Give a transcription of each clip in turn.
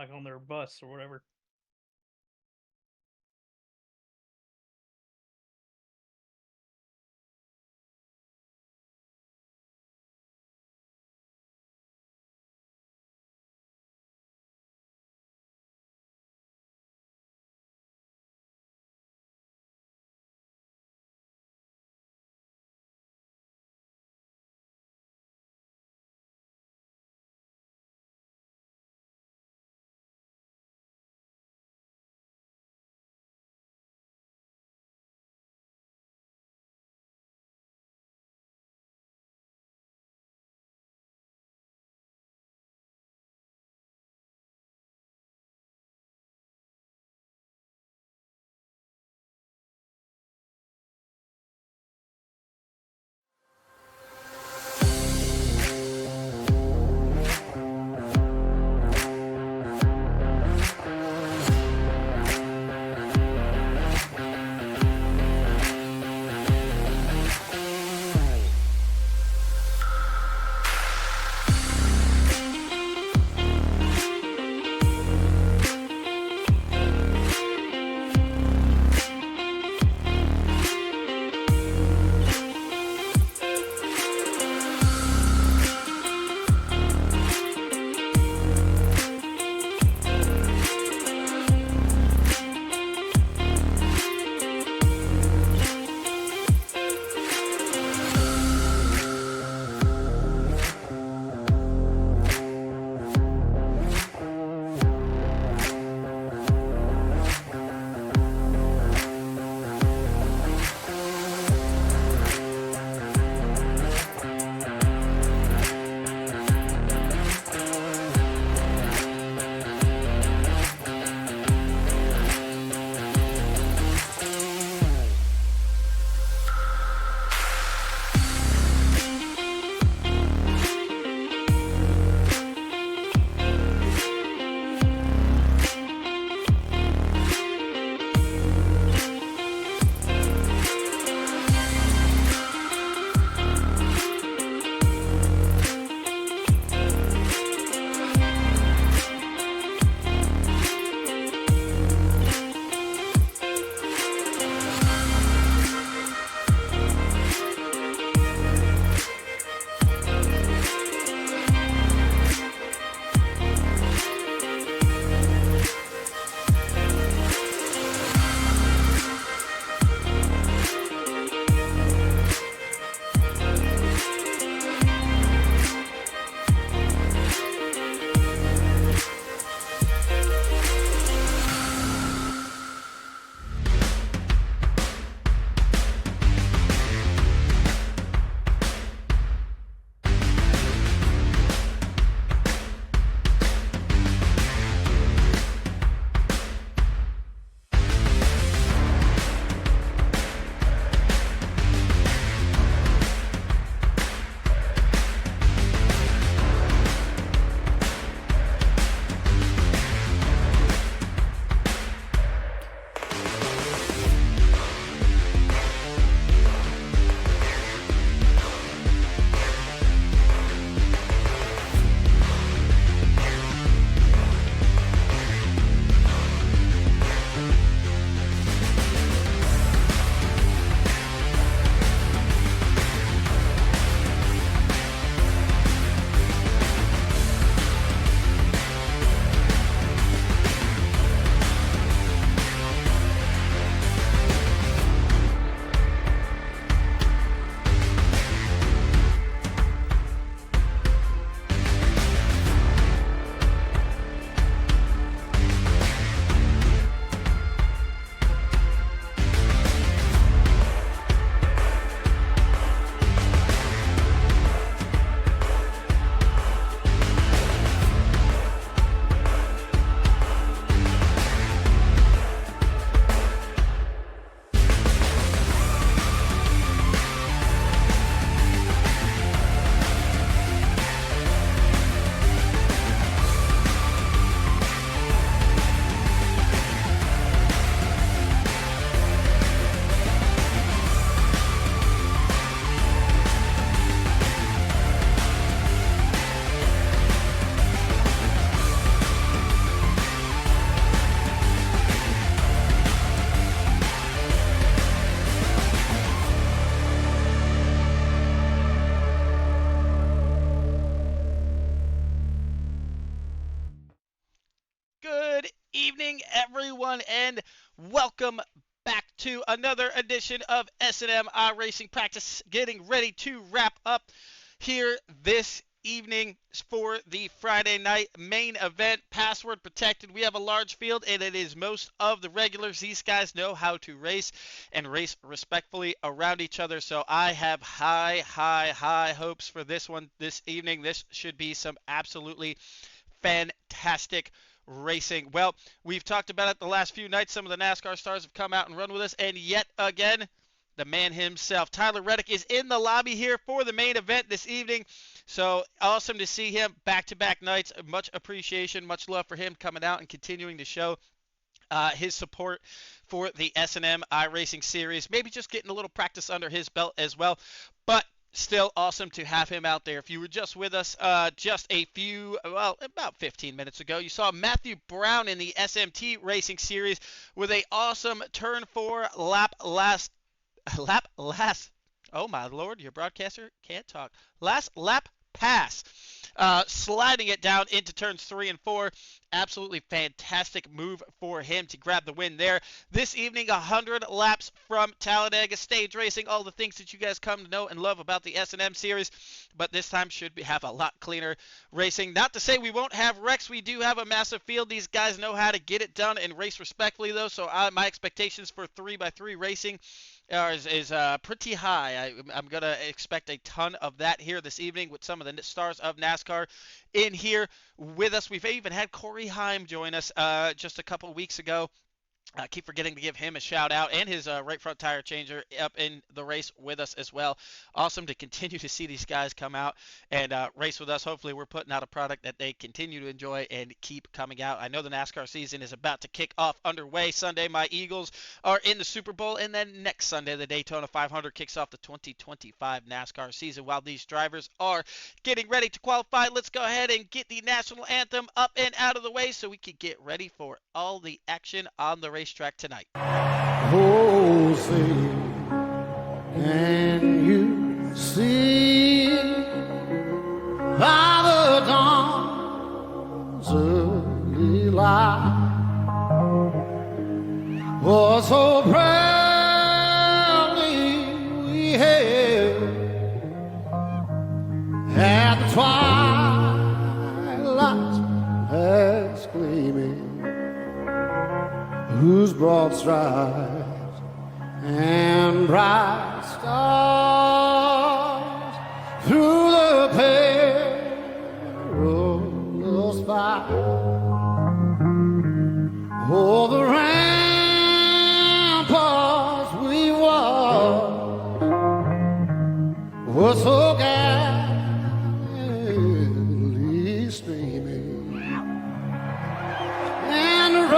like on their bus or whatever. evening, everyone, and welcome back to another edition of S&M Racing Practice. Getting ready to wrap up here this evening for the Friday night main event. Password protected. We have a large field, and it is most of the regulars. These guys know how to race and race respectfully around each other. So I have high hopes for this one this evening. This should be some absolutely fantastic racing. Well, we've talked about it the last few nights. Some of the NASCAR stars have come out and run with us, and yet again, the man himself, Tyler Reddick, is in the lobby here for the main event this evening. So awesome to see him back-to-back nights. Much appreciation, much love for him coming out and continuing to show his support for the S&M iRacing series. Maybe just getting a little practice under his belt as well. But still awesome to have him out there. If you were just with us just about 15 minutes ago, you saw Matthew Brown in the SMT Racing Series with a awesome turn 4 lap last. Oh my lord, your broadcaster can't talk. Last lap pass. Sliding it down into turns 3 and 4. Absolutely fantastic move for him to grab the win there. This evening, 100 laps from Talladega Stage Racing. All the things that you guys come to know and love about the S&M series. But this time should have a lot cleaner racing. Not to say we won't have wrecks. We do have a massive field. These guys know how to get it done and race respectfully, though. So my expectations for 3x3 racing is pretty high. I'm going to expect a ton of that here this evening with some of the stars of NASCAR in here with us. We've even had Corey Heim join us just a couple weeks ago. Keep forgetting to give him a shout out and his right front tire changer up in the race with us as well. Awesome to continue to see these guys come out and race with us. Hopefully we're putting out a product that they continue to enjoy and keep coming out. I know the NASCAR season is about to kick off underway. Sunday, my Eagles are in the Super Bowl, and then next Sunday, the Daytona 500 kicks off the 2025 NASCAR season. While these drivers are getting ready to qualify, let's go ahead and get the national anthem up and out of the way so we can get ready for all the action on the racetrack tonight. Oh, say, can you see by the dawn's early light was so proudly we hailed at the twilight's last gleaming, whose broad stripes and bright stars through the perilous fight. Oh, the ramparts we walked were so gallantly streaming, and the rockets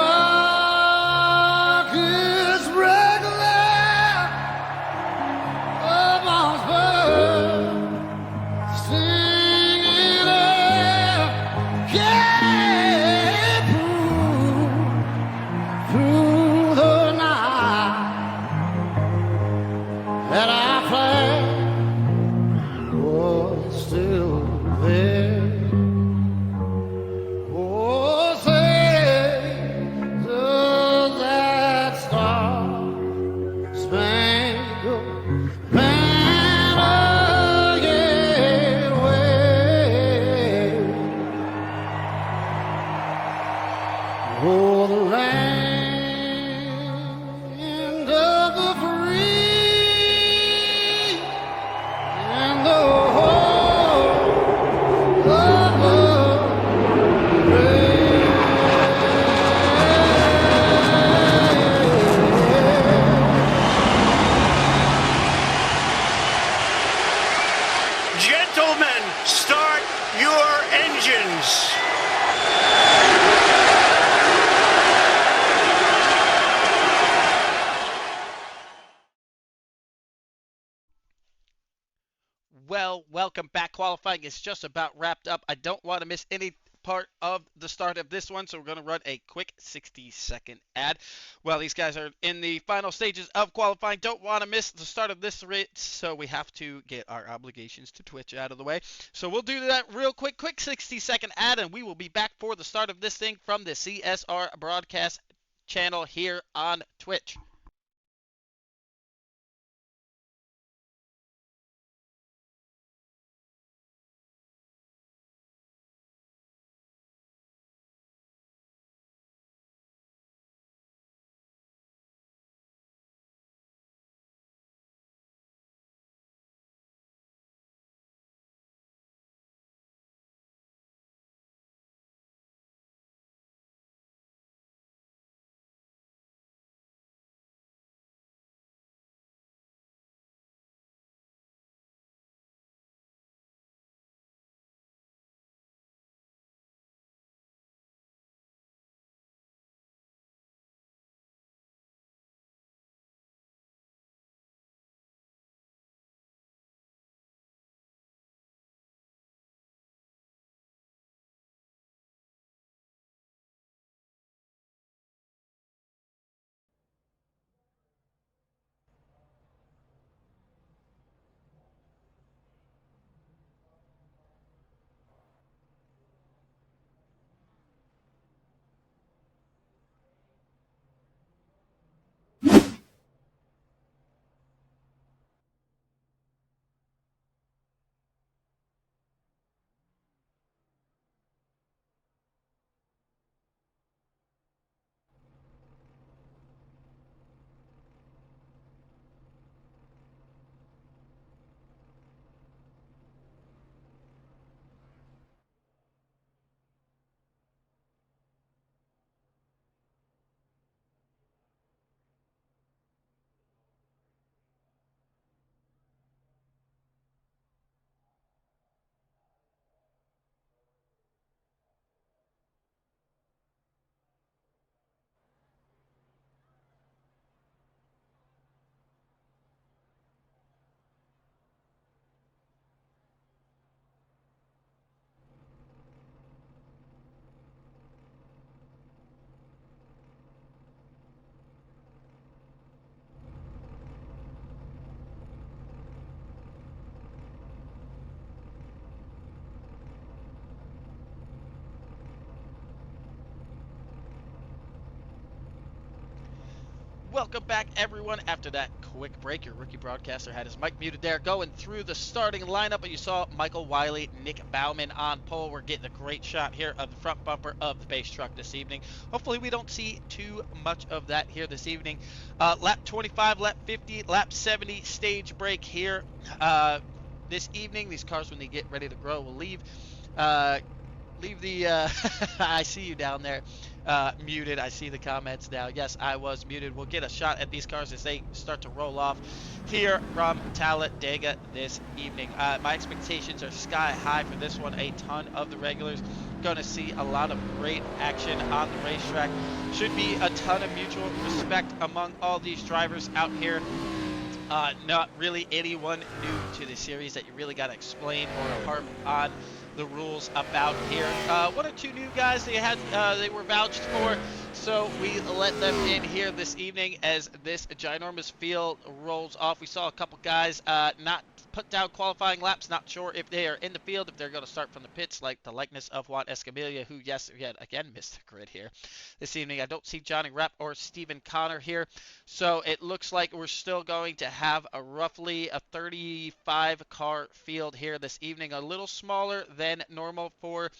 regular amongst birds singing out, yeah, through the night that our flag was still there. Oh, say, does that star-spangled banner yet wave? Oh, the land of the free and the home of the brave. Gentlemen, start your engines. Well, welcome back. Qualifying is just about wrapped up. I don't want to miss any part of the start of this one, so we're going to run a quick 60-second ad. Well, these guys are in the final stages of qualifying. Don't want to miss the start of this race, so we have to get our obligations to Twitch out of the way. So we'll do that real quick 60-second ad, and we will be back for the start of this thing from the CSR broadcast channel here on Twitch. Welcome back, everyone. After that quick break, your rookie broadcaster had his mic muted there, going through the starting lineup. And you saw Michael Wiley, Nick Bauman on pole. We're getting a great shot here of the front bumper of the base truck this evening. Hopefully we don't see too much of that here this evening. Lap 25, lap 50, lap 70 stage break here this evening. These cars, when they get ready to grow, will leave the I see you down there muted. I see the comments now. Yes, I was muted. We'll get a shot at these cars as they start to roll off here from Talladega this evening. My expectations are sky high for this one. A ton of the regulars. Going to see a lot of great action on the racetrack. Should be a ton of mutual respect among all these drivers out here. Not really anyone new to the series that you really got to explain or harp on the rules about here. One or two new guys they were vouched for, so we let them in here this evening as this ginormous field rolls off. We saw a couple guys not put down qualifying laps, not sure if they are in the field, if they're going to start from the pits, like the likeness of Juan Escamilla, who, yes, yet again missed the grid here this evening. I don't see Johnny Rep or Stephen Connor here, so it looks like we're still going to have roughly a 35-car field here this evening, a little smaller than normal for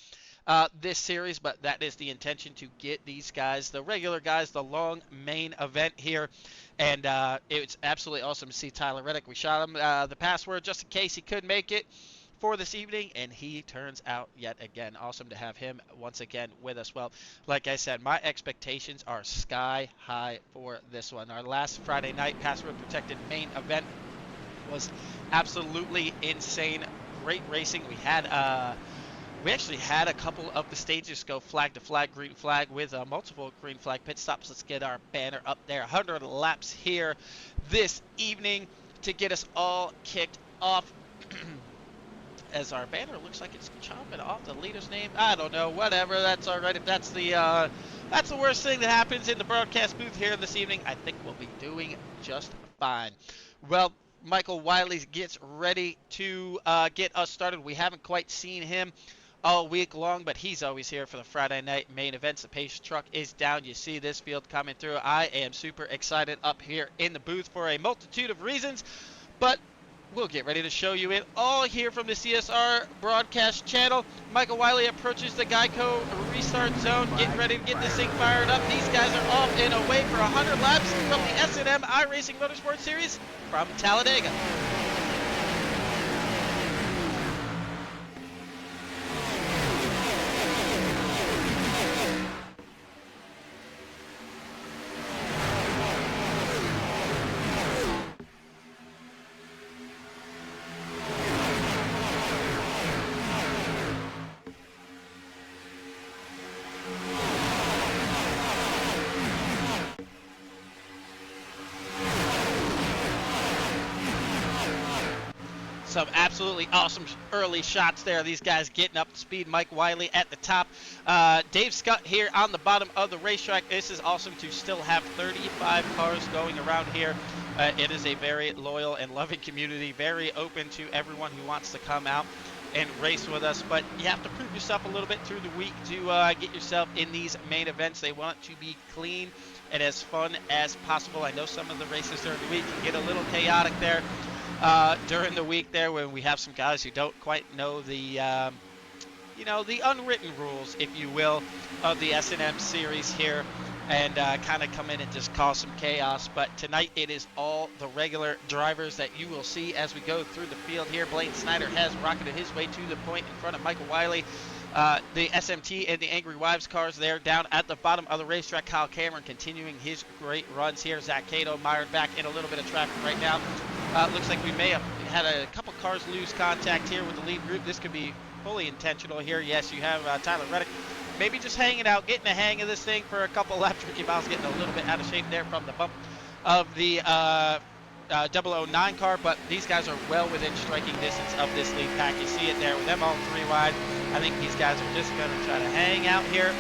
this series, but that is the intention, to get these guys, the regular guys, the long main event here. And it's absolutely awesome to see Tyler Reddick. We shot him the password just in case he could make it for this evening, and he turns out yet again. Awesome to have him once again with us. Well, like I said, my expectations are sky high for this one. Our last Friday night password protected main event was absolutely insane. Great racing. We actually had a couple of the stages go flag to flag, green flag, with multiple green flag pit stops. Let's get our banner up there. 100 laps here this evening to get us all kicked off. as our banner looks like it's chopping off the leader's name. I don't know, whatever, that's all right. If that's the worst thing that happens in the broadcast booth here this evening, I think we'll be doing just fine. Well, Michael Wiley gets ready to get us started. We haven't quite seen him all week long, but he's always here for the Friday night main events. The pace truck is down. You see this field coming through. I am super excited up here in the booth for a multitude of reasons, but we'll get ready to show you it all here from the CSR broadcast channel. Michael Wiley approaches the Geico restart zone, getting ready to get this thing fired up. These guys are off and away for 100 laps from the S&M Iracing Motorsports Series from Talladega. Some absolutely awesome early shots there. These guys getting up to speed. Mike Wiley at the top. Dave Scott here on the bottom of the racetrack. This is awesome to still have 35 cars going around here. It is a very loyal and loving community, very open to everyone who wants to come out and race with us, but you have to prove yourself a little bit through the week to get yourself in these main events. They want it to be clean and as fun as possible. I know some of the races during the week can get a little chaotic there during the week there, when we have some guys who don't quite know the the unwritten rules, if you will, of the S&M series here, and kind of come in and just cause some chaos. But tonight it is all the regular drivers that you will see as we go through the field here. Blaine Snyder has rocketed his way to the point in front of Michael Wiley. The SMT and the Angry Wives cars there down at the bottom of the racetrack. Kyle Cameron continuing his great runs here. Zach Cato mired back in a little bit of traffic right now. Looks like we may have had a couple cars lose contact here with the lead group. This could be fully intentional here. Yes, you have Tyler Reddick maybe just hanging out, getting the hang of this thing for a couple laps. Ricky Bowles getting a little bit out of shape there from the bump of the 009 car, but these guys are well within striking distance of this lead pack. You see it there with them all three wide. I think these guys are just going to try to hang out here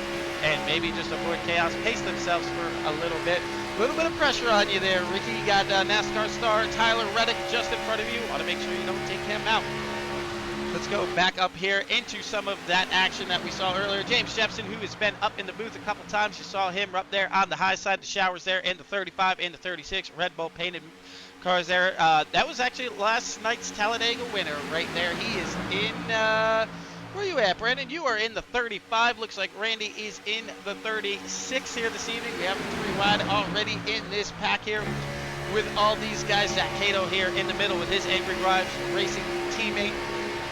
and maybe just avoid chaos, pace themselves for a little bit. A little bit of pressure on you there, Ricky. You got NASCAR star Tyler Reddick just in front of you. Want to make sure you don't take him out. Let's go back up here into some of that action that we saw earlier. James Jepson, who has been up in the booth a couple times. You saw him up there on the high side, the showers there in the 35 and the 36. Red Bull painted cars there. That was actually last night's Talladega winner right there. He is in, where are you at, Brandon? You are in the 35. Looks like Randy is in the 36 here this evening. We have the three wide already in this pack here with all these guys. Zach Cato here in the middle with his Angry Wives Racing teammate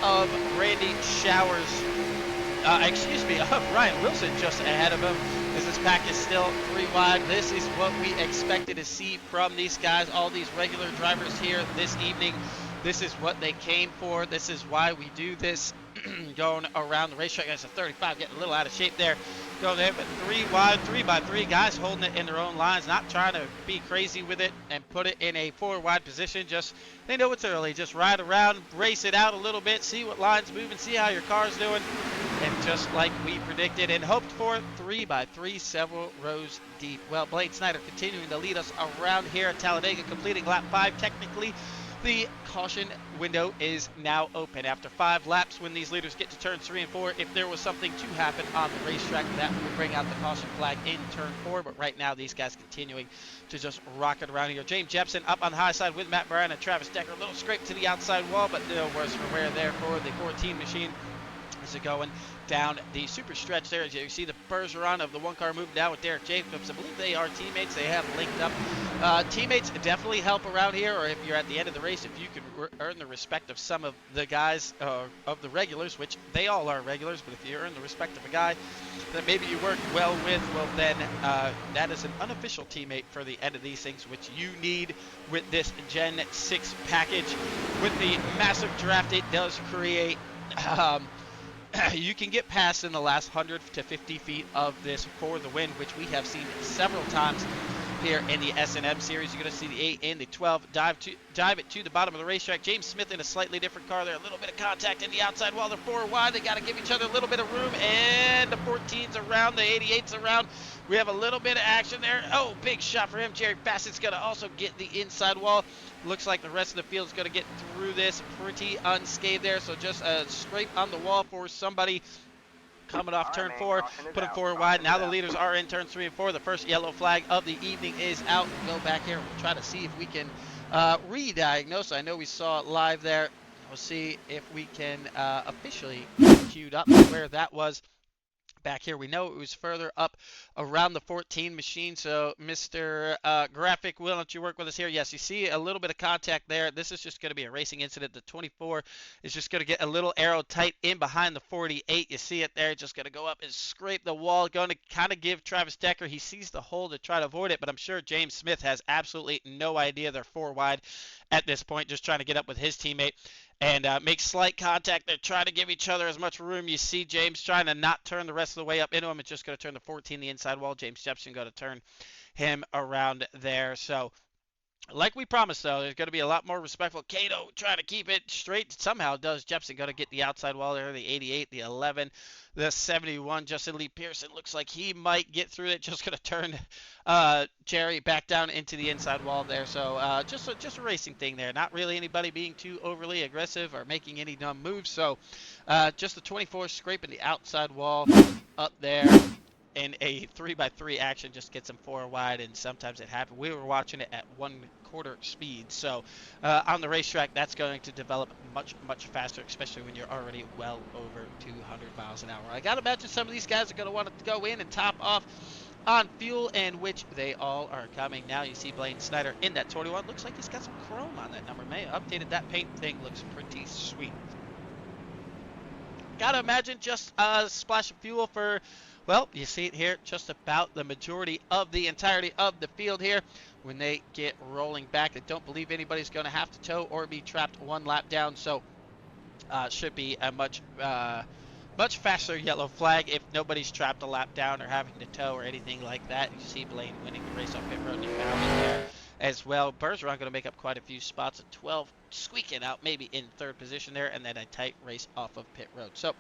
of Randy Showers. Of Ryan Wilson just ahead of him, as this pack is still three wide. This is what we expected to see from these guys, all these regular drivers here this evening. This is what they came for. This is why we do this. Going around the racetrack. That's a 35, getting a little out of shape there. Going there, but three wide, 3x3 guys holding it in their own lines, not trying to be crazy with it and put it in a 4-wide position. Just, they know it's early. Just ride around, race it out a little bit, see what line's moving, see how your car's doing. And just like we predicted and hoped for, 3x3, several rows deep. Well, Blaine Snyder continuing to lead us around here at Talladega, completing lap 5 technically. The caution window is now open. After 5 laps, when these leaders get to turns 3 and 4, if there was something to happen on the racetrack, that would bring out the caution flag in turn 4. But right now, these guys continuing to just rocket around here. James Jepson up on the high side with Matt Bryan and Travis Decker. A little scrape to the outside wall, but no worse for wear there for the 14 machine. As they're going down the super stretch there, as you see the Bergeron of the one car moving down with Derek Jacobs. I believe they are teammates. They have linked up. Teammates definitely help around here, or if you're at the end of the race, if you can earn the respect of some of the guys of the regulars, which they all are regulars, but if you earn the respect of a guy that maybe you work well with, well then that is an unofficial teammate for the end of these things, which you need with this Gen 6 package. With the massive draft, it does create you can get past in the last 100 to 50 feet of this for the win, which we have seen several times here in the S&M series. You're going to see the 8 and the 12 dive it to the bottom of the racetrack. James Smith in a slightly different car there. A little bit of contact in the outside wall. They're 4 wide. They got to give each other a little bit of room. And the 14's around. The 88's around. We have a little bit of action there. Oh, big shot for him. Jerry Bassett's going to also get the inside wall. Looks like the rest of the field is going to get through this pretty unscathed there. So just a scrape on the wall for somebody coming off turn 4, put him 4 wide. Now the leaders are in turn 3 and 4. The first yellow flag of the evening is out. We'll go back here. We'll try to see if we can re-diagnose. I know we saw it live there. We'll see if we can officially queued up where that was. Back here, we know it was further up around the 14 machine. So, Mr. Graphic, why don't you work with us here? Yes, you see a little bit of contact there. This is just going to be a racing incident. The 24 is just going to get a little arrow tight in behind the 48. You see it there. Just going to go up and scrape the wall. Going to kind of give Travis Decker. He sees the hole to try to avoid it, but I'm sure James Smith has absolutely no idea they're 4 wide at this point, just trying to get up with his teammate. And make slight contact. They're trying to give each other as much room. You see James trying to not turn the rest of the way up into him. It's just going to turn the 14 the inside wall. James Jepson going to turn him around there. So, like we promised, though, there's going to be a lot more respectful. Cato trying to keep it straight. Somehow does. Jepson going to get the outside wall there. The 88, the 11, the 71. Justin Lee Pearson looks like he might get through it. Just going to turn Jerry back down into the inside wall there. So just a racing thing there. Not really anybody being too overly aggressive or making any dumb moves. So just the 24 scraping the outside wall up there. In a 3x3 action, just gets them 4 wide, and sometimes it happens. We were watching it at 1/4 speed, so on the racetrack, that's going to develop much, much faster, especially when you're already well over 200 miles an hour. I got to imagine some of these guys are going to want to go in and top off on fuel, and which they all are coming. Now you see Blaine Snyder in that 21. Looks like he's got some chrome on that number. May have updated that paint thing. Looks pretty sweet. Got to imagine just a splash of fuel for... Well, you see it here, just about the majority of the entirety of the field here. When they get rolling back, they don't believe anybody's going to have to tow or be trapped 1 lap down. So, should be a much faster yellow flag if nobody's trapped a lap down or having to tow or anything like that. You see Blaine winning the race off pit road, and you found it there as well. Bergeron going to make up quite a few spots at 12, squeaking out maybe in 3rd position there, and then a tight race off of pit road. So,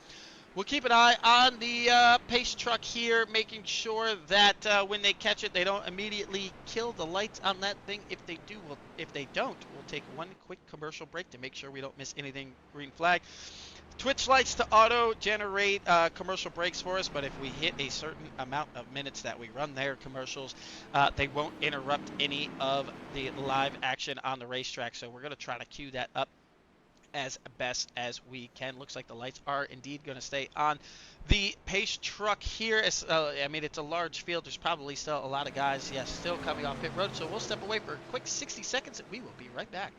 we'll keep an eye on the pace truck here, making sure that when they catch it, they don't immediately kill the lights on that thing. If they don't, we'll take 1 quick commercial break to make sure we don't miss anything green flag. Twitch likes to auto-generate commercial breaks for us, but if we hit a certain amount of minutes that we run their commercials, they won't interrupt any of the live action on the racetrack. So we're going to try to queue that up as best as we can. Looks like the lights are indeed going to stay on the pace truck here. I mean, it's a large field. There's probably still a lot of guys, still coming off pit road. So we'll step away for a quick 60 seconds, and we will be right back.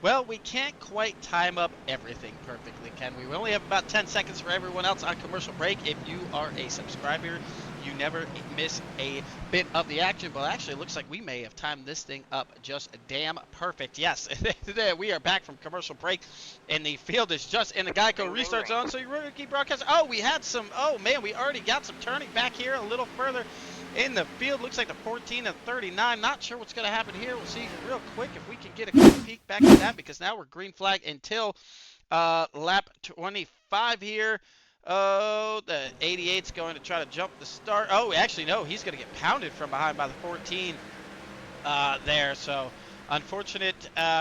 Well, we can't quite time up everything perfectly, can we? We only have about 10 seconds for everyone else on commercial break. If you are a subscriber, you never miss a bit of the action. Well, actually, it looks like we may have timed this thing up just damn perfect. Yes, we are back from commercial break, and the field is just in the Geico restart zone. So, rookie broadcaster, we already got some turning back here a little further in the field. Looks like the 14 and 39. Not sure what's going to happen here. We'll see real quick if we can get a quick peek back at that, because now we're green flag until lap 25 here. Oh, the 88's going to try to jump the start. Oh, actually, no, he's going to get pounded from behind by the 14 there. So Unfortunate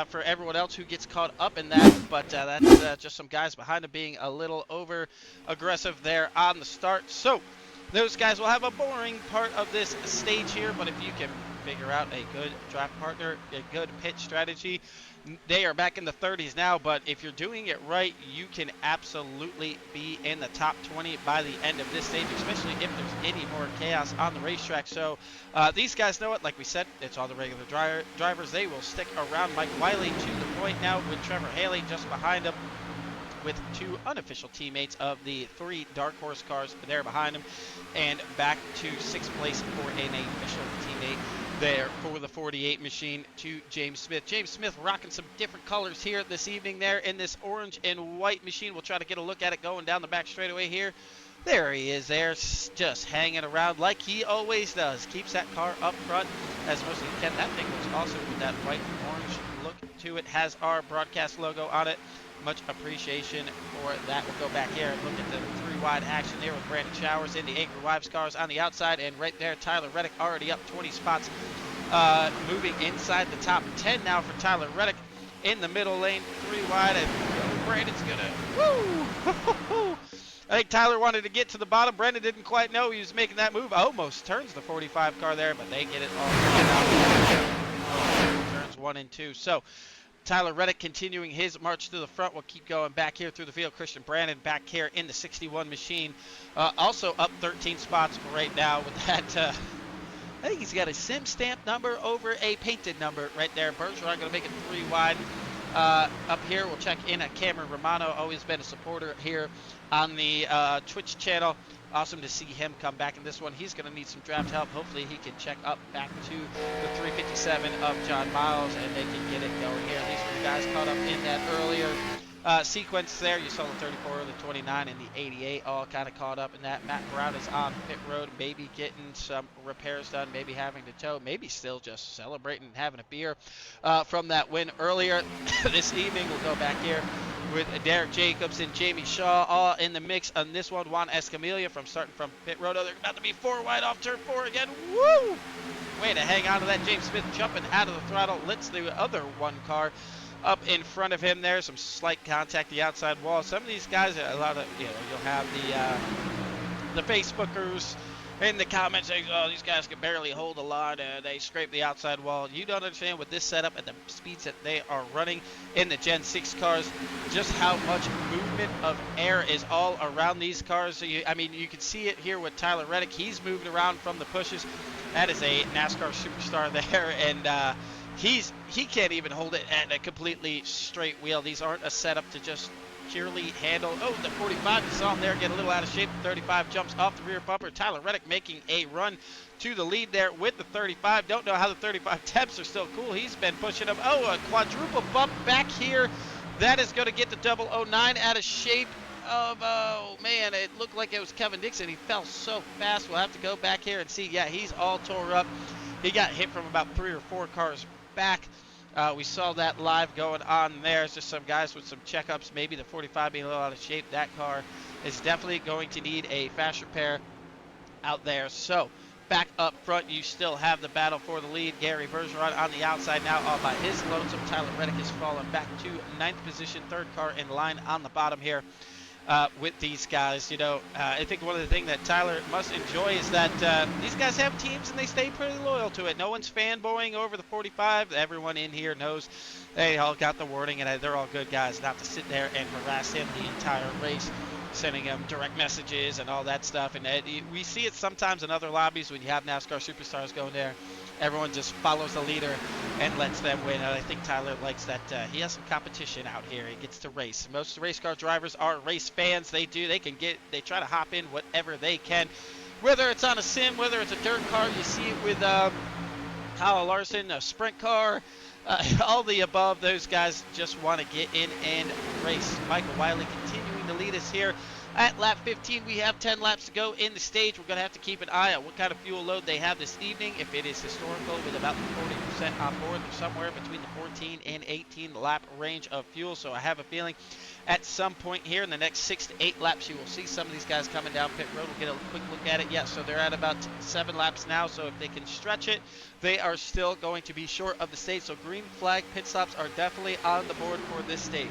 for everyone else who gets caught up in that, but that's just some guys behind him being a little over aggressive there on the start. So those guys will have a boring part of this stage here, but if you can figure out a good draft partner, a good pit strategy, they are back in the 30s now, but if you're doing it right, you can absolutely be in the top 20 by the end of this stage, especially if there's any more chaos on the racetrack. So these guys know it. Like we said, it's all the regular drivers. They will stick around. Mike Wiley to the point now with Trevor Haley just behind him, with two unofficial teammates of the three Dark Horse cars there behind him, and back to 6th place for an official teammate there for the 48 machine to James Smith. James Smith rocking some different colors here this evening there in this orange and white machine. We'll try to get a look at it going down the back straightaway here. There he is there, just hanging around like he always does. Keeps that car up front as much as he can. That thing looks awesome with that white and orange look to it. Has our broadcast logo on it. Much appreciation for that. We'll go back here and look at the 3-wide action there with Brandon Showers in the Angry Wives cars on the outside, and right there Tyler Reddick already up 20 spots, moving inside the top 10 now for Tyler Reddick in the middle lane, 3-wide, and Brandon's gonna woo. I think Tyler wanted to get to the bottom. Brandon didn't quite know he was making that move. Almost turns the 45 car there, but they get it all out. Turns 1 and 2. So Tyler Reddick continuing his march to the front. We'll keep going back here through the field. Christian Brandon back here in the 61 machine. Also up 13 spots right now with that. I think he's got a sim stamp number over a painted number right there. Bergeron going to make it 3-wide. Up here, we'll check in at Cameron Romano. Always been a supporter here on the Twitch channel. Awesome to see him come back in this one. He's going to need some draft help. Hopefully he can check up back to the 357 of John Miles, and they can get it going here. These are the guys caught up in that earlier sequence there. You saw the 34, the 29, and the 88 all kind of caught up in that. Matt Brown is on pit road, maybe getting some repairs done, maybe having to tow, maybe still just celebrating and having a beer from that win earlier this evening. We'll go back here with Derek Jacobs and Jamie Shaw all in the mix on this one. Juan Escamilla starting from pit road. Oh, they're about to be 4-wide off turn 4 again. Woo! Way to hang on to that. James Smith jumping out of the throttle. Lets the other one car up in front of him there. Some slight contact the outside wall. Some of these guys, a lot of, you'll have the Facebookers in the comments saying, oh, these guys can barely hold a line. They scrape the outside wall. You don't understand with this setup at the speeds that they are running in the Gen 6 cars, just how much movement of air is all around these cars. So you can see it here with Tyler Reddick. He's moving around from the pushes. That is a NASCAR superstar there, and he can't even hold it at a completely straight wheel. These aren't a setup to just purely handle. Oh, the 45, you saw him there get a little out of shape. The 35 jumps off the rear bumper. Tyler Reddick making a run to the lead there with the 35. Don't know how the 35 temps are still cool. He's been pushing them. Oh, a quadruple bump back here. That is going to get the 009 out of shape. Oh man, it looked like it was Kevin Dixon. He fell so fast. We'll have to go back here and see. Yeah, he's all tore up. He got hit from about 3 or 4 cars back. We saw that live going on there. It's just some guys with some checkups, maybe the 45 being a little out of shape. That car is definitely going to need a fast repair out there. So back up front, you still have the battle for the lead. Gary Bergeron on the outside now all by his lonesome. Tyler Reddick has fallen back to 9th position, 3rd car in line on the bottom here. With these guys, I think one of the things that Tyler must enjoy is that these guys have teams and they stay pretty loyal to it. No one's fanboying over the 45. Everyone in here knows they all got the wording and they're all good guys, not to sit there and harass him the entire race, sending him direct messages and all that stuff. And we see it sometimes in other lobbies when you have NASCAR superstars going there. Everyone just follows the leader and lets them win. And I think Tyler likes that he has some competition out here. He gets to race. Most race car drivers are race fans. They try to hop in whatever they can. Whether it's on a sim, whether it's a dirt car, you see it with Kyle Larson, a sprint car, all the above. Those guys just want to get in and race. Michael Wiley continuing continuing to lead us here at lap 15. We have 10 laps to go in the stage. We're going to have to keep an eye on what kind of fuel load they have this evening. If it is historical with about 40% on board, they're somewhere between the 14 and 18 lap range of fuel. So I have a feeling at some point here in the next 6 to 8 laps, you will see some of these guys coming down pit road. We'll get a quick look at it. Yeah, so they're at about 7 laps now. So if they can stretch it, they are still going to be short of the stage. So green flag pit stops are definitely on the board for this stage.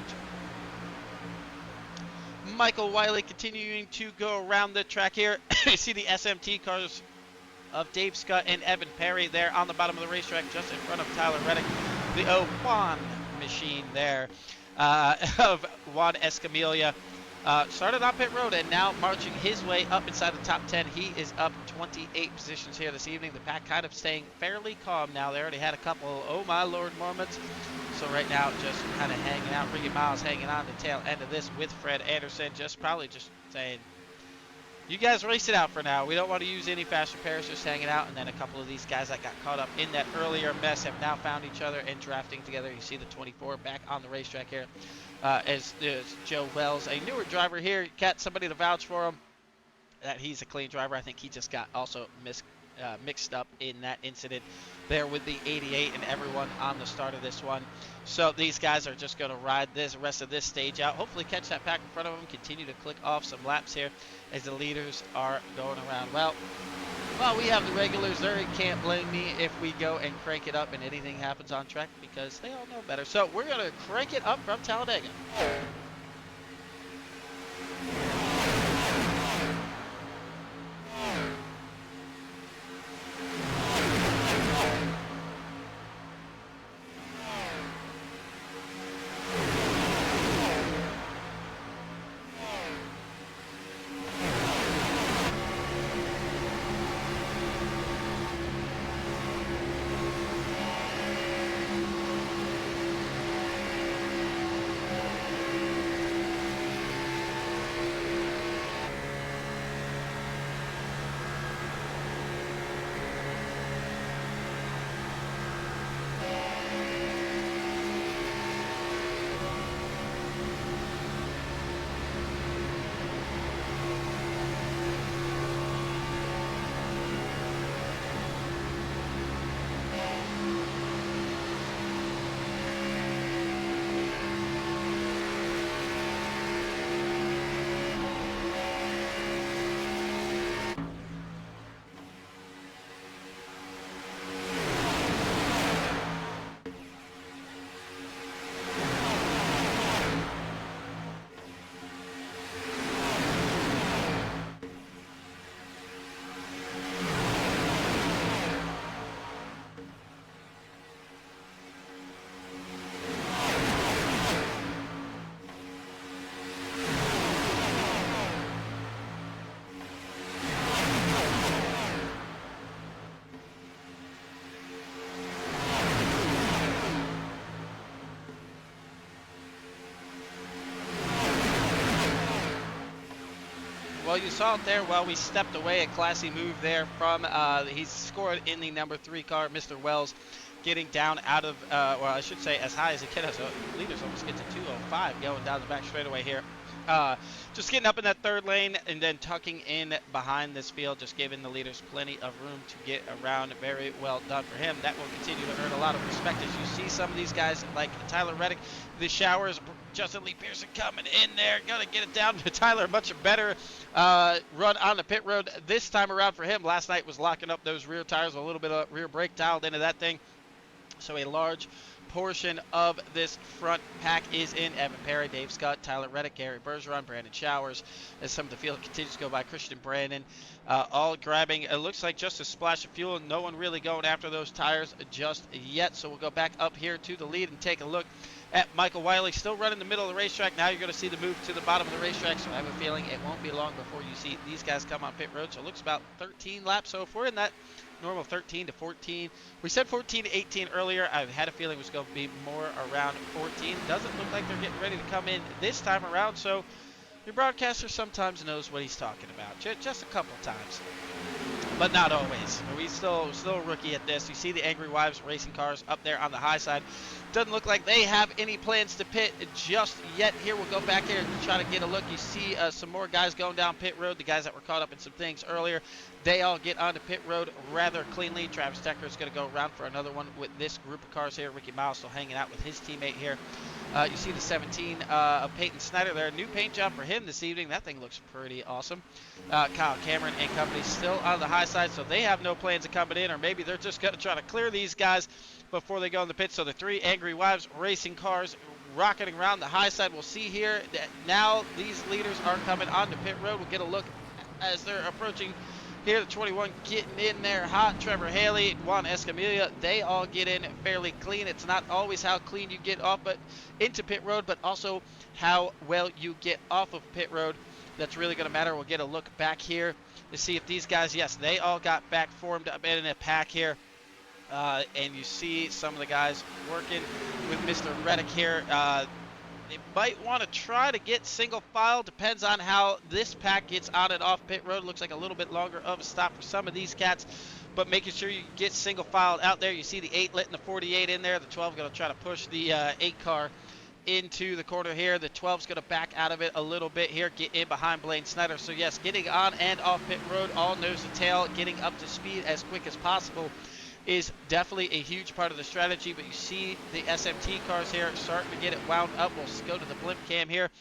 Michael Wiley continuing to go around the track here. You see the SMT cars of Dave Scott and Evan Perry there on the bottom of the racetrack just in front of Tyler Reddick. The Juan machine there of Juan Escamilla. Started on pit road and now marching his way up inside the top 10. He is up 28 positions here this evening. The pack kind of staying fairly calm now. They already had a couple, oh my lord, moments. So right now just kind of hanging out. Ricky Miles hanging on the tail end of this with Fred Anderson. Probably just saying, you guys race it out for now. We don't want to use any fast repairs, just hanging out. And then a couple of these guys that got caught up in that earlier mess have now found each other and drafting together. You see the 24 back on the racetrack here. As Joe Wells, a newer driver here, got somebody to vouch for him that he's a clean driver. I think he just got also mixed up in that incident there with the 88 and everyone on the start of this one. So these guys are just going to ride this rest of this stage out, hopefully catch that pack in front of them, continue to click off some laps here as the leaders are going around. Well, we have the regulars there. You can't blame me if we go and crank it up and anything happens on track because they all know better. So we're going to crank it up from Talladega. Well, you saw it there while we stepped away. A classy move there from, he scored in the number 3 car, Mr. Wells, getting down out of, well, I should say as high as he can. So leaders almost get to 205 going down the back straightaway here. Just getting up in that 3rd lane and then tucking in behind this field, just giving the leaders plenty of room to get around. Very well done for him. That will continue to earn a lot of respect as you see some of these guys like Tyler Reddick, the showers, Justin Lee Pearson coming in there, gonna get it down to Tyler. Much better run on the pit road this time around for him. Last night was locking up those rear tires, a little bit of rear brake dialed into that thing. So a large portion of this front pack is in Evan Perry, Dave Scott, Tyler Reddick, Gary Bergeron, Brandon Showers, as some of the field continues to go by. Christian Brandon, all grabbing, it looks like just a splash of fuel, and no one really going after those tires just yet. So we'll go back up here to the lead and take a look at Michael Wiley, still running the middle of the racetrack. Now you're going to see the move to the bottom of the racetrack, so I have a feeling it won't be long before you see these guys come on pit road. So it looks about 13 laps. So if we're in that normal 13 to 14, we said 14 to 18 earlier. I had a feeling it was going to be more around 14. Doesn't look like they're getting ready to come in this time around, so your broadcaster sometimes knows what he's talking about. Just a couple times, but not always. We still a rookie at this. You see the Angry Wives racing cars up there on the high side. Doesn't look like they have any plans to pit just yet. Here, we'll go back here and try to get a look. You see some more guys going down pit road. The guys that were caught up in some things earlier, they all get onto pit road rather cleanly. Travis Decker is going to go around for another one with this group of cars here. Ricky Miles still hanging out with his teammate here. You see the 17 of Peyton Snyder there. New paint job for him this evening. That thing looks pretty awesome. Kyle Cameron and company still on the high side, so they have no plans of coming in, or maybe they're just going to try to clear these guys before they go in the pit. So the 3 Angry Wives racing cars rocketing around the high side. We'll see here that now these leaders are coming onto pit road. We'll get a look as they're approaching here. The 21 getting in there hot. Trevor Haley, Juan Escamilla, they all get in fairly clean. It's not always how clean you get off but into pit road, but also how well you get off of pit road. That's really going to matter. We'll get a look back here to see if these guys, yes, they all got back formed up in a pack here. And you see some of the guys working with Mr. Reddick here. They might want to try to get single file. Depends on how this pack gets on and off pit road. Looks like a little bit longer of a stop for some of these cats. But making sure you get single filed out there. You see the 8 letting the 48 in there. The 12 going to try to push the 8 car into the corner here. The 12's going to back out of it a little bit here. Get in behind Blaine Snyder. So yes, getting on and off pit road, all nose to tail, getting up to speed as quick as possible is definitely a huge part of the strategy. But you see the SMT cars here starting to get it wound up. We'll go to the blimp cam here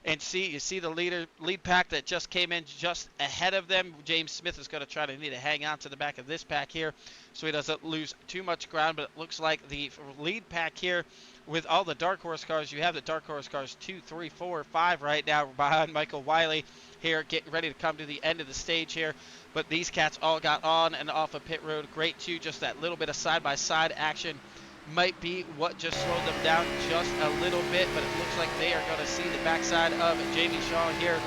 and you see the lead pack that just came in just ahead of them. James Smith is going to try to need to hang on to the back of this pack here so he doesn't lose too much ground. But it looks like the lead pack here with all the dark horse cars, you have the dark horse cars 2, 3, 4, 5 right now behind Michael Wiley here, getting ready to come to the end of the stage here. But these cats all got on and off of pit road. Great too, just that little bit of side-by-side action might be what just slowed them down just a little bit. But it looks like they are going to see the backside of Jamie Shaw here.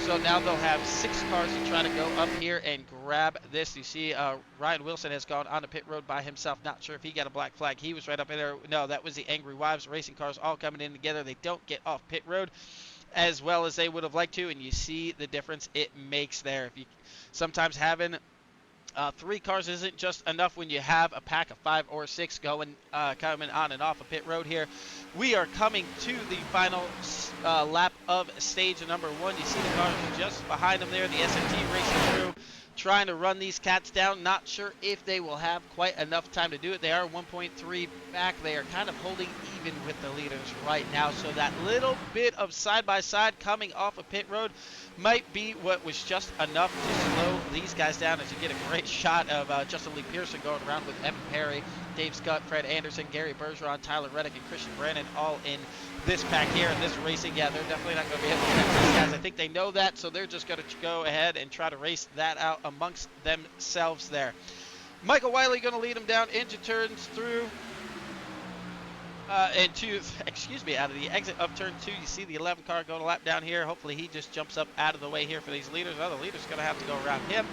So now they'll have 6 cars to try to go up here and grab this. You see Ryan Wilson has gone onto pit road by himself. Not sure if he got a black flag. He was right up in there. No, that was the Angry Wives racing cars all coming in together. They don't get off pit road as well as they would have liked to, and you see the difference it makes there. If you sometimes having 3 cars isn't just enough when you have a pack of 5 or 6 going coming on and off of pit road here. We are coming to the final lap of stage number 1. You see the cars just behind them there, the SMT racing through, trying to run these cats down. Not sure if they will have quite enough time to do it. They are 1.3 back. They are kind of holding even with the leaders right now. So that little bit of side-by-side coming off of pit road might be what was just enough to slow these guys down, as you get a great shot of Justin Lee Pearson going around with Evan Perry, Dave Scott, Fred Anderson, Gary Bergeron, Tyler Reddick, and Christian Brandon all in this pack here in this racing. Yeah, they're definitely not going to be able to catch these guys. I think they know that, so they're just going to go ahead and try to race that out amongst themselves there. Michael Wiley going to lead them down into turns through out of the exit of turn 2. You see the 11 car going a lap down here. Hopefully he just jumps up out of the way here for these leaders. Other leaders going to have to go around him.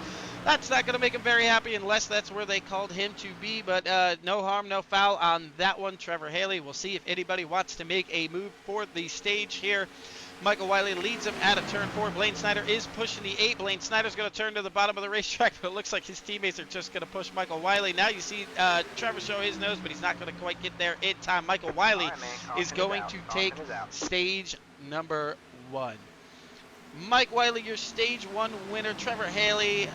That's not going to make him very happy unless that's where they called him to be. But no harm, no foul on that one. Trevor Haley, we'll see if anybody wants to make a move for the stage here. Michael Wiley leads him out of turn 4. Blaine Snyder is pushing the 8. Blaine Snyder's going to turn to the bottom of the racetrack, but it looks like his teammates are just going to push Michael Wiley. Now you see Trevor show his nose, but he's not going to quite get there in time. Michael Wiley is going to take stage number 1. Mike Wiley, your stage 1 winner. Trevor Haley,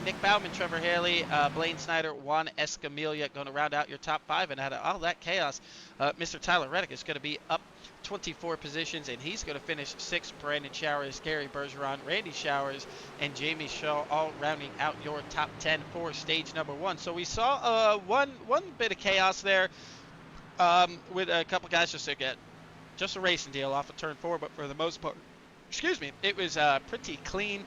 Nick Bauman, Trevor Haley, Blaine Snyder, Juan Escamilla going to round out your top 5. And out of all that chaos, Mr. Tyler Reddick is going to be up 24 positions, and he's going to finish 6th. Brandon Showers, Gary Bergeron, Randy Showers, and Jamie Shaw all rounding out your top 10 for stage number 1. So we saw one bit of chaos there with a couple guys just a racing deal off of turn 4, but for the most part, it was pretty clean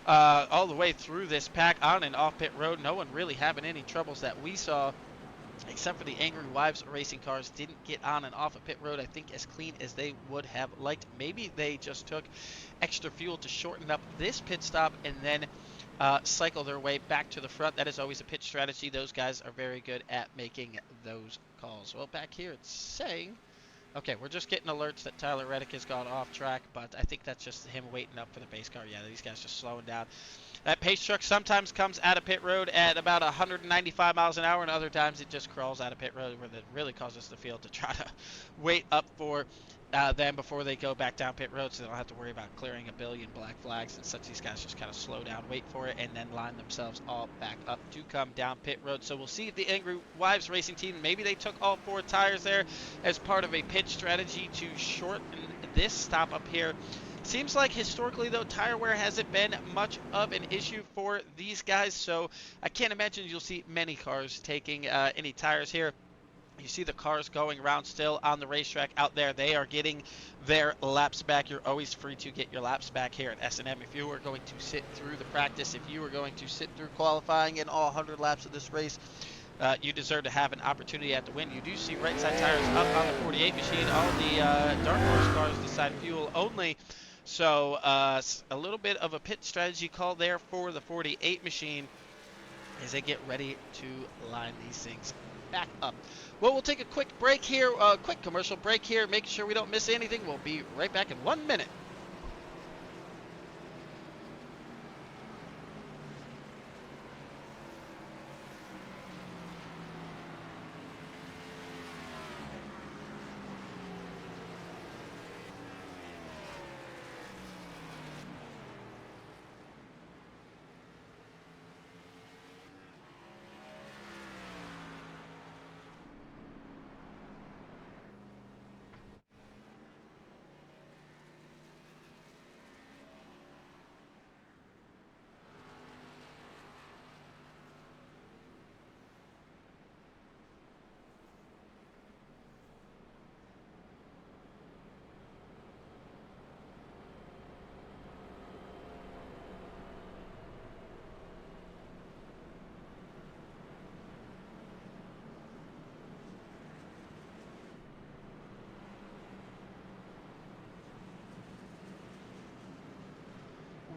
all the way through this pack on and off pit road. No one really having any troubles that we saw, except for the Angry Wives racing cars didn't get on and off of pit road, I think, as clean as they would have liked. Maybe they just took extra fuel to shorten up this pit stop and then cycle their way back to the front. That is always a pit strategy. Those guys are very good at making those calls. Well, back here it's saying Okay, we're just getting alerts that Tyler Reddick has gone off track, but I think that's just him waiting up for the pace car. Yeah, these guys just slowing down. That pace truck sometimes comes out of pit road at about 195 miles an hour, and other times it just crawls out of pit road, where that really causes the field to try to wait up for them before they go back down pit road, so they don't have to worry about clearing a billion black flags and such. These guys just kind of slow down, wait for it, and then line themselves all back up to come down pit road. So we'll see if the Angry Wives Racing team, maybe they took all 4 tires there as part of a pit strategy to shorten this stop up here. Seems like historically, though, tire wear hasn't been much of an issue for these guys, so I can't imagine you'll see many cars taking any tires here. You see the cars going around still on the racetrack out there. They are getting their laps back. You're always free to get your laps back here at S&M. If you are going to sit through the practice, if you are going to sit through qualifying in all 100 laps of this race, you deserve to have an opportunity at the win. You do see right side tires up on the 48 machine. All the Dark Horse cars decide fuel only. So a little bit of a pit strategy call there for the 48 machine as they get ready to line these things back up. Well, we'll take a quick break here, quick commercial break here, making sure we don't miss anything. We'll be right back in 1 minute.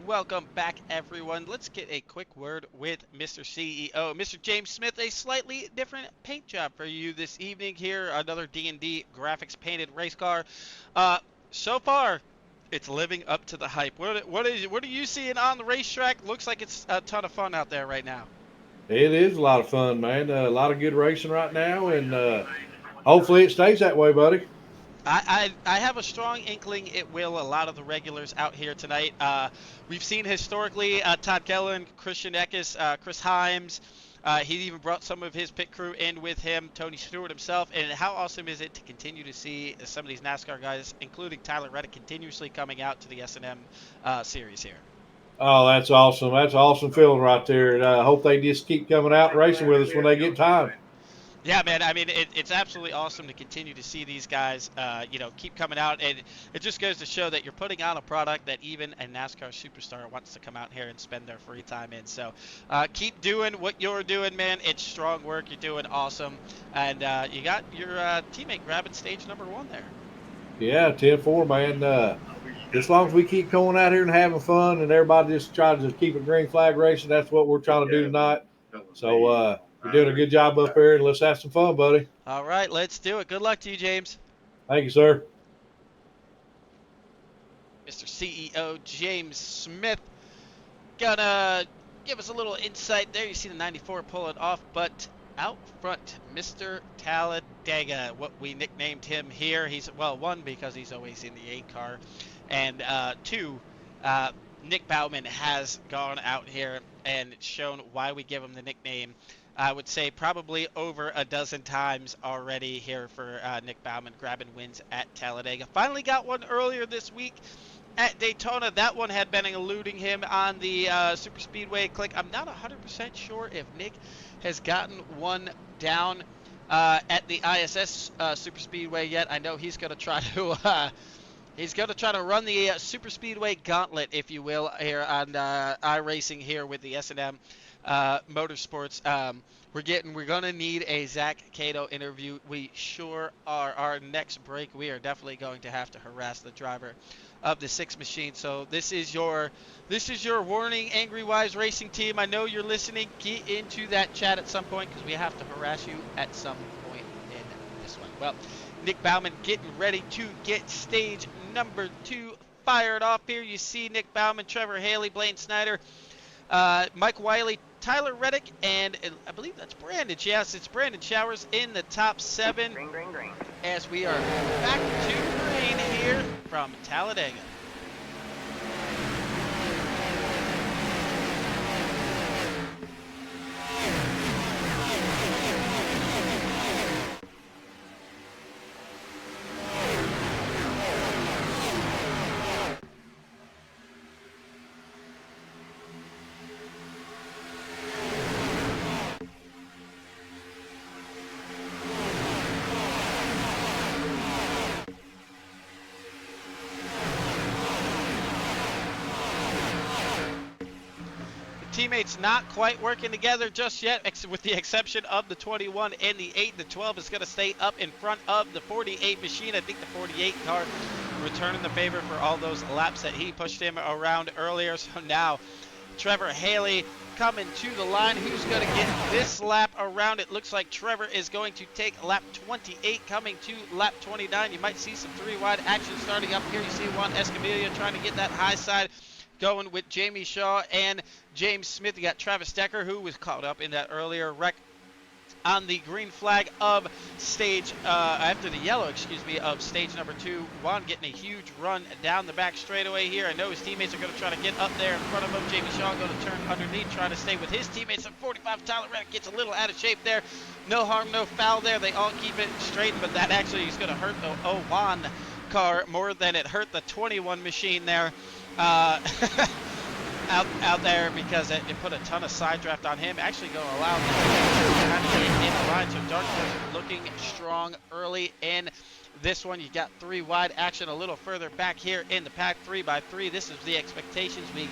Welcome back, everyone. Let's get a quick word with Mr. CEO, Mr. James Smith. A slightly different paint job for you this evening here. Another D&D graphics painted race car. So far, it's living up to the hype. What are you seeing on the racetrack? Looks like it's a ton of fun out there right now. It is a lot of fun, man. A lot of good racing right now, and hopefully it stays that way, buddy. I have a strong inkling it will. A lot of the regulars out here tonight. We've seen historically Todd Gillen, Christian Eckes, Chris Himes. He even brought some of his pit crew in with him, Tony Stewart himself. And how awesome is it to continue to see some of these NASCAR guys, including Tyler Reddick, continuously coming out to the S&M series here. Oh, that's awesome. That's an awesome feeling right there. And I hope they just keep coming out and racing with us when they get time. Yeah, man. I mean, it's absolutely awesome to continue to see these guys, keep coming out, and it just goes to show that you're putting on a product that even a NASCAR superstar wants to come out here and spend their free time in. So, keep doing what you're doing, man. It's strong work. You're doing awesome, and you got your teammate grabbing stage number 1 there. Yeah, 10-4, man. As long as we keep going out here and having fun, and everybody just tries to keep a green flag racing, that's what we're trying to do tonight. So, you're doing a good job up here, and let's have some fun, buddy. All right, let's do it. Good luck to you, James. Thank you, sir. Mr. CEO James Smith gonna give us a little insight there. You see the 94 pull it off, but out front, Mr. Talladega, what we nicknamed him here. He's, well, 1, because he's always in the 8 car, and 2, Nick Bauman has gone out here and shown why we give him the nickname. I would say probably over a dozen times already here for Nick Bauman, grabbing wins at Talladega. Finally got one earlier this week at Daytona. That one had been eluding him on the Super Speedway click. I'm not 100% sure if Nick has gotten one down at the ISS Super Speedway yet. I know he's going to try to run the Super Speedway gauntlet, if you will, here on iRacing here with the S&M Motorsports. We're gonna need a Zach Cato interview. We sure are. Our next break, we are definitely going to have to harass the driver of the 6 machine. So this is your warning, Angry Wise Racing team. I know you're listening. Get into that chat at some point, because we have to harass you at some point in this one. Well, Nick Bauman getting ready to get stage number 2 fired off here. You see Nick Bauman, Trevor Haley, Blaine Snyder, Mike Wiley, Tyler Reddick, and I believe that's Brandon. Yes, it's Brandon Showers in the top 7. Green, green, green. As we are back to green here from Talladega. Teammates not quite working together just yet, with the exception of the 21 and the 8. The 12 is going to stay up in front of the 48 machine. I think the 48 car returning the favor for all those laps that he pushed him around earlier. So now Trevor Haley coming to the line. Who's going to get this lap around? It looks like Trevor is going to take lap 28 coming to lap 29. You might see some 3-wide action starting up here. You see Juan Escamilla trying to get that high side going with Jamie Shaw and James Smith. You got Travis Decker, who was caught up in that earlier wreck on the green flag of stage, after the yellow, of stage number 2. Juan getting a huge run down the back straightaway here. I know his teammates are going to try to get up there in front of him. Jamie Shaw going to turn underneath, try to stay with his teammates. At 45, Tyler Reddick gets a little out of shape there. No harm, no foul there. They all keep it straight, but that actually is going to hurt the Juan car more than it hurt the 21 machine there. Out there, because it put a ton of side draft on him. Actually going to allow him to kind of get in the line. So Dark Horse looking strong early in this one. You got 3-wide action a little further back here in the pack, 3x3. This is the expectations we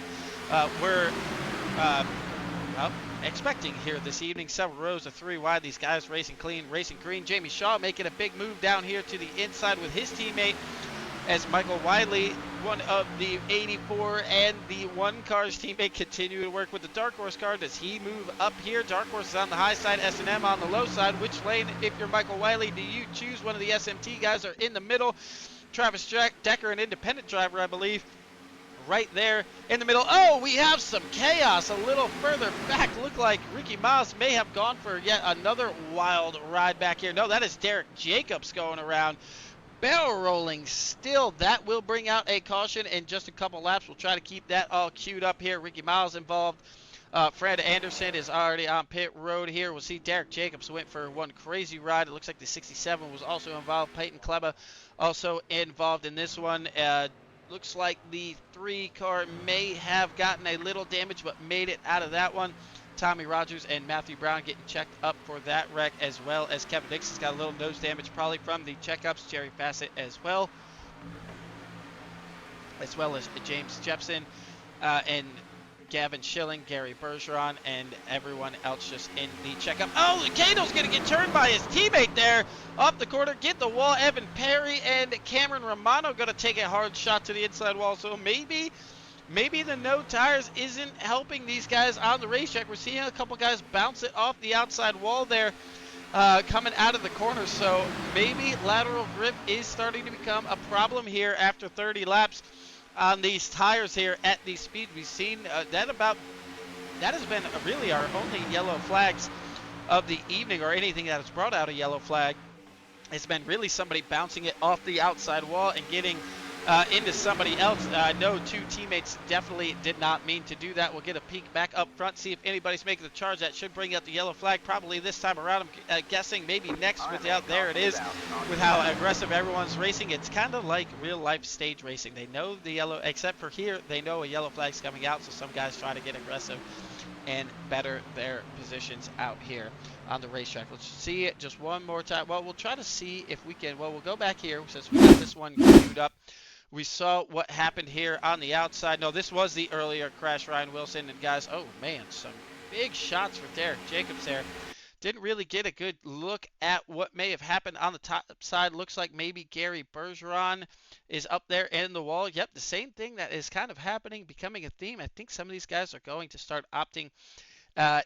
were expecting here this evening. Several rows of 3-wide. These guys racing clean, racing green. Jamie Shaw making a big move down here to the inside with his teammate, as Michael Wiley, one of the 84 and the 1 car's teammate, continue to work with the Dark Horse car. Does he move up here? Dark Horse is on the high side, S&M on the low side. Which lane, if you're Michael Wiley, do you choose? One of the SMT guys are in the middle. Travis Decker, an independent driver, I believe, right there in the middle. Oh, we have some chaos a little further back. Look like Ricky Miles may have gone for yet another wild ride back here. No, that is Derek Jacobs going around. Barrel rolling still. That will bring out a caution in just a couple laps. We'll try to keep that all queued up here. Ricky Miles involved. Fred Anderson is already on pit road here. We'll see Derek Jacobs went for one crazy ride. It looks like the 67 was also involved. Peyton Kleba also involved in this one. Looks like the 3 car may have gotten a little damage, but made it out of that one. Tommy Rogers and Matthew Brown getting checked up for that wreck, as well as Kevin Dixon's got a little nose damage probably from the checkups. Jerry Fassett as well as James Jepson and Gavin Schilling, Gary Bergeron, and everyone else just in the checkup. Oh, Cato's going to get turned by his teammate there off the corner. Get the wall. Evan Perry and Cameron Romano going to take a hard shot to the inside wall. So maybe the no tires isn't helping these guys on the racetrack. We're seeing a couple guys bounce it off the outside wall there coming out of the corner. So maybe lateral grip is starting to become a problem here after 30 laps on these tires here at the speed we've seen. That has been really our only yellow flags of the evening, or anything that has brought out a yellow flag. It's been really somebody bouncing it off the outside wall and getting into somebody else. I know 2 teammates definitely did not mean to do that. We'll get a peek back up front, see if anybody's making the charge. That should bring out the yellow flag probably this time around. I'm guessing maybe next without. There it is, with how aggressive everyone's racing. It's kind of like real life stage racing. They know the yellow, except for here, they know a yellow flag's coming out, so some guys try to get aggressive and better their positions out here on the racetrack. Let's see it just one more time. Well, we'll try to see if we can. Well, we'll go back here since we got this one queued up. We saw what happened here on the outside. No, this was the earlier crash, Ryan Wilson. And guys, oh man, some big shots for Derek Jacobs there. Didn't really get a good look at what may have happened on the top side. Looks like maybe Gary Bergeron is up there in the wall. Yep, the same thing that is kind of happening, becoming a theme. I think some of these guys are going to start opting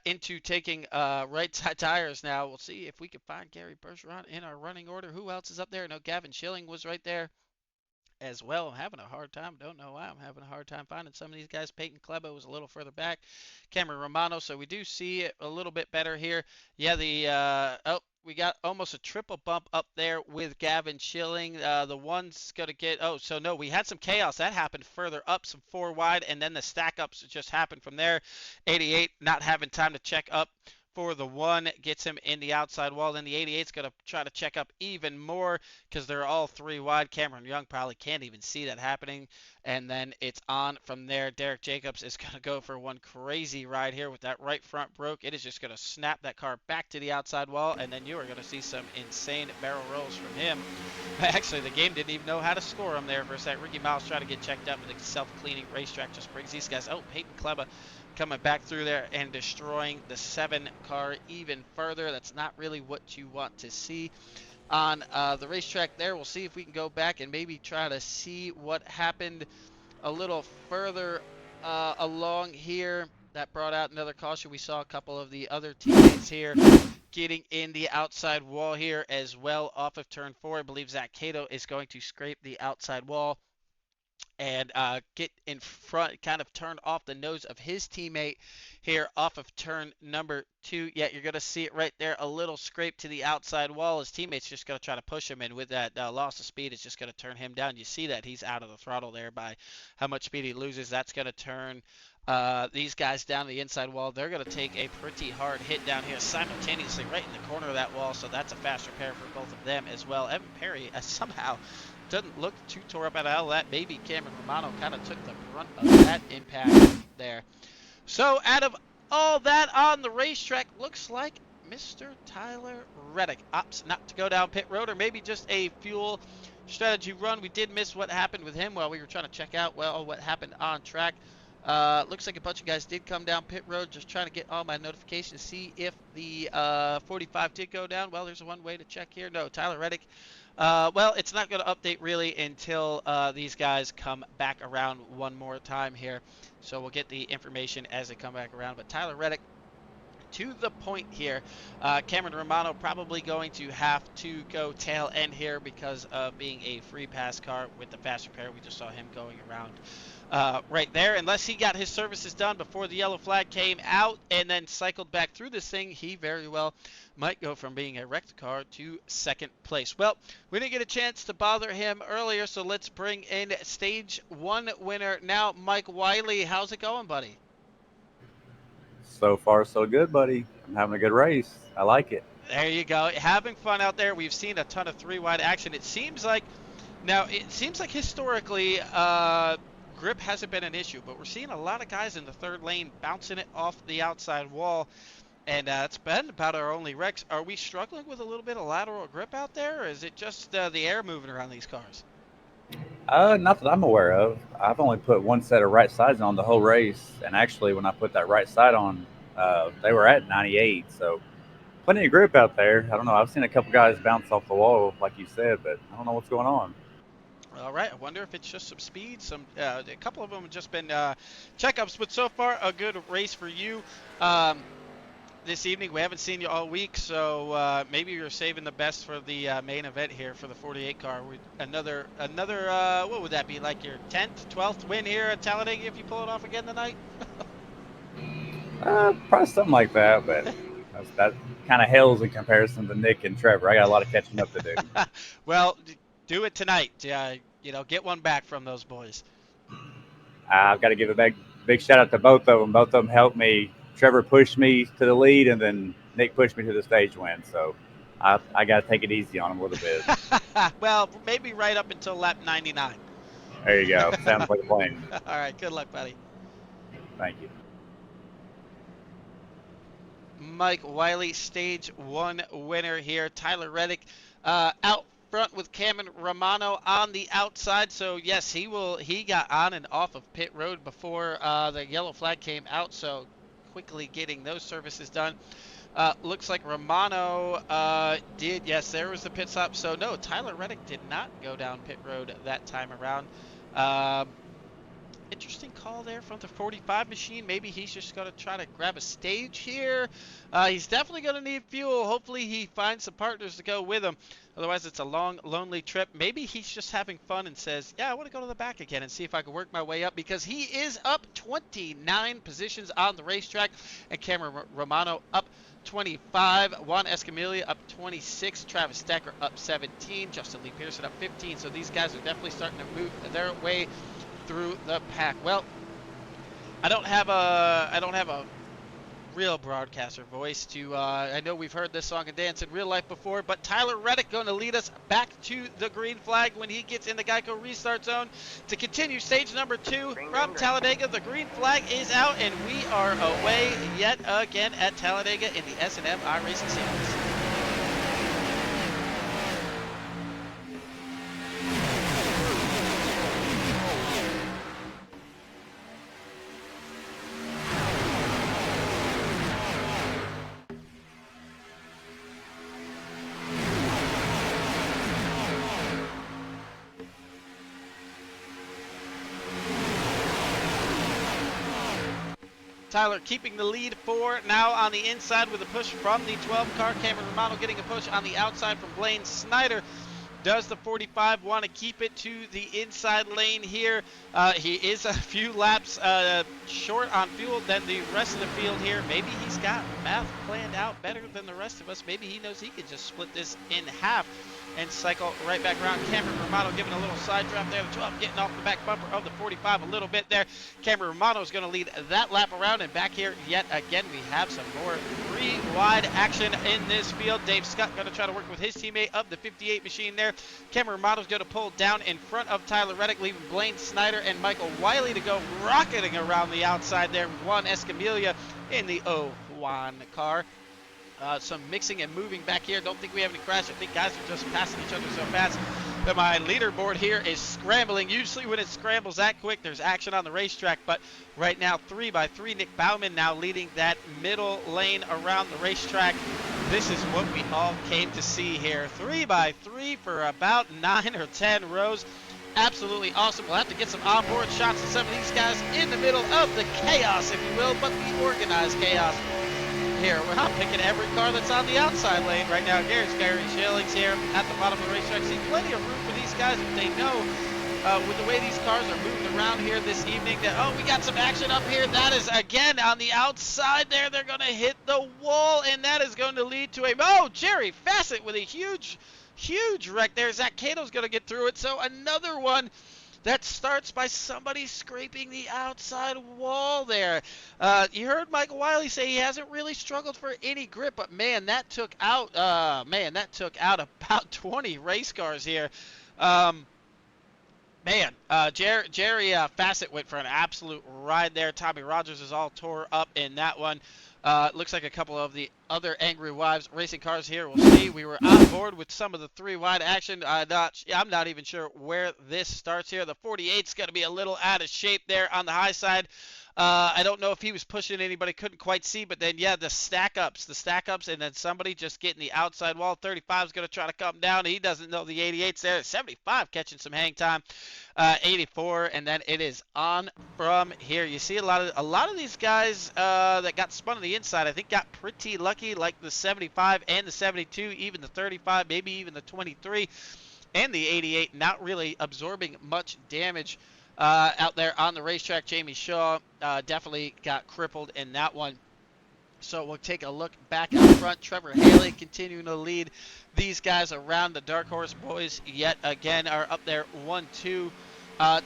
into taking right side tires now. We'll see if we can find Gary Bergeron in our running order. Who else is up there? No, Gavin Schilling was right there as well. I'm having a hard time. Don't know why I'm having a hard time finding some of these guys. Peyton Kleba was a little further back. Cameron Romano. So we do see it a little bit better here. Yeah, we got almost a triple bump up there with Gavin Schilling. The one's going to get, so no, we had some chaos. That happened further up, some 4 wide, and then the stack ups just happened from there. 88 not having time to check up for the one, gets him in the outside wall. Then the 88's going to try to check up even more because they're all 3 wide. Cameron Young probably can't even see that happening. And then it's on from there. Derek Jacobs is going to go for one crazy ride here with that right front broke. It is just going to snap that car back to the outside wall, and then you are going to see some insane barrel rolls from him. Actually, the game didn't even know how to score him there for a second. Ricky Miles trying to get checked up, but the self-cleaning racetrack just brings these guys. Peyton Kleba coming back through there and destroying the 7 car even further. That's not really what you want to see on the racetrack there. We'll see if we can go back and maybe try to see what happened a little further along here. That brought out another caution. We saw a couple of the other teammates here getting in the outside wall here as well off of turn 4. I believe Zach Cato is going to scrape the outside wall and get in front, kind of turn off the nose of his teammate here off of turn number 2. Yeah, you're going to see it right there, a little scrape to the outside wall. His teammate's just going to try to push him, and with that loss of speed, it's just going to turn him down. You see that he's out of the throttle there by how much speed he loses. That's going to turn these guys down the inside wall. They're going to take a pretty hard hit down here simultaneously right in the corner of that wall, so that's a fast repair for both of them as well. Evan Perry somehow doesn't look too tore up out of all that. Maybe Cameron Romano kind of took the brunt of that impact there. So out of all that on the racetrack, looks like Mr. Tyler Reddick opts not to go down pit road, or maybe just a fuel strategy run. We did miss what happened with him while we were trying to check out what happened on track. Looks like a bunch of guys did come down pit road. Just trying to get all my notifications, see if the 45 did go down. Well, there's one way to check here. No, Tyler Reddick. Well, it's not going to update really until these guys come back around one more time here. So we'll get the information as they come back around. But Tyler Reddick, to the point here. Cameron Romano probably going to have to go tail end here because of being a free pass car with the fast repair. We just saw him going around right there. Unless he got his services done before the yellow flag came out and then cycled back through this thing, he very well might go from being a wrecked car to second place. Well, we didn't get a chance to bother him earlier, so let's bring in stage 1 winner now. Mike Wiley, how's it going, buddy? So far, so good, buddy. I'm having a good race. I like it. There you go. Having fun out there. We've seen a ton of 3-wide action. It seems like historically, grip hasn't been an issue, but we're seeing a lot of guys in the third lane bouncing it off the outside wall, and it's been about our only wrecks. Are we struggling with a little bit of lateral grip out there, or is it just the air moving around these cars? Not that I'm aware of. I've only put one set of right sides on the whole race, and actually, when I put that right side on, they were at 98. So, plenty of grip out there. I don't know. I've seen a couple guys bounce off the wall, like you said, but I don't know what's going on. All right. I wonder if it's just some speed. A couple of them have just been checkups, but so far a good race for you. This evening. We haven't seen you all week, so maybe you're saving the best for the main event here for the 48 car. Another what would that be, like your 10th, 12th win here at Talladega if you pull it off again tonight? Probably something like that, but that kind of hails in comparison to Nick and Trevor. I got a lot of catching up to do. Well, do it tonight. Get one back from those boys. I've got to give a big shout out to both of them. Both of them helped me. Trevor pushed me to the lead, and then Nick pushed me to the stage win. So I got to take it easy on him a little bit. Well, maybe right up until lap 99. There you go. Sounds like a plan. All right. Good luck, buddy. Thank you. Mike Wiley, stage 1 winner here. Tyler Reddick out front with Cameron Romano on the outside. So yes, he got on and off of pit road before the yellow flag came out. So quickly getting those services done. Looks like Romano did. Yes, there was the pit stop. So no, Tyler Reddick did not go down pit road that time around. Interesting call there from the 45 machine. Maybe he's just going to try to grab a stage here. He's definitely going to need fuel. Hopefully he finds some partners to go with him. Otherwise, it's a long, lonely trip. Maybe he's just having fun and says, yeah, I want to go to the back again and see if I can work my way up, because he is up 29 positions on the racetrack. And Cameron Romano up 25. Juan Escamilla up 26. Travis Decker up 17. Justin Lee Pearson up 15. So these guys are definitely starting to move their way through the pack. Well, I don't have a real broadcaster voice to I know we've heard this song and dance in real life before, but Tyler Reddick going to lead us back to the green flag when he gets in the Geico restart zone to continue stage number 2 from Talladega. The green flag is out and we are away yet again at Talladega in the S&M iRacing Series. Tyler keeping the lead for now on the inside with a push from the 12 car. Cameron Romano getting a push on the outside from Blaine Snyder. Does the 45 want to keep it to the inside lane here? He is a few laps short on fuel than the rest of the field here. Maybe he's got math planned out better than the rest of us. Maybe he knows he could just split this in half and cycle right back around. Cameron Romano giving a little side draft there. The 12 getting off the back bumper of the 45 a little bit there. Cameron Romano is going to lead that lap around, and back here yet again we have some more three wide action in this field. Dave Scott going to try to work with his teammate of the 58 machine there. Cameron Romano is going to pull down in front of Tyler Reddick, leaving Blaine Snyder and Michael Wiley to go rocketing around the outside there. Juan Escamilla in the Juan car. Some mixing and moving back here. Don't think we have any crash. I think guys are just passing each other so fast that my leaderboard here is scrambling. Usually when it scrambles that quick, there's action on the racetrack. But right now, 3x3, Nick Bauman now leading that middle lane around the racetrack. This is what we all came to see here. 3x3 for about 9 or 10 rows. Absolutely awesome. We'll have to get some onboard shots of some of these guys in the middle of the chaos, if you will, but the organized chaos. Here, we're not picking every car that's on the outside lane right now. Gary Schilling's here at the bottom of the racetrack. See plenty of room for these guys if they know with the way these cars are moving around here this evening that, oh, we got some action up here. That is, again, on the outside there. They're going to hit the wall, and that is going to lead to a, oh, Jerry Fassett with a huge wreck there. Zach Cato's going to get through it. So another one that starts by somebody scraping the outside wall there. You heard Michael Wiley say he hasn't really struggled for any grip, but man, that took out about 20 race cars here. Jerry Fassett went for an absolute ride there. Tommy Rogers is all tore up in that one. Looks like a couple of the other Angry Wives racing cars here. We'll see. We were on board with some of the three wide action. I'm not even sure where this starts here. The 48's going to be a little out of shape there on the high side. I don't know if he was pushing anybody, couldn't quite see, but then, yeah, the stack ups, and then somebody just getting the outside wall. 35's going to try to come down. He doesn't know the 88's there. 75 catching some hang time. 84, and then it is on from here. You see a lot of these guys that got spun on the inside, I think got pretty lucky, like the 75 and the 72, even the 35, maybe even the 23 and the 88, not really absorbing much damage out there on the racetrack. Jamie Shaw definitely got crippled in that one. So we'll take a look back out front. Trevor Haley continuing to lead these guys around. The Dark Horse boys yet again are up there 1-2.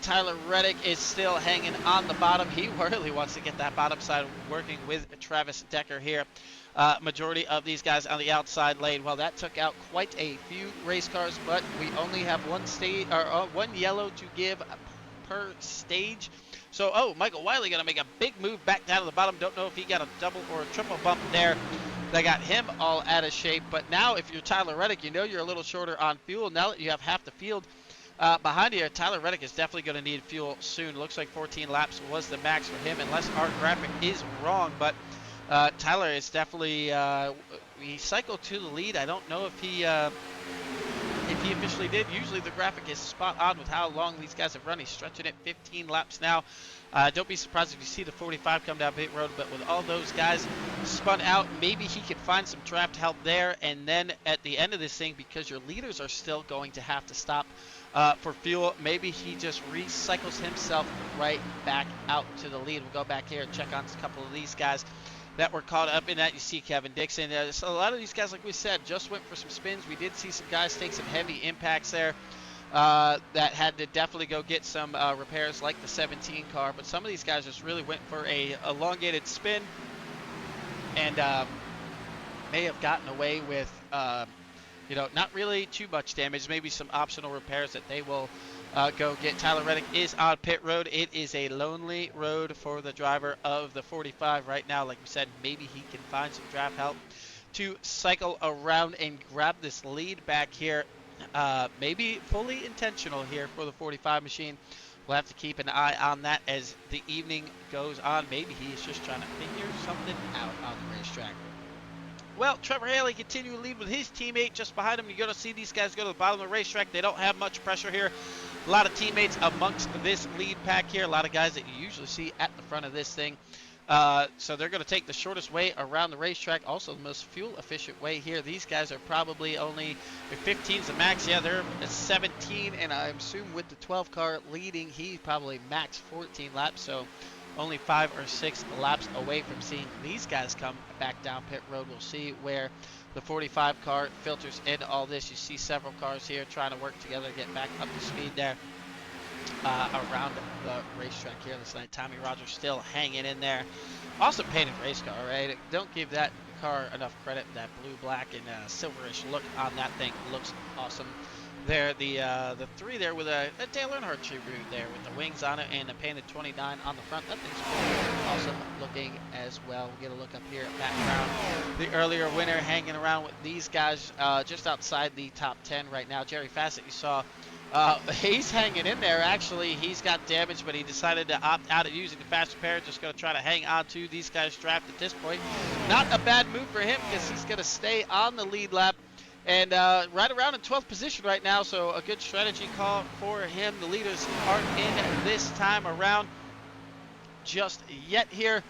Tyler Reddick is still hanging on the bottom. He really wants to get that bottom side working with Travis Decker here. Majority of these guys on the outside lane. Well, that took out quite a few race cars, but we only have one yellow to give per stage. So, Michael Wiley going to make a big move back down to the bottom. Don't know if he got a double or a triple bump there. They got him all out of shape. But now, if you're Tyler Reddick, you know you're a little shorter on fuel. Now that you have half the field behind you, Tyler Reddick is definitely going to need fuel soon. Looks like 14 laps was the max for him, unless our graphic is wrong. But Tyler is definitely he cycled to the lead. I don't know if he if he officially did. Usually the graphic is spot on with how long these guys have run. He's stretching it 15 laps now. Don't be surprised if you see the 45 come down pit road, but with all those guys spun out, maybe he can find some draft help there. And then at the end of this thing, because your leaders are still going to have to stop for fuel, maybe he just recycles himself right back out to the lead. We'll go back here and check on a couple of these guys that were caught up in that. You see Kevin Dixon. So a lot of these guys, like we said, just went for some spins. We did see some guys take some heavy impacts there that had to definitely go get some repairs, like the 17 car. But some of these guys just really went for a elongated spin and may have gotten away with, not really too much damage. Maybe some optional repairs that they will go get. Tyler Reddick is on pit road. It is a lonely road for the driver of the 45 right now. Like we said, maybe he can find some draft help to cycle around and grab this lead back here. Maybe fully intentional here for the 45 machine. We'll have to keep an eye on that as the evening goes on. Maybe he's just trying to figure something out on the racetrack. Well, Trevor Haley continuing to lead with his teammate just behind him. You're going to see these guys go to the bottom of the racetrack. They don't have much pressure here. A lot of teammates amongst this lead pack here. A lot of guys that you usually see at the front of this thing. So they're going to take the shortest way around the racetrack. Also the most fuel efficient way here. These guys are probably only, if 15's the max, yeah, they're 17. And I assume with the 12 car leading, he probably max 14 laps. So only 5 or 6 laps away from seeing these guys come back down pit road. We'll see where the 45 car filters into all this. You see several cars here trying to work together to get back up to speed there around the racetrack here this night. Tommy Rogers still hanging in there. Awesome painted race car, right? Don't give that car enough credit. That blue, black, and silverish look on that thing looks awesome. There, the 3 there with a Dale Earnhardt tribute there with the wings on it and the painted 29 on the front. That thing's cool. Awesome looking as well. We'll get a look up here at background. The earlier winner hanging around with these guys just outside the top 10 right now. Jerry Fassett, you saw, he's hanging in there. Actually, he's got damage, but he decided to opt out of using the fast repair. Just going to try to hang on to these guys' draft at this point. Not a bad move for him because he's going to stay on the lead lap. And right around in 12th position right now, so a good strategy call for him. The leaders aren't in this time around just yet here.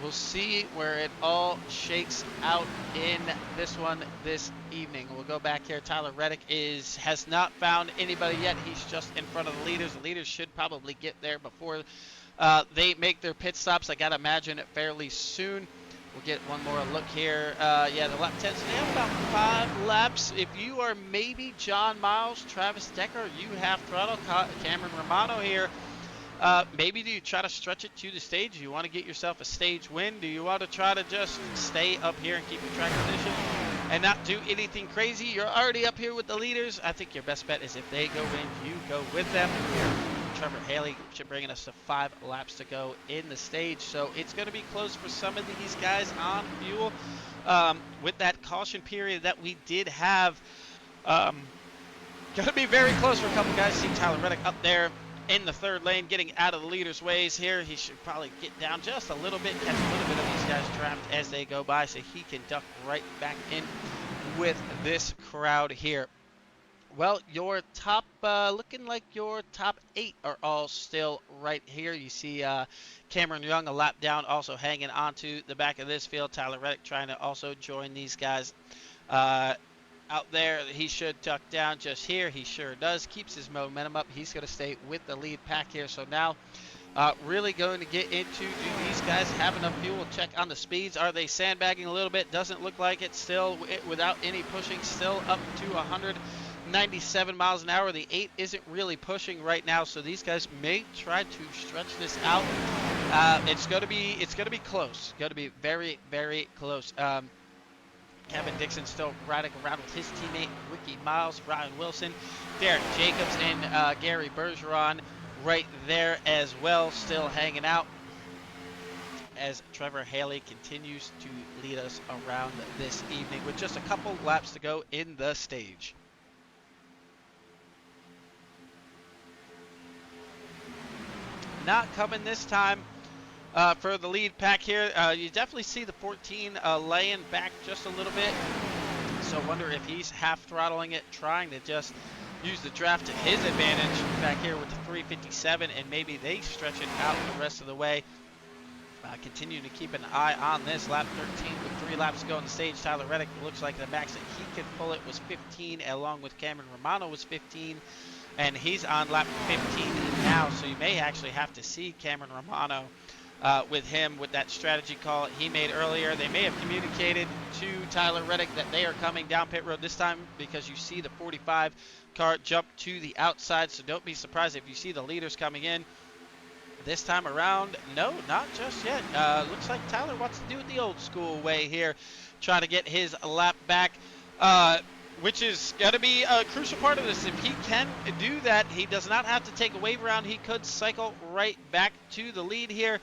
We'll see where it all shakes out in this one this evening. We'll go back here. Tyler Reddick has not found anybody yet. He's just in front of the leaders. The leaders should probably get there before they make their pit stops. I got to imagine it fairly soon. We'll get one more look here. Yeah, the lap 10s, they have about 5 laps. If you are maybe John Miles, Travis Decker, you have throttle. Cameron Romano here. Maybe do you try to stretch it to the stage? Do you want to get yourself a stage win? Do you want to try to just stay up here and keep your track position and not do anything crazy? You're already up here with the leaders. I think your best bet is if they go in, you go with them. Trevor Haley should bringing us to 5 laps to go in the stage, so it's going to be close for some of these guys on fuel. With that caution period that we did have, going to be very close for a couple guys. See Tyler Reddick up there in the 3rd lane, getting out of the leader's ways here. He should probably get down just a little bit, catch a little bit of these guys draft as they go by, so he can duck right back in with this crowd here. Well, your top, looking like your top 8 are all still right here. You see Cameron Young a lap down, also hanging onto the back of this field. Tyler Reddick trying to also join these guys out there. He should duck down just here. He sure does. Keeps his momentum up. He's going to stay with the lead pack here. So now really going to get into, do these guys have enough fuel? Check on the speeds. Are they sandbagging a little bit? Doesn't look like it. Still, without any pushing, still up to 197 miles an hour. The 8 isn't really pushing right now, so these guys may try to stretch this out. It's going to be close. Going to be very, very close. Kevin Dixon still riding around with his teammate Ricky Miles, Ryan Wilson, Derek Jacobs, and Gary Bergeron right there as well, still hanging out as Trevor Haley continues to lead us around this evening with just a couple laps to go in the stage. Not coming this time for the lead pack here. You definitely see the 14 laying back just a little bit. So so wonder if he's half throttling it, trying to just use the draft to his advantage back here with the 357, and maybe they stretch it out the rest of the way. Continue to keep an eye on this. Lap 13 with 3 laps to go on the stage. Tyler Reddick looks like the max that he could pull it was 15, along with Cameron Romano was 15, and he's on lap 15 now, so you may actually have to see Cameron Romano with him with that strategy call he made earlier. They may have communicated to Tyler Reddick that they are coming down pit road this time, because you see the 45 car jump to the outside, so don't be surprised if you see the leaders coming in. This time around, no, not just yet. Looks like Tyler wants to do it the old school way here, trying to get his lap back, which is going to be a crucial part of this. If he can do that, he does not have to take a wave around. He could cycle right back to the lead here.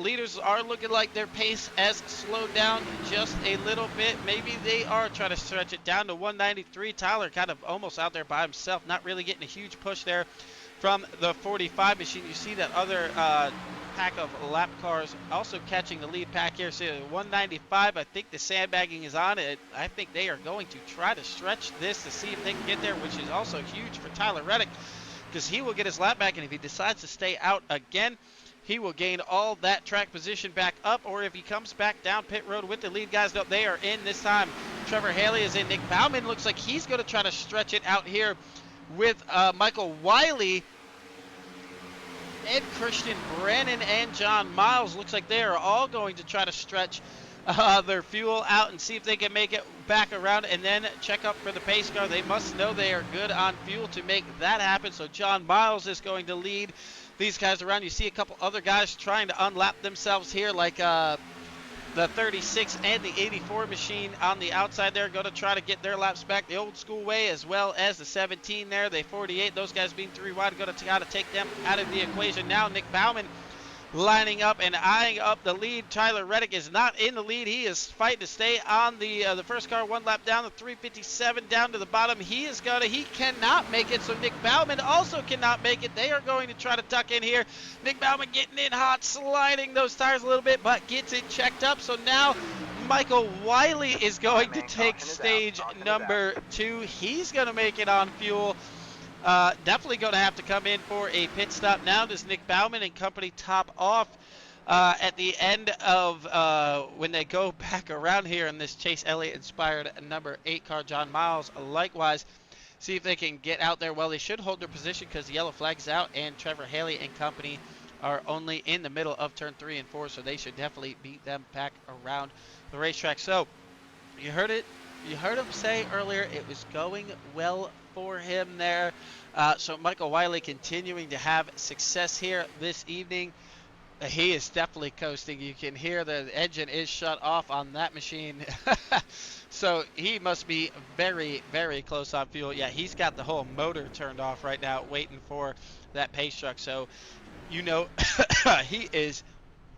Leaders are looking like their pace has slowed down just a little bit. Maybe they are trying to stretch it down to 193. Tyler kind of almost out there by himself, not really getting a huge push there from the 45 machine. You see that other pack of lap cars also catching the lead pack here. So 195, I think the sandbagging is on it. I think they are going to try to stretch this to see if they can get there, which is also huge for Tyler Reddick, because he will get his lap back, and if he decides to stay out again, he will gain all that track position back up, or if he comes back down pit road with the lead guys, no, they are in this time. Trevor Haley is in. Nick Bauman looks like he's going to try to stretch it out here with Michael Wiley, Ed Christian, Brandon, and John Miles. Looks like they are all going to try to stretch their fuel out and see if they can make it back around, and then check up for the pace car. They must know they are good on fuel to make that happen. So John Miles is going to lead these guys around. You see a couple other guys trying to unlap themselves here, like the 36 and the 84 machine on the outside there, going to try to get their laps back the old school way, as well as the 17 there, the 48, those guys being 3 wide, going to try to take them out of the equation. Now Nick Bauman lining up and eyeing up the lead. Tyler Reddick is not in the lead. He is fighting to stay on the first car, 1 lap down, the 357 down to the bottom. He cannot make it, so Nick Bauman also cannot make it. They are going to try to tuck in here. Nick Bauman getting in hot, sliding those tires a little bit, but gets it checked up. So now Michael Wiley is going to take stage number 2. He's going to make it on fuel. Definitely going to have to come in for a pit stop. Now does Nick Bauman and company top off at the end of when they go back around here in this Chase Elliott inspired number 8 car. John Miles likewise, see if they can get out there. Well, they should hold their position because the yellow flag's out, and Trevor Haley and company are only in the middle of turn 3 and 4, so they should definitely beat them back around the racetrack. So you heard it. You heard him say earlier it was going well for him there. So Michael Wiley continuing to have success here this evening. He is definitely coasting. You can hear the engine is shut off on that machine. So he must be very, very close on fuel. Yeah, he's got the whole motor turned off right now, waiting for that pace truck. So, you know, he is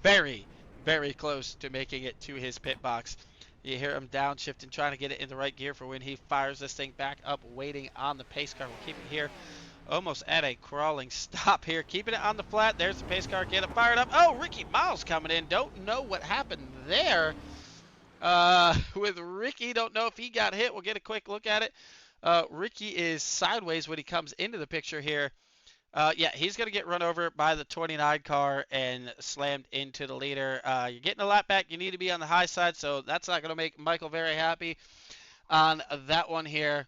very, very close to making it to his pit box. You hear him downshifting, trying to get it in the right gear for when he fires this thing back up, waiting on the pace car. We'll keep it here almost at a crawling stop here, keeping it on the flat. There's the pace car, get it fired up. Oh, Ricky Miles coming in. Don't know what happened there with Ricky. Don't know if he got hit. We'll get a quick look at it. Ricky is sideways when he comes into the picture here. Yeah, he's going to get run over by the 29 car and slammed into the leader. You're getting a lap back. You need to be on the high side, so that's not going to make Michael very happy on that one here.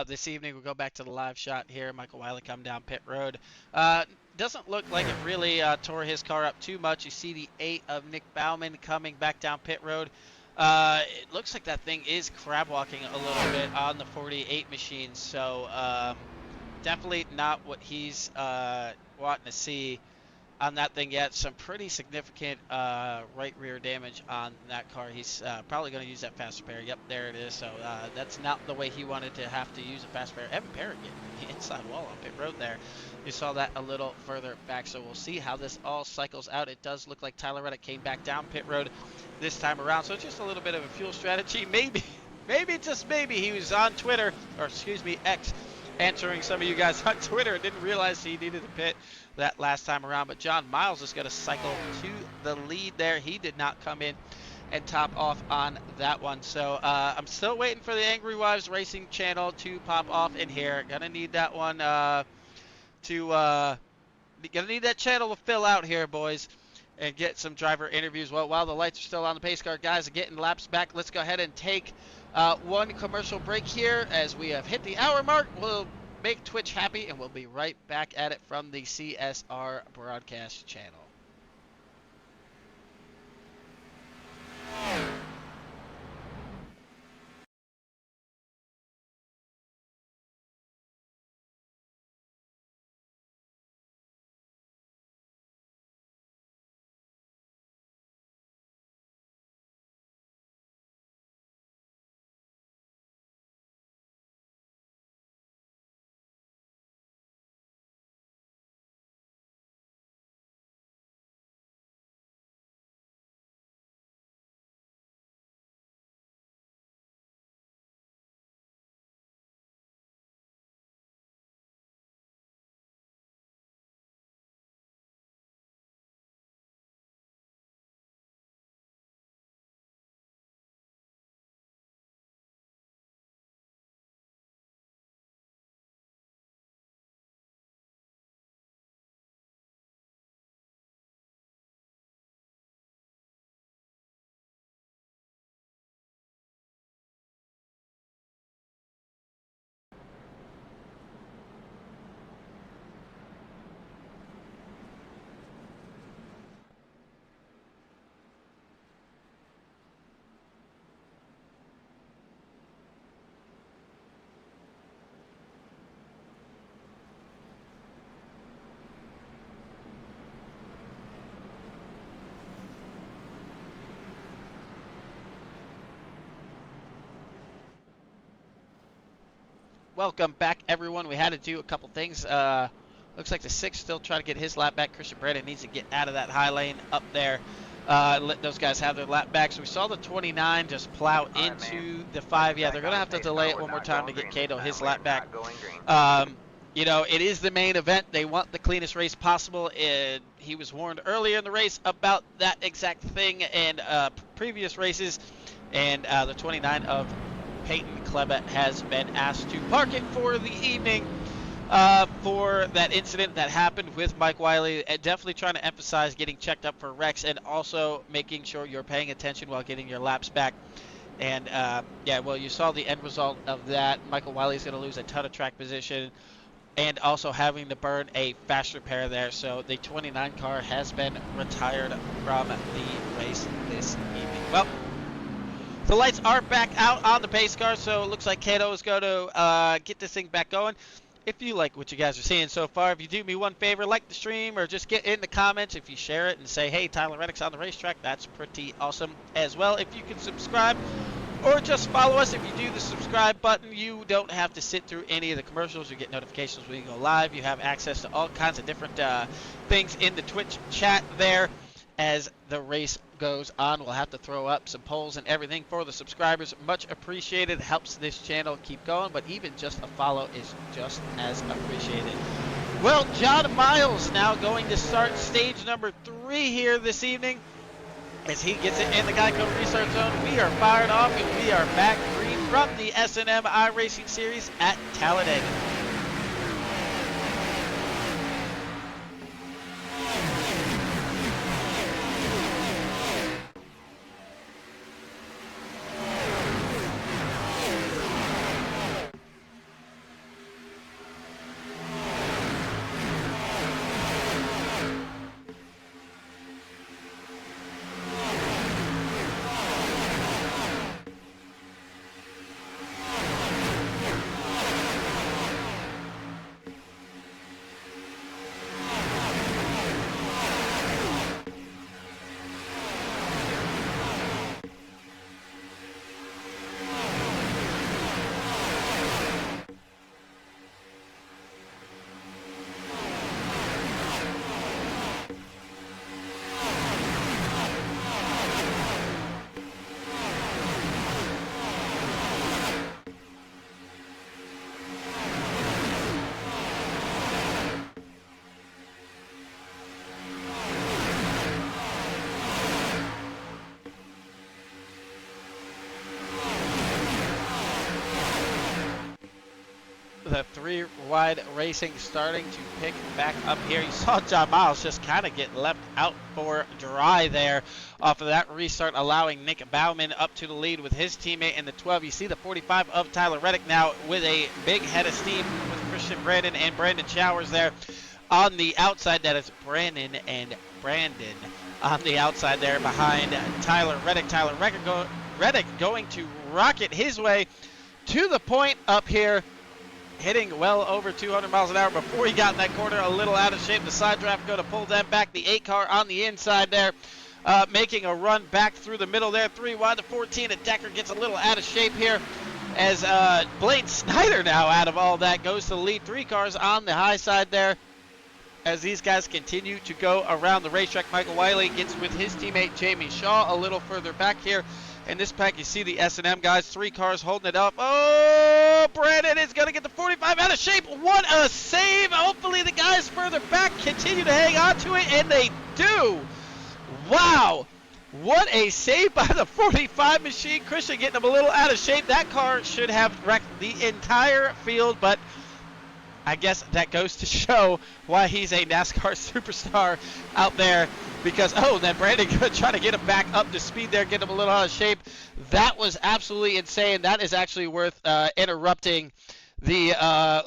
This evening, we'll go back to the live shot here. Michael Wiley coming down pit road. Doesn't look like it really tore his car up too much. You see the 8 of Nick Bauman coming back down pit road. It looks like that thing is crab walking a little bit on the 48 machine, so definitely not what he's wanting to see on that thing yet. Some pretty significant right rear damage on that car. He's probably going to use that fast repair. Yep, there it is. So that's not the way he wanted to have to use a fast repair. Evan Parrott getting the inside wall on pit road there. You saw that a little further back. So we'll see how this all cycles out. It does look like Tyler Reddick came back down pit road this time around. So just a little bit of a fuel strategy. Maybe, just maybe he was on Twitter, or excuse me, X, answering some of you guys on Twitter. Didn't realize he needed to pit that last time around. But John Miles is going to cycle to the lead there. He did not come in and top off on that one. So I'm still waiting for the Angry Wives Racing channel to pop off in here. Gonna need that one gonna need that channel to fill out here, boys, and get some driver interviews. Well, while the lights are still on the pace car, guys are getting laps back. Let's go ahead and take one commercial break here as we have hit the hour mark. We'll make Twitch happy, and we'll be right back at it from the CSR broadcast channel. Welcome back, everyone. We had to do a couple things. Looks like the 6 still trying to get his lap back. Christian Brandon needs to get out of that high lane up there. Let those guys have their lap back. So we saw the 29 just plow into the 5. Yeah, they're going to have to delay it one more time to get Cato his lap back. You know, it is the main event. They want the cleanest race possible. And he was warned earlier in the race about that exact thing and previous races. And the 29 of Peyton Klebet has been asked to park it for the evening for that incident that happened with Mike Wiley. And definitely trying to emphasize getting checked up for wrecks and also making sure you're paying attention while getting your laps back. And yeah, well, you saw the end result of that. Michael Wiley's going to lose a ton of track position and also having to burn a fast repair there. So the 29 car has been retired from the race this evening. Well, the lights are back out on the pace car, so it looks like Cato is going to get this thing back going. If you like what you guys are seeing so far, if you do me one favor, like the stream or just get in the comments. If you share it and say, hey, Tyler Reddick's on the racetrack, that's pretty awesome as well. If you can subscribe or just follow us. If you do the subscribe button, you don't have to sit through any of the commercials. You get notifications when you go live. You have access to all kinds of different things in the Twitch chat there. As the race goes on, we'll have to throw up some polls and everything for the subscribers. Much appreciated. Helps this channel keep going, but even just a follow is just as appreciated. Well, John Miles now going to start stage number 3 here this evening as he gets it in the Geico restart zone. We are fired off and we are back green from the S&M iRacing Series at Talladega. the 3 wide racing starting to pick back up here. You saw John Miles just kind of get left out for dry there off of that restart, allowing Nick Bauman up to the lead with his teammate in the 12. You see the 45 of Tyler Reddick now with a big head of steam with Christian Brandon and Brandon Showers there on the outside. That is Brandon and Brandon on the outside there behind Tyler Reddick. Tyler Reddick going to rocket his way to the point up here, hitting well over 200 miles an hour before he got in that corner. A little out of shape. The side draft going to pull them back. The 8 car on the inside there, making a run back through the middle there. 3 wide, the 14 and Decker gets a little out of shape here as Blaine Snyder now out of all that goes to the lead. 3 cars on the high side there as these guys continue to go around the racetrack. Michael Wiley gets with his teammate Jamie Shaw a little further back here. In this pack, you see the S&M guys, 3 cars holding it up. Oh, Brandon is going to get the 45 out of shape. What a save. Hopefully the guys further back continue to hang on to it, and they do. Wow. What a save by the 45 machine. Christian getting him a little out of shape. That car should have wrecked the entire field, but I guess that goes to show why he's a NASCAR superstar out there. Because, then Brandon trying to get him back up to speed there, get him a little out of shape. That was absolutely insane. That is actually worth interrupting the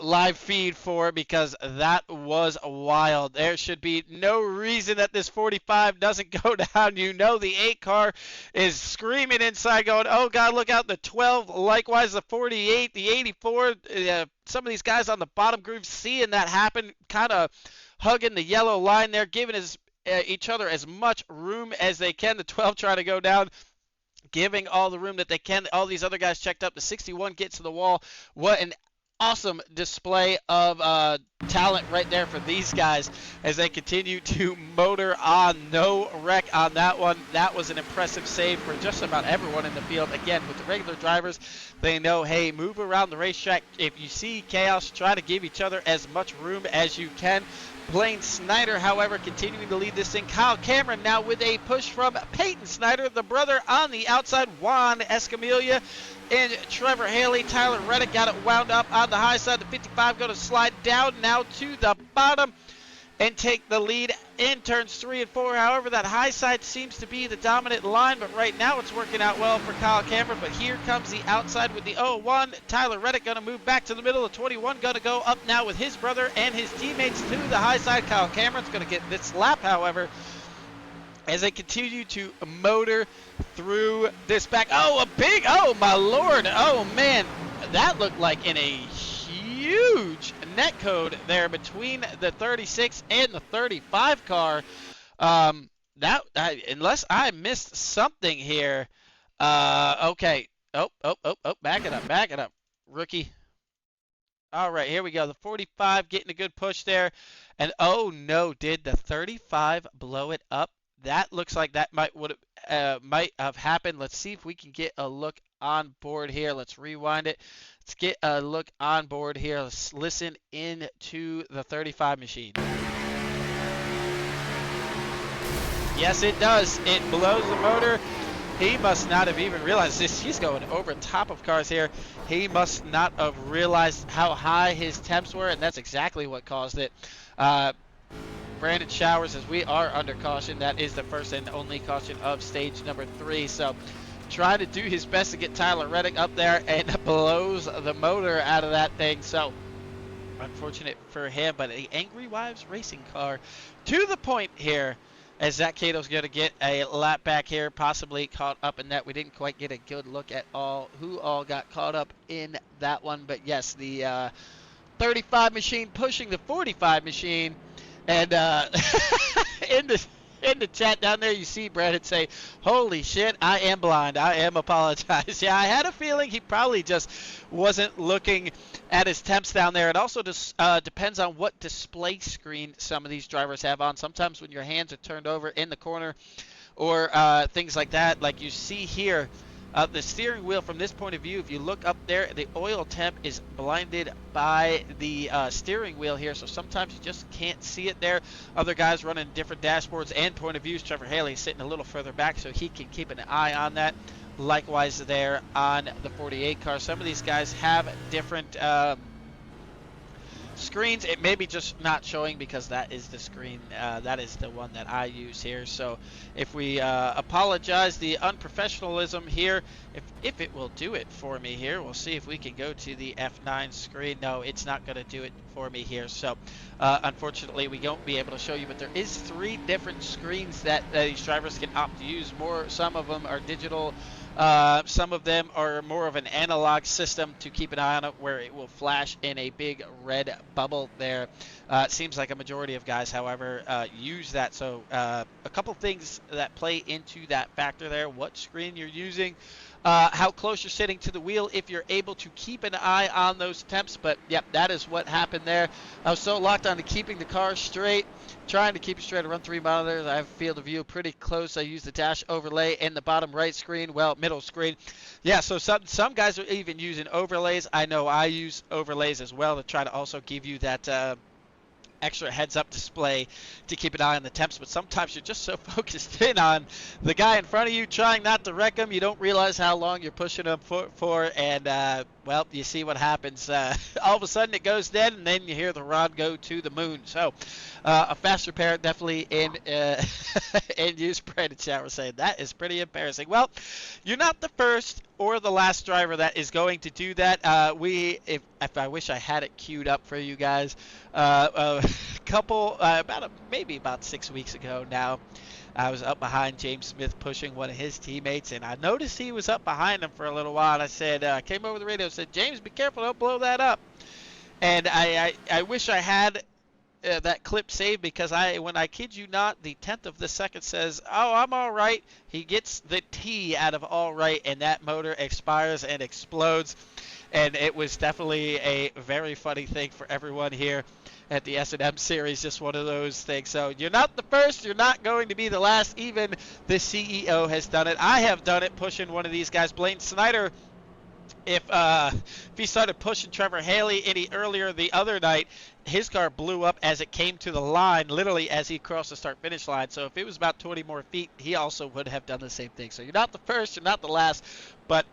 live feed for, because that was wild. There should be no reason that this 45 doesn't go down. You know the 8 car is screaming inside going, oh God, look out. The 12, likewise the 48, the 84. Some of these guys on the bottom groove seeing that happen, kind of hugging the yellow line there, giving each other as much room as they can. The 12 trying to go down, giving all the room that they can. All these other guys checked up. The 61 gets to the wall. What an awesome display of talent right there for these guys as they continue to motor on. No wreck on that one. That was an impressive save for just about everyone in the field. Again, with the regular drivers, they know, hey, move around the racetrack. If you see chaos, try to give each other as much room as you can. Blaine Snyder, however, continuing to lead this thing. Kyle Cameron now with a push from Peyton Snyder, the brother on the outside. Juan Escamilla and Trevor Haley. Tyler Reddick got it wound up on the high side. The 55 going to slide down now to the bottom and take the lead in turns 3 and 4. However, that high side seems to be the dominant line, but right now it's working out well for Kyle Cameron. But here comes the outside with the 01. Tyler Reddick going to move back to the middle. The 21 going to go up now with his brother and his teammates to the high side. Kyle Cameron's going to get this lap, however, as they continue to motor through this back. Oh, my Lord. Oh, man. That looked like in a huge net code there between the 36 and the 35 car. Unless I missed something here. Okay. Back it up. Rookie. All right, here we go. The 45 getting a good push there. And oh no, did the 35 blow it up? That looks like that might have happened. Let's see if we can get a look on board here. Let's rewind it. Let's get a look on board here. Let's listen into the 35 machine. Yes, it does. It blows the motor. He must not have even realized this. He's going over top of cars here. He must not have realized how high his temps were, and that's exactly what caused it. Brandon Showers, as we are under caution. That is the first and only caution of stage number 3. So trying to do his best to get Tyler Reddick up there, and blows the motor out of that thing. So unfortunate for him, but the Angry Wives racing car to the point here, as Zach Cato's going to get a lap back here, possibly caught up in that. We didn't quite get a good look at who all got caught up in that one. But yes, the 35 machine pushing the 45 machine. And in the chat down there, you see Brandon say, holy shit, I am blind. I am apologize. Yeah, I had a feeling he probably just wasn't looking at his temps down there. It also just depends on what display screen some of these drivers have on. Sometimes when your hands are turned over in the corner or things like that, like you see here, the steering wheel from this point of view, if you look up there, the oil temp is blinded by the steering wheel here, so sometimes you just can't see it there. Other guys running different dashboards and point of views. Trevor Haley is sitting a little further back, so he can keep an eye on that. Likewise there on the 48 car. Some of these guys have different screens. It may be just not showing because that is the screen. That is the one that I use here. So if we apologize the unprofessionalism here, if it will do it for me here, we'll see if we can go to the F9 screen. No, it's not going to do it for me here. So unfortunately, we won't be able to show you. But there is 3 different screens that these drivers can opt to use. Some of them are digital. Some of them are more of an analog system to keep an eye on it, where it will flash in a big red bubble there. It seems like a majority of guys, however, use that. So a couple things that play into that factor there: what screen you're using, how close you're sitting to the wheel, if you're able to keep an eye on those temps. But yep, that is what happened there. I was so locked on to keeping the car straight, trying to keep it straight. I run 3 monitors. I have field of view pretty close. I use the dash overlay in the bottom right screen, well, middle screen. Yeah, so some guys are even using overlays. I know I use overlays as well to try to also give you that extra heads-up display to keep an eye on the temps. But sometimes you're just so focused in on the guy in front of you, trying not to wreck him, you don't realize how long you're pushing him for and well, you see what happens. All of a sudden it goes dead, and then you hear the rod go to the moon. So a fast repair definitely in use. Brandon Shower saying that is pretty embarrassing. Well, you're not the first or the last driver that is going to do that. If I wish I had it queued up for you guys, a couple maybe about 6 weeks ago now, I was up behind James Smith pushing one of his teammates, and I noticed he was up behind him for a little while. And I said, came over the radio, said, "James, be careful, don't blow that up." And I wish I had that clip saved, because when I kid you not, the 10th of the second says, "Oh, I'm all right." He gets the T out of all right, and that motor expires and explodes. And it was definitely a very funny thing for everyone here at the S&M series. Just one of those things. So you're not the first, you're not going to be the last. Even the CEO has done it. I have done it, pushing one of these guys. Blaine Snyder, if he started pushing Trevor Haley any earlier the other night, his car blew up as it came to the line, literally as he crossed the start-finish line. So if it was about 20 more feet, he also would have done the same thing. So you're not the first, you're not the last, but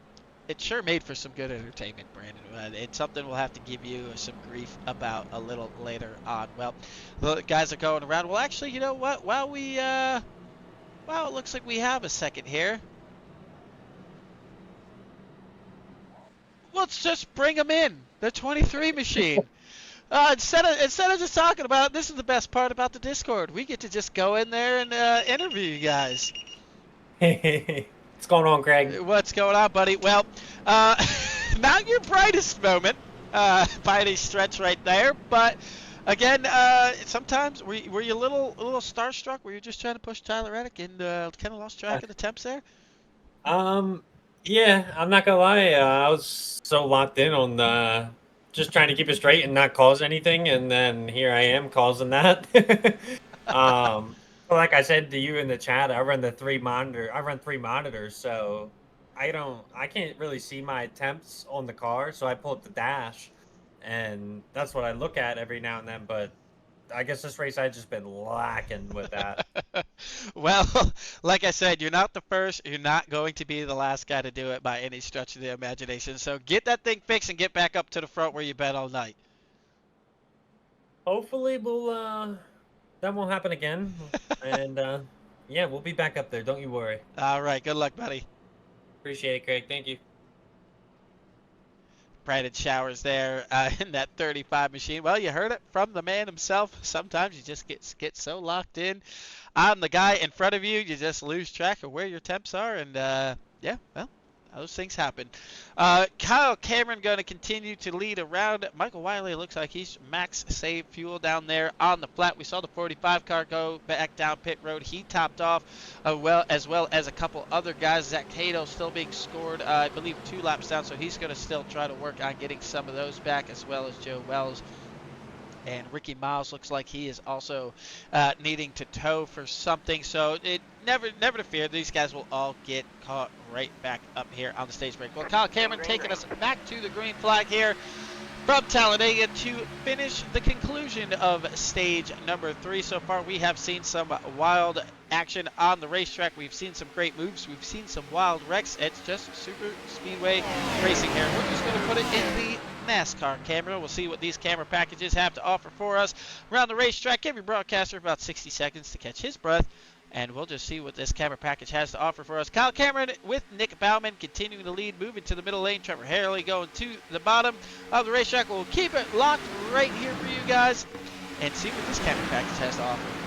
it sure made for some good entertainment, Brandon. It's something we'll have to give you some grief about a little later on. Well, the guys are going around. Well, actually, you know what? While it looks like we have a second here, let's just bring them in. The 23 machine. Instead of just talking about it, this is the best part about the Discord. We get to just go in there and interview you guys. What's going on, Greg? What's going on, buddy? Well, not your brightest moment by any stretch right there, but again, sometimes were you a little starstruck? Were you just trying to push Tyler Reddick and kind of lost track of the temps there? Yeah, I'm not gonna lie. I was so locked in on just trying to keep it straight and not cause anything, and then here I am causing that. Like I said to you in the chat, I run 3 monitors, so I can't really see my temps on the car, so I pull up the dash, and that's what I look at every now and then. But I guess this race I've just been lacking with that. Well, like I said, you're not the first, you're not going to be the last guy to do it by any stretch of the imagination. So get that thing fixed and get back up to the front where you've been all night. Hopefully that won't happen again. And yeah, we'll be back up there. Don't you worry. All right. Good luck, buddy. Appreciate it, Craig. Thank you. Brandon Showers there in that 35 machine. Well, you heard it from the man himself. Sometimes you just get so locked in on the guy in front of you, you just lose track of where your temps are. And yeah, well, those things happen. Kyle Cameron going to continue to lead around. Michael Wiley looks like he's max save fuel down there on the flat. We saw the 45 car go back down pit road. He topped off as well as a couple other guys. Zach Cato still being scored, I believe, 2 laps down, so he's going to still try to work on getting some of those back, as well as Joe Wells. And Ricky Miles looks like he is also needing to tow for something. So it never to fear. These guys will all get caught right back up here on the stage break. Well, Kyle Cameron taking us back to the green flag here from Talladega to finish the conclusion of stage number 3. So far, we have seen some wild action on the racetrack. We've seen some great moves. We've seen some wild wrecks. It's just super speedway racing here. We're just going to put it in the NASCAR camera. We'll see what these camera packages have to offer for us around the racetrack. Give your broadcaster about 60 seconds to catch his breath, and we'll just see what this camera package has to offer for us. Kyle Cameron with Nick Bauman continuing to lead, moving to the middle lane. Trevor Harley going to the bottom of the racetrack. We'll keep it locked right here for you guys and see what this camera package has to offer.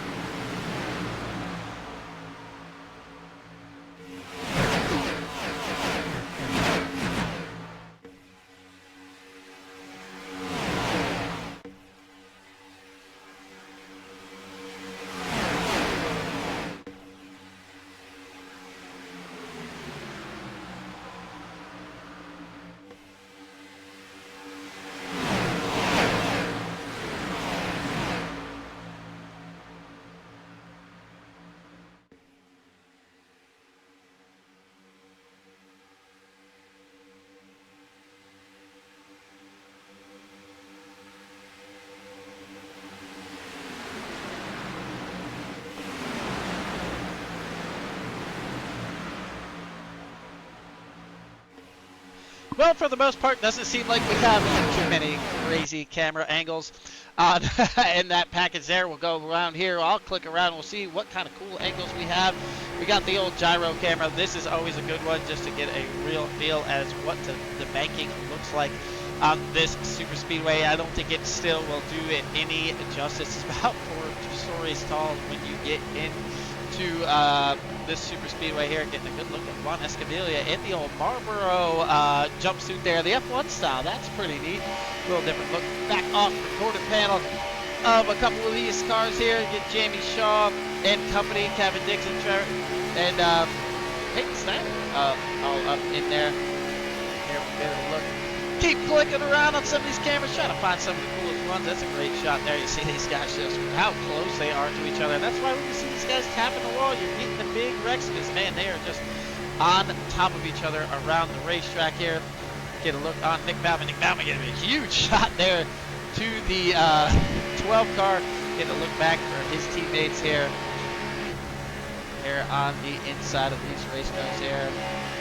Well, for the most part, doesn't seem like we have too many crazy camera angles on in that package there. We'll go around here. I'll click around. We'll see what kind of cool angles we have. We got the old gyro camera. This is always a good one just to get a real feel as what the banking looks like on this super speedway. I don't think it still will do it any justice. It's about 4 stories tall when you get into this super speedway here. Getting a good look at Juan Escamilla in the old Marlboro jumpsuit there, the F1 style. That's pretty neat. A little different look back off the quarter panel of a couple of these cars here. Get Jamie Shaw and company, Kevin Dixon, Trevor, and Peyton Snyder all up in there. Here we get a look. Keep clicking around on some of these cameras, trying to find some of the coolest ones. That's a great shot there. You see these guys just how close they are to each other. And that's why when you see these guys tapping the wall, you're getting the big wrecks because, man, they are just on top of each other around the racetrack here. Get a look on Nick Bauman. Nick Bauman getting a huge shot there to the 12 car. Get a look back for his teammates here. Here on the inside of these race cars here.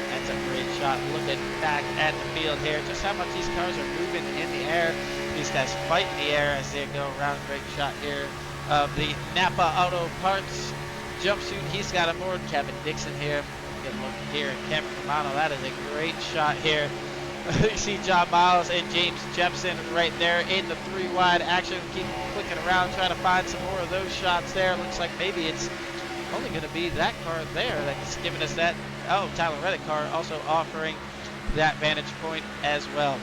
That's a great shot. Looking back at the field here, just how much these cars are moving in the air. These guys fight in the air as they go around. Great shot here of the Napa Auto Parts jumpsuit. He's got a board. Kevin Dixon here. Get a look here at Cameron Romano. That is a great shot here. You see John Miles and James Jepson right there in the 3 wide action. Keep clicking around, trying to find some more of those shots there. Looks like maybe it's only going to be that car there that's giving us that. Oh, Tyler Reddick car also offering that vantage point as well.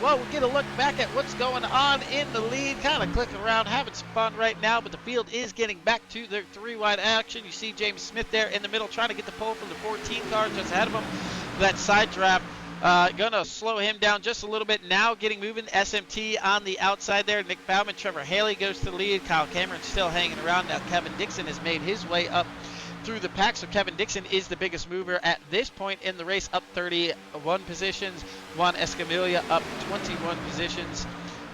Well, we'll get a look back at what's going on in the lead. Kind of clicking around, having some fun right now, but the field is getting back to their 3 wide action. You see James Smith there in the middle trying to get the pole from the 14 car just ahead of him. That side draft gonna slow him down just a little bit. Now getting moving. SMT on the outside there. Nick Bauman, Trevor Haley goes to the lead. Kyle Cameron still hanging around. Now Kevin Dixon has made his way up through the pack, so Kevin Dixon is the biggest mover at this point in the race, up 31 positions. Juan Escamilla up 21 positions,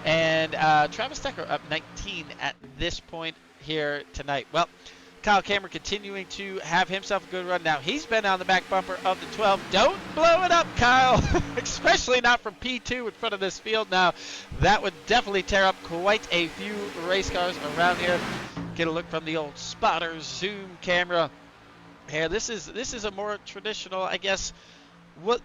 and Travis Decker up 19 at this point here tonight. Well, Kyle Cameron continuing to have himself a good run. Now he's been on the back bumper of the 12. Don't blow it up, Kyle, especially not from P2 in front of this field. Now that would definitely tear up quite a few race cars around here. Get a look from the old spotter zoom camera here. This is a more traditional, I guess, what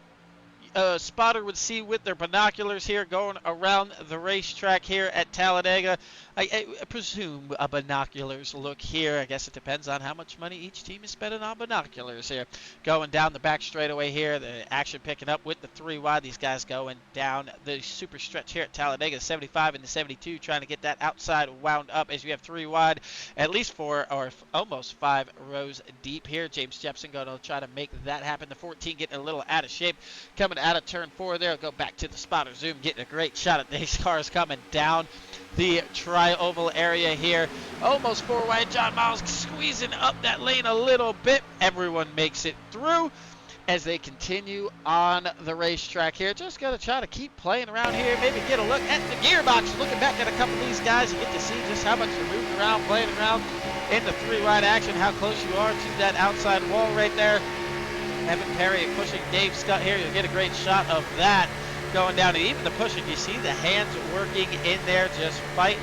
a spotter would see with their binoculars here going around the racetrack here at Talladega. I presume a binoculars look here. I guess it depends on how much money each team is spending on binoculars here. Going down the back straightaway here, the action picking up with the 3 wide. These guys going down the super stretch here at Talladega, 75 and the 72, trying to get that outside wound up as you have 3 wide, at least 4 or almost 5 rows deep here. James Jepson going to try to make that happen. The 14 getting a little out of shape, coming out of turn 4 there. Go back to the spotter zoom, getting a great shot at these cars coming down the tri-oval area here. Almost 4 wide. John Miles squeezing up that lane a little bit. Everyone makes it through as they continue on the racetrack here. Just got to try to keep playing around here. Maybe get a look at the gearbox. Looking back at a couple of these guys, you get to see just how much you're moving around, playing around in the 3 wide action, how close you are to that outside wall right there. Evan Perry pushing Dave Scott here. You'll get a great shot of that going down. And even the pushing, you see the hands working in there, just fighting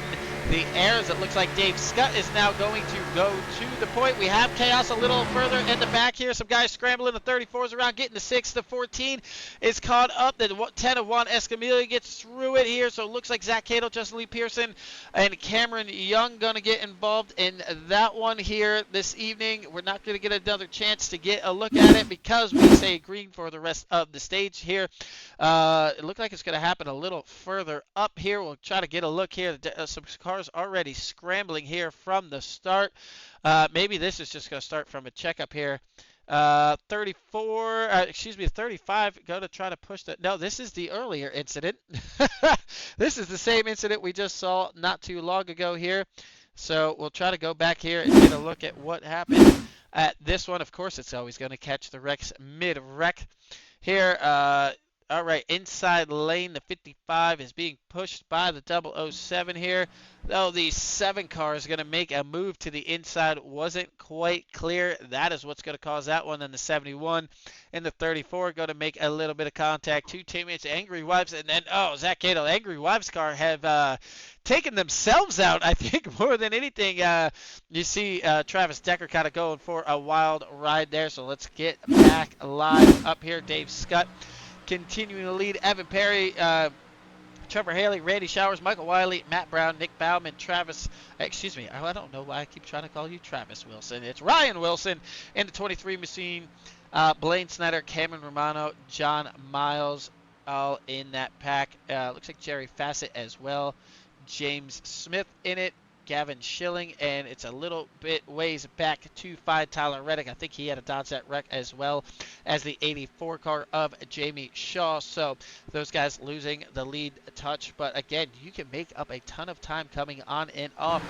the airs. It looks like Dave Scott is now going to go to the point. We have chaos a little further in the back here. Some guys scrambling. The 34s around, getting the 6. The 14 is caught up. The 10 of Juan Escamilla gets through it here. So it looks like Zach Cato, Justin Lee Pearson, and Cameron Young going to get involved in that one here this evening. We're not going to get another chance to get a look at it because we say green for the rest of the stage here. It looks like it's going to happen a little further up here. We'll try to get a look here. Some cars already scrambling here from the start. Maybe this is just going to start from a checkup here. 35 go to try to push the. No, this is the earlier incident. This is the same incident we just saw not too long ago here. So we'll try to go back here and get a look at what happened at this one. Of course, it's always going to catch the wrecks mid-wreck here. All right, inside lane, the 55 is being pushed by the 007 here. Though the 7 car is going to make a move to the inside, wasn't quite clear. That is what's going to cause that one. Then the 71 and the 34 going to make a little bit of contact. 2 teammates, Angry Wives, and then, Zach Cato, Angry Wives car have taken themselves out, I think, more than anything. You see Travis Decker kind of going for a wild ride there. So let's get back live up here. Dave Scott continuing to lead. Evan Perry, Trevor Haley, Randy Showers, Michael Wiley, Matt Brown, Nick Bauman, Travis, excuse me, I don't know why I keep trying to call you Travis Wilson. It's Ryan Wilson in the 23 machine. Blaine Snyder, Cameron Romano, John Miles, all in that pack. Looks like Jerry Fassett as well. James Smith in it. Gavin Schilling, and it's a little bit ways back to find Tyler Reddick. I think he had a Dodge that wreck as well as the 84 car of Jamie Shaw. So those guys losing the lead touch. But again, you can make up a ton of time coming on and off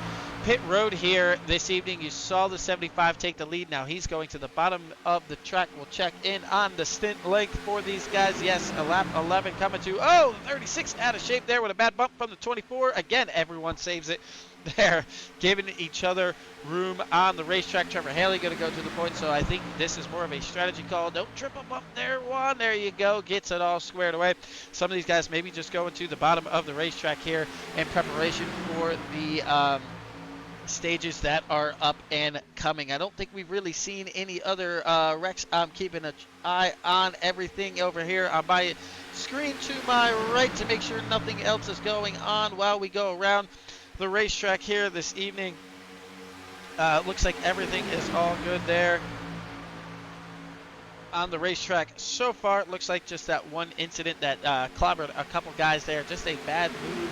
pit road here this evening. You saw the 75 take the lead. Now he's going to the bottom of the track. We'll check in on the stint length for these guys. Yes, a lap 11 coming to, 36 out of shape there with a bad bump from the 24. Again, everyone saves it. They're giving each other room on the racetrack. Trevor Haley going to go to the point, so I think this is more of a strategy call. Don't trip them up there, Juan. There you go. Gets it all squared away. Some of these guys maybe just going to the bottom of the racetrack here in preparation for the stages that are up and coming. I don't think we've really seen any other wrecks. I'm keeping an eye on everything over here on my screen to my right to make sure nothing else is going on while we go around the racetrack here this evening. Looks like everything is all good there on the racetrack so far. It looks like just that one incident that clobbered a couple guys there, just a bad move.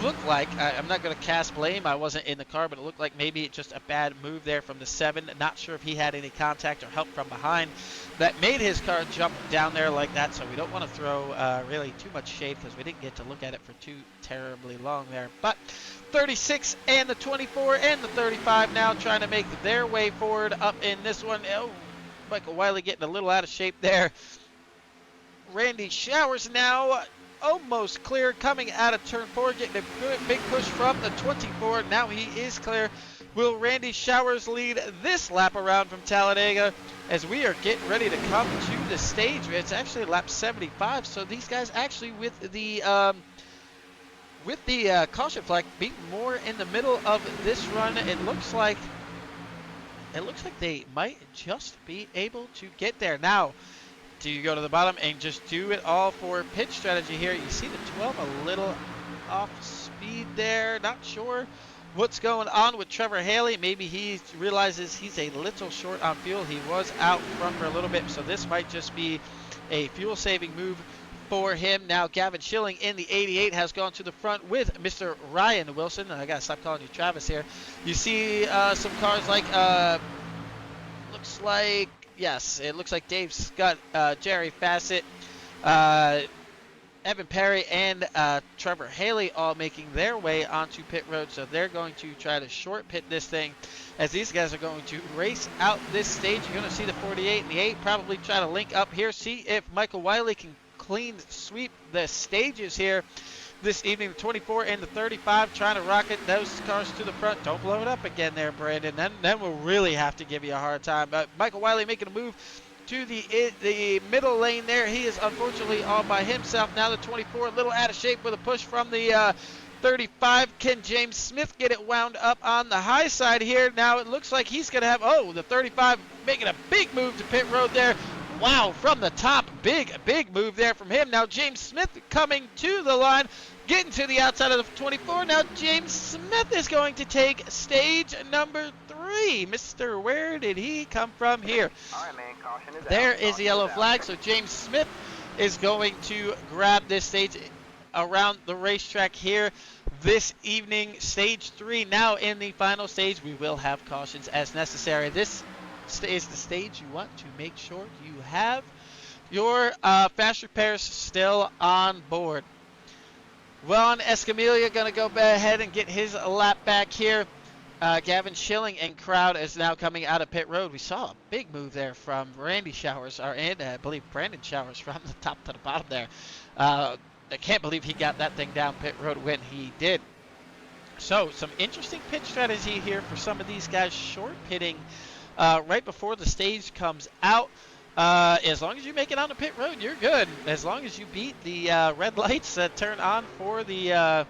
Looked like, I'm not going to cast blame, I wasn't in the car, but it looked like maybe just a bad move there from the 7. Not sure if he had any contact or help from behind that made his car jump down there like that. So we don't want to throw really too much shade because we didn't get to look at it for too terribly long there. But 36 and the 24 and the 35 now trying to make their way forward up in this one. Michael Wiley getting a little out of shape there. Randy Showers now almost clear coming out of turn 4, getting a good big push from the 24. Now he is clear. Will Randy Showers lead this lap around from Talladega as we are getting ready to come to the stage? It's actually lap 75, so these guys actually with the caution flag being more in the middle of this run, it looks like they might just be able to get there. Now, do you go to the bottom and just do it all for pit strategy here? You see the 12 a little off speed there. Not sure what's going on with Trevor Haley. Maybe he realizes he's a little short on fuel. He was out front for a little bit, so this might just be a fuel saving move for him. Now Gavin Schilling in the 88 has gone to the front with Mr. Ryan Wilson. I gotta stop calling you Travis here. You see some cars like it looks like Dave Scott, Jerry Fassett, Evan Perry, and Trevor Haley all making their way onto pit road. So they're going to try to short pit this thing as these guys are going to race out this stage. You're going to see the 48 and the 8 probably try to link up here, see if Michael Wiley can clean sweep the stages here this evening. The 24 and the 35 trying to rocket those cars to the front. Don't blow it up again there, Brandon. Then we'll really have to give you a hard time. Michael Wiley making a move to the middle lane there. He is unfortunately all by himself. Now the 24, a little out of shape with a push from the 35. Can James Smith get it wound up on the high side here? Now it looks like he's going to have, the 35 making a big move to pit road there. Wow, from the top, big move there from him. Now James Smith coming to the line, getting to the outside of the 24. Now James Smith is going to take stage number 3. Mr. Where did he come from here? All right, man, caution is There out. is the yellow flag, so James Smith is going to grab this stage around the racetrack here this evening. Stage 3 now in the final stage. We will have cautions as necessary. This is the stage you want to make sure you have your fast repairs still on board. Ron Escamilla going to go ahead and get his lap back here. Gavin Schilling and crowd is now coming out of pit road. We saw a big move there from Randy Showers, and I believe Brandon Showers from the top to the bottom there. I can't believe he got that thing down pit road when he did. So some interesting pit strategy here for some of these guys short pitting right before the stage comes out. As long as you make it on the pit road, you're good. As long as you beat the red lights that turn on for the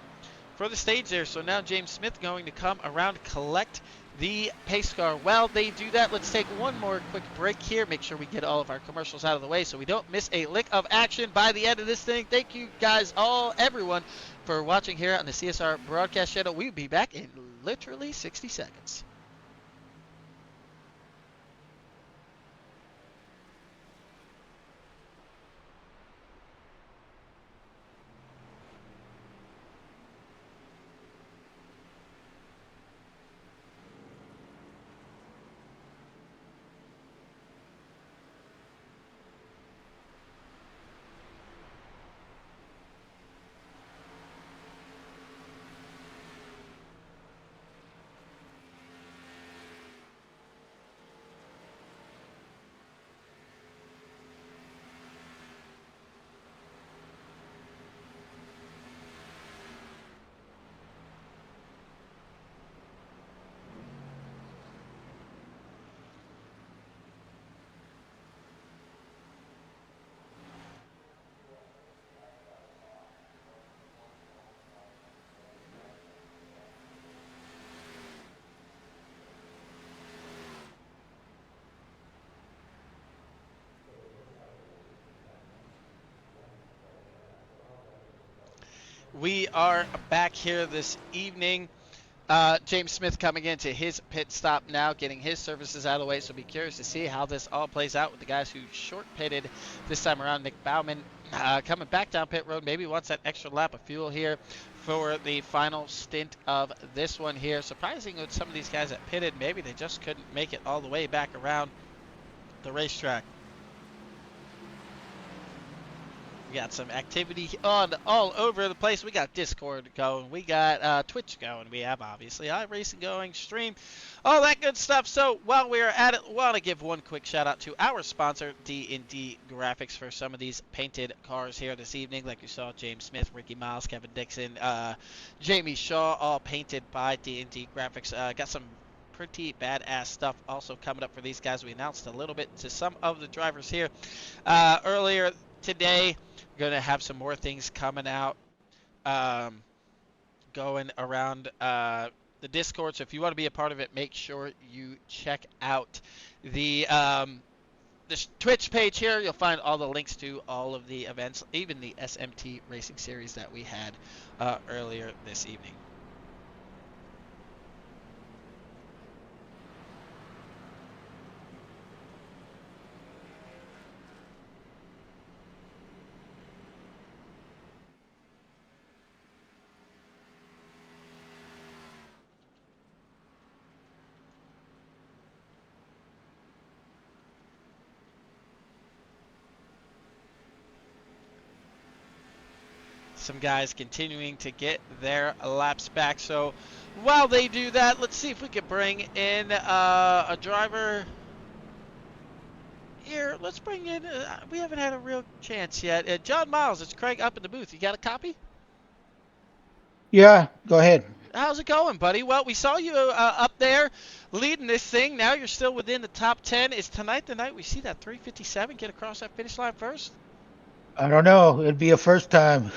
stage there. So now James Smith going to come around, collect the pace car. While they do that, let's take one more quick break here. Make sure we get all of our commercials out of the way so we don't miss a lick of action by the end of this thing. Thank you guys everyone, for watching here on the CSR broadcast channel. We'll be back in literally 60 seconds. We are back here this evening. James Smith coming into his pit stop now, getting his services out of the way. So be curious to see how this all plays out with the guys who short pitted this time around. Nick Bauman coming back down pit road, maybe wants that extra lap of fuel here for the final stint of this one here. Surprising with some of these guys that pitted, maybe they just couldn't make it all the way back around the racetrack. We got some activity on all over the place. We got Discord going. We got Twitch going. We have, obviously, Iracing going, stream, all that good stuff. So while we're at it, want to give one quick shout out to our sponsor, D&D Graphics, for some of these painted cars here this evening. Like you saw, James Smith, Ricky Miles, Kevin Dixon, Jamie Shaw, all painted by D&D Graphics. Got some pretty badass stuff also coming up for these guys. We announced a little bit to some of the drivers here earlier today. Going to have some more things coming out, going around the Discord. So if you want to be a part of it, make sure you check out the Twitch page here. You'll find all the links to all of the events, even the SMT Racing Series that we had earlier this evening. Some guys continuing to get their laps back. So while they do that, let's see if we can bring in a driver here. Let's bring in, we haven't had a real chance yet. John Miles, it's Craig up in the booth. You got a copy? Yeah, go ahead. How's it going, buddy? Well, we saw you up there leading this thing. Now you're still within the top 10. Is tonight the night we see that 357 get across that finish line first? I don't know. It'd be a first time.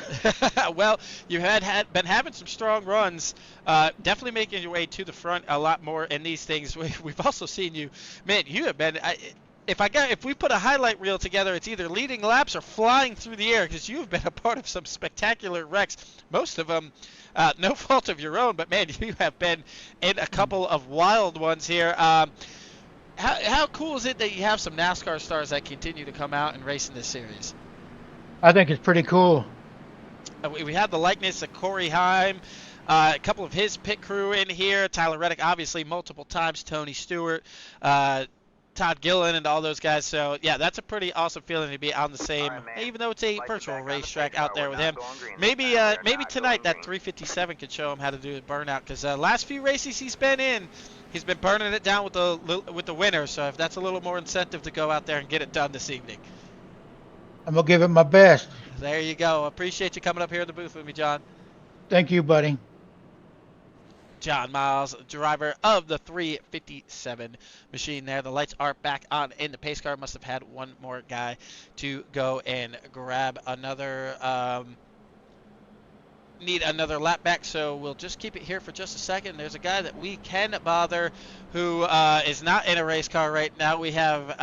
Well, you had been having some strong runs, definitely making your way to the front a lot more in these things. We've also seen you, man. You have been. If we put a highlight reel together, it's either leading laps or flying through the air because you've been a part of some spectacular wrecks. Most of them, no fault of your own, but man, you have been in a couple of wild ones here. How cool is it that you have some NASCAR stars that continue to come out and race in this series? I think it's pretty cool. We have the likeness of Corey Heim, a couple of his pit crew in here. Tyler Reddick, obviously, multiple times. Tony Stewart, Todd Gillen, and all those guys. So, yeah, that's a pretty awesome feeling to be on the same, even though it's a virtual racetrack out there with him. Maybe tonight that 357 could show him how to do a burnout because last few races he's been in, he's been burning it down with the winner. So if that's a little more incentive to go out there and get it done this evening. I'm going to give it my best. There you go. Appreciate you coming up here in the booth with me, John. Thank you, buddy. John Miles, driver of the 357 machine there. The lights are back on in the pace car. Must have had one more guy to go and grab another, need another lap back, so we'll just keep it here for just a second. There's a guy that we can bother who is not in a race car right now. We have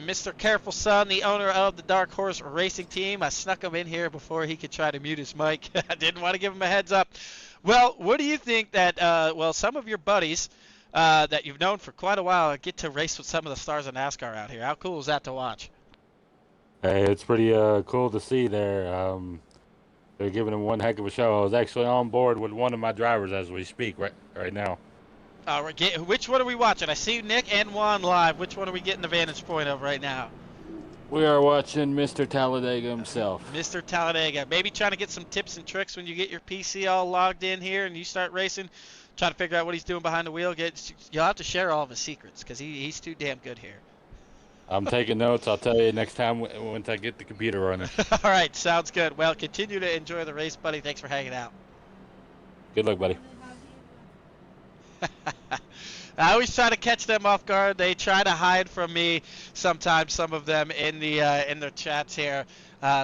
Mr. Careful Son, the owner of the Dark Horse Racing Team. I snuck him in here before he could try to mute his mic. I didn't want to give him a heads up. Well, what do you think that, some of your buddies that you've known for quite a while get to race with some of the stars of NASCAR out here? How cool is that to watch? Hey, it's pretty cool to see there. They're giving them one heck of a show. I was actually on board with one of my drivers as we speak right now. Which one are we watching? I see Nick and Juan live. Which one are we getting the vantage point of right now? We are watching Mr. Talladega himself. Mr. Talladega. Maybe trying to get some tips and tricks when you get your PC all logged in here and you start racing. Trying to figure out what he's doing behind the wheel. You'll have to share all of his secrets because he's too damn good here. I'm taking notes. I'll tell you next time once I get the computer running. All right, sounds good. Well, continue to enjoy the race, buddy. Thanks for hanging out. Good luck, buddy. I always try to catch them off guard. They try to hide from me sometimes, some of them in their chats here.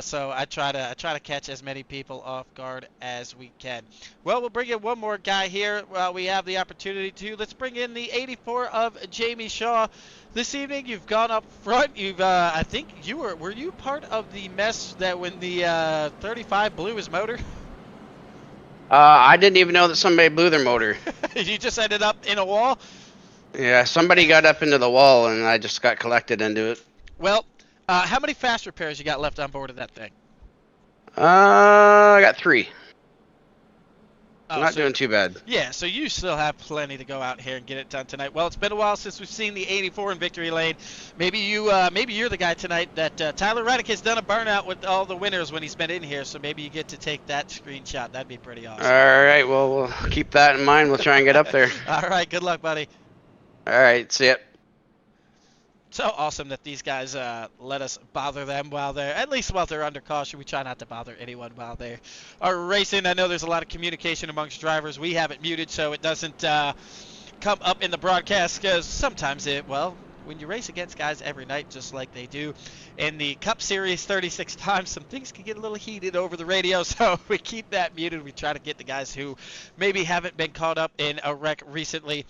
So I try to catch as many people off guard as we can. Well, we'll bring in one more guy here. We have the opportunity to. Let's bring in the 84 of Jamie Shaw. This evening, you've gone up front. I think were you part of the mess that when the 35 blew his motor? I didn't even know that somebody blew their motor. You just ended up in a wall? Yeah, somebody got up into the wall and I just got collected into it. Well, how many fast repairs you got left on board of that thing? I got 3. Oh, Not doing too bad. Yeah, so you still have plenty to go out here and get it done tonight. Well, it's been a while since we've seen the 84 in victory lane. Maybe you're the guy tonight that Tyler Reddick has done a burnout with all the winners when he's been in here. So maybe you get to take that screenshot. That'd be pretty awesome. All right, well, we'll keep that in mind. We'll try and get up there. All right, good luck, buddy. All right, see ya. So awesome that these guys let us bother them while they're under caution. We try not to bother anyone while they are racing. I know there's a lot of communication amongst drivers. We have it muted so it doesn't come up in the broadcast because sometimes when you race against guys every night just like they do in the Cup Series 36 times, some things can get a little heated over the radio, so we keep that muted. We try to get the guys who maybe haven't been caught up in a wreck recently.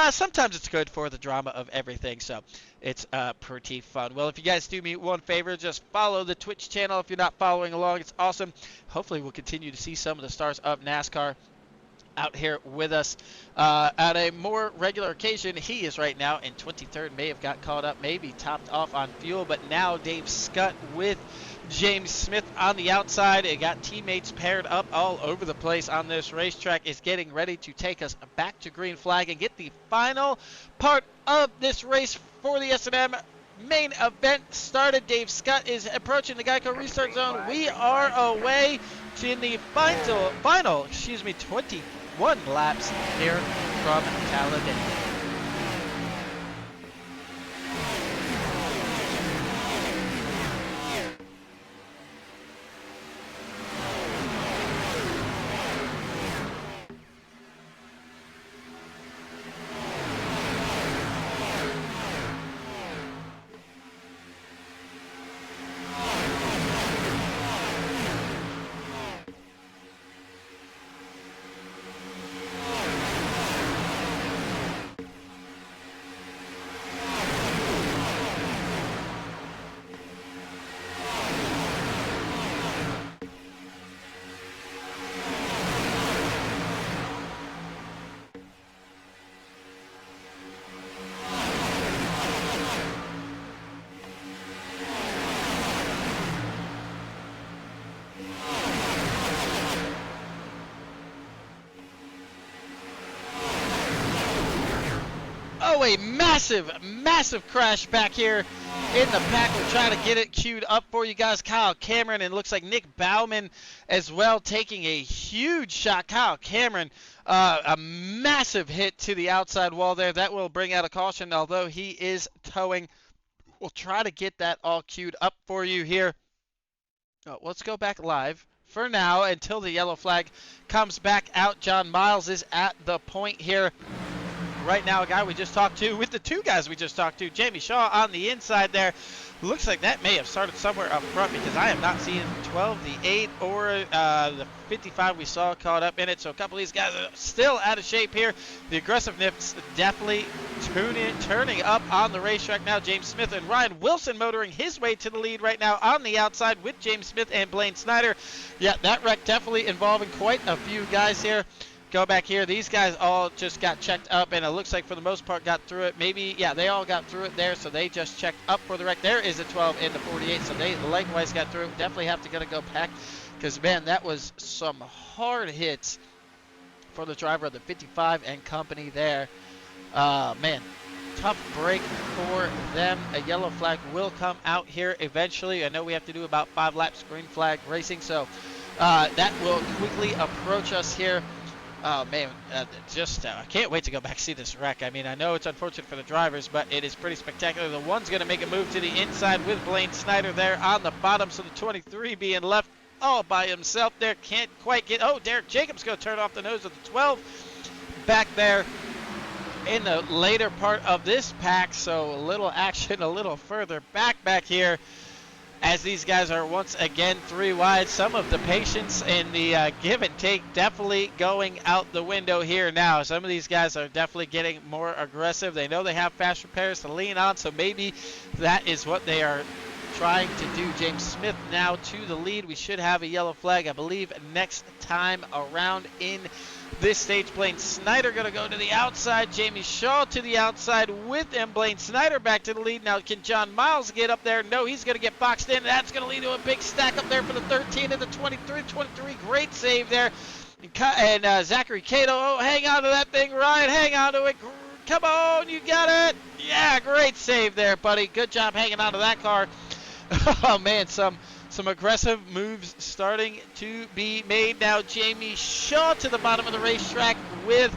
Sometimes it's good for the drama of everything, so it's pretty fun. Well, if you guys do me one favor, just follow the Twitch channel if you're not following along. It's awesome. Hopefully we'll continue to see some of the stars of NASCAR out here with us at a more regular occasion. He is right now in 23rd, may have got caught up, maybe topped off on fuel, but now Dave Scott with James Smith on the outside. It got teammates paired up all over the place on this racetrack, is getting ready to take us back to green flag and get the final part of this race for the S&M main event started. Dave Scott is approaching the Geico restart zone. We are away to the final 21 laps here from Talladega. Oh, a massive, massive crash back here in the pack. We're trying to get it queued up for you guys. Kyle Cameron, and looks like Nick Bauman as well, taking a huge shot. Kyle Cameron, a massive hit to the outside wall there. That will bring out a caution, although he is towing. We'll try to get that all queued up for you here. Let's go back live for now until the yellow flag comes back out. John Miles is at the point here. Right now, a guy we just talked to, with the two guys we just talked to, Jamie Shaw on the inside there. Looks like that may have started somewhere up front, because I have not seen the 12, the 8, or the 55 we saw caught up in it. So a couple of these guys are still out of shape here. The aggressiveness definitely turning up on the racetrack now. James Smith and Ryan Wilson motoring his way to the lead right now on the outside with James Smith and Blaine Snyder. Yeah, that wreck definitely involving quite a few guys here. Go back here. These guys all just got checked up, and it looks like for the most part got through it. Maybe, yeah, they all got through it there, so they just checked up for the wreck. There is a 12 in the 48, so they likewise got through it. Definitely have to go back, because, man, that was some hard hits for the driver of the 55 and company there. Man, tough break for them. A yellow flag will come out here eventually. I know we have to do about 5 laps green flag racing, so that will quickly approach us here. Oh, man, I can't wait to go back and see this wreck. I mean, I know it's unfortunate for the drivers, but it is pretty spectacular. The one's going to make a move to the inside with Blaine Snyder there on the bottom, so the 23 being left all by himself there. Can't quite get... Oh, Derek Jacobs going to turn off the nose of the 12 back there in the later part of this pack, so a little action a little further back here, as these guys are once again 3 wide. Some of the patience and the give and take definitely going out the window here now. Some of these guys are definitely getting more aggressive. They know they have fast repairs to lean on, so maybe that is what they are trying to do. James Smith now to the lead. We should have a yellow flag, I believe, next time around in this stage. Blaine Snyder going to go to the outside. Jamie Shaw to the outside with him. Blaine Snyder back to the lead. Now, can John Miles get up there? No, he's going to get boxed in. That's going to lead to a big stack up there for the 13 and the 23. 23, great save there. And Zachary Cato, oh, hang on to that thing, Ryan. Hang on to it. Come on, you got it. Yeah, great save there, buddy. Good job hanging on to that car. Oh, man, some aggressive moves starting to be made now. Jamie Shaw to the bottom of the racetrack with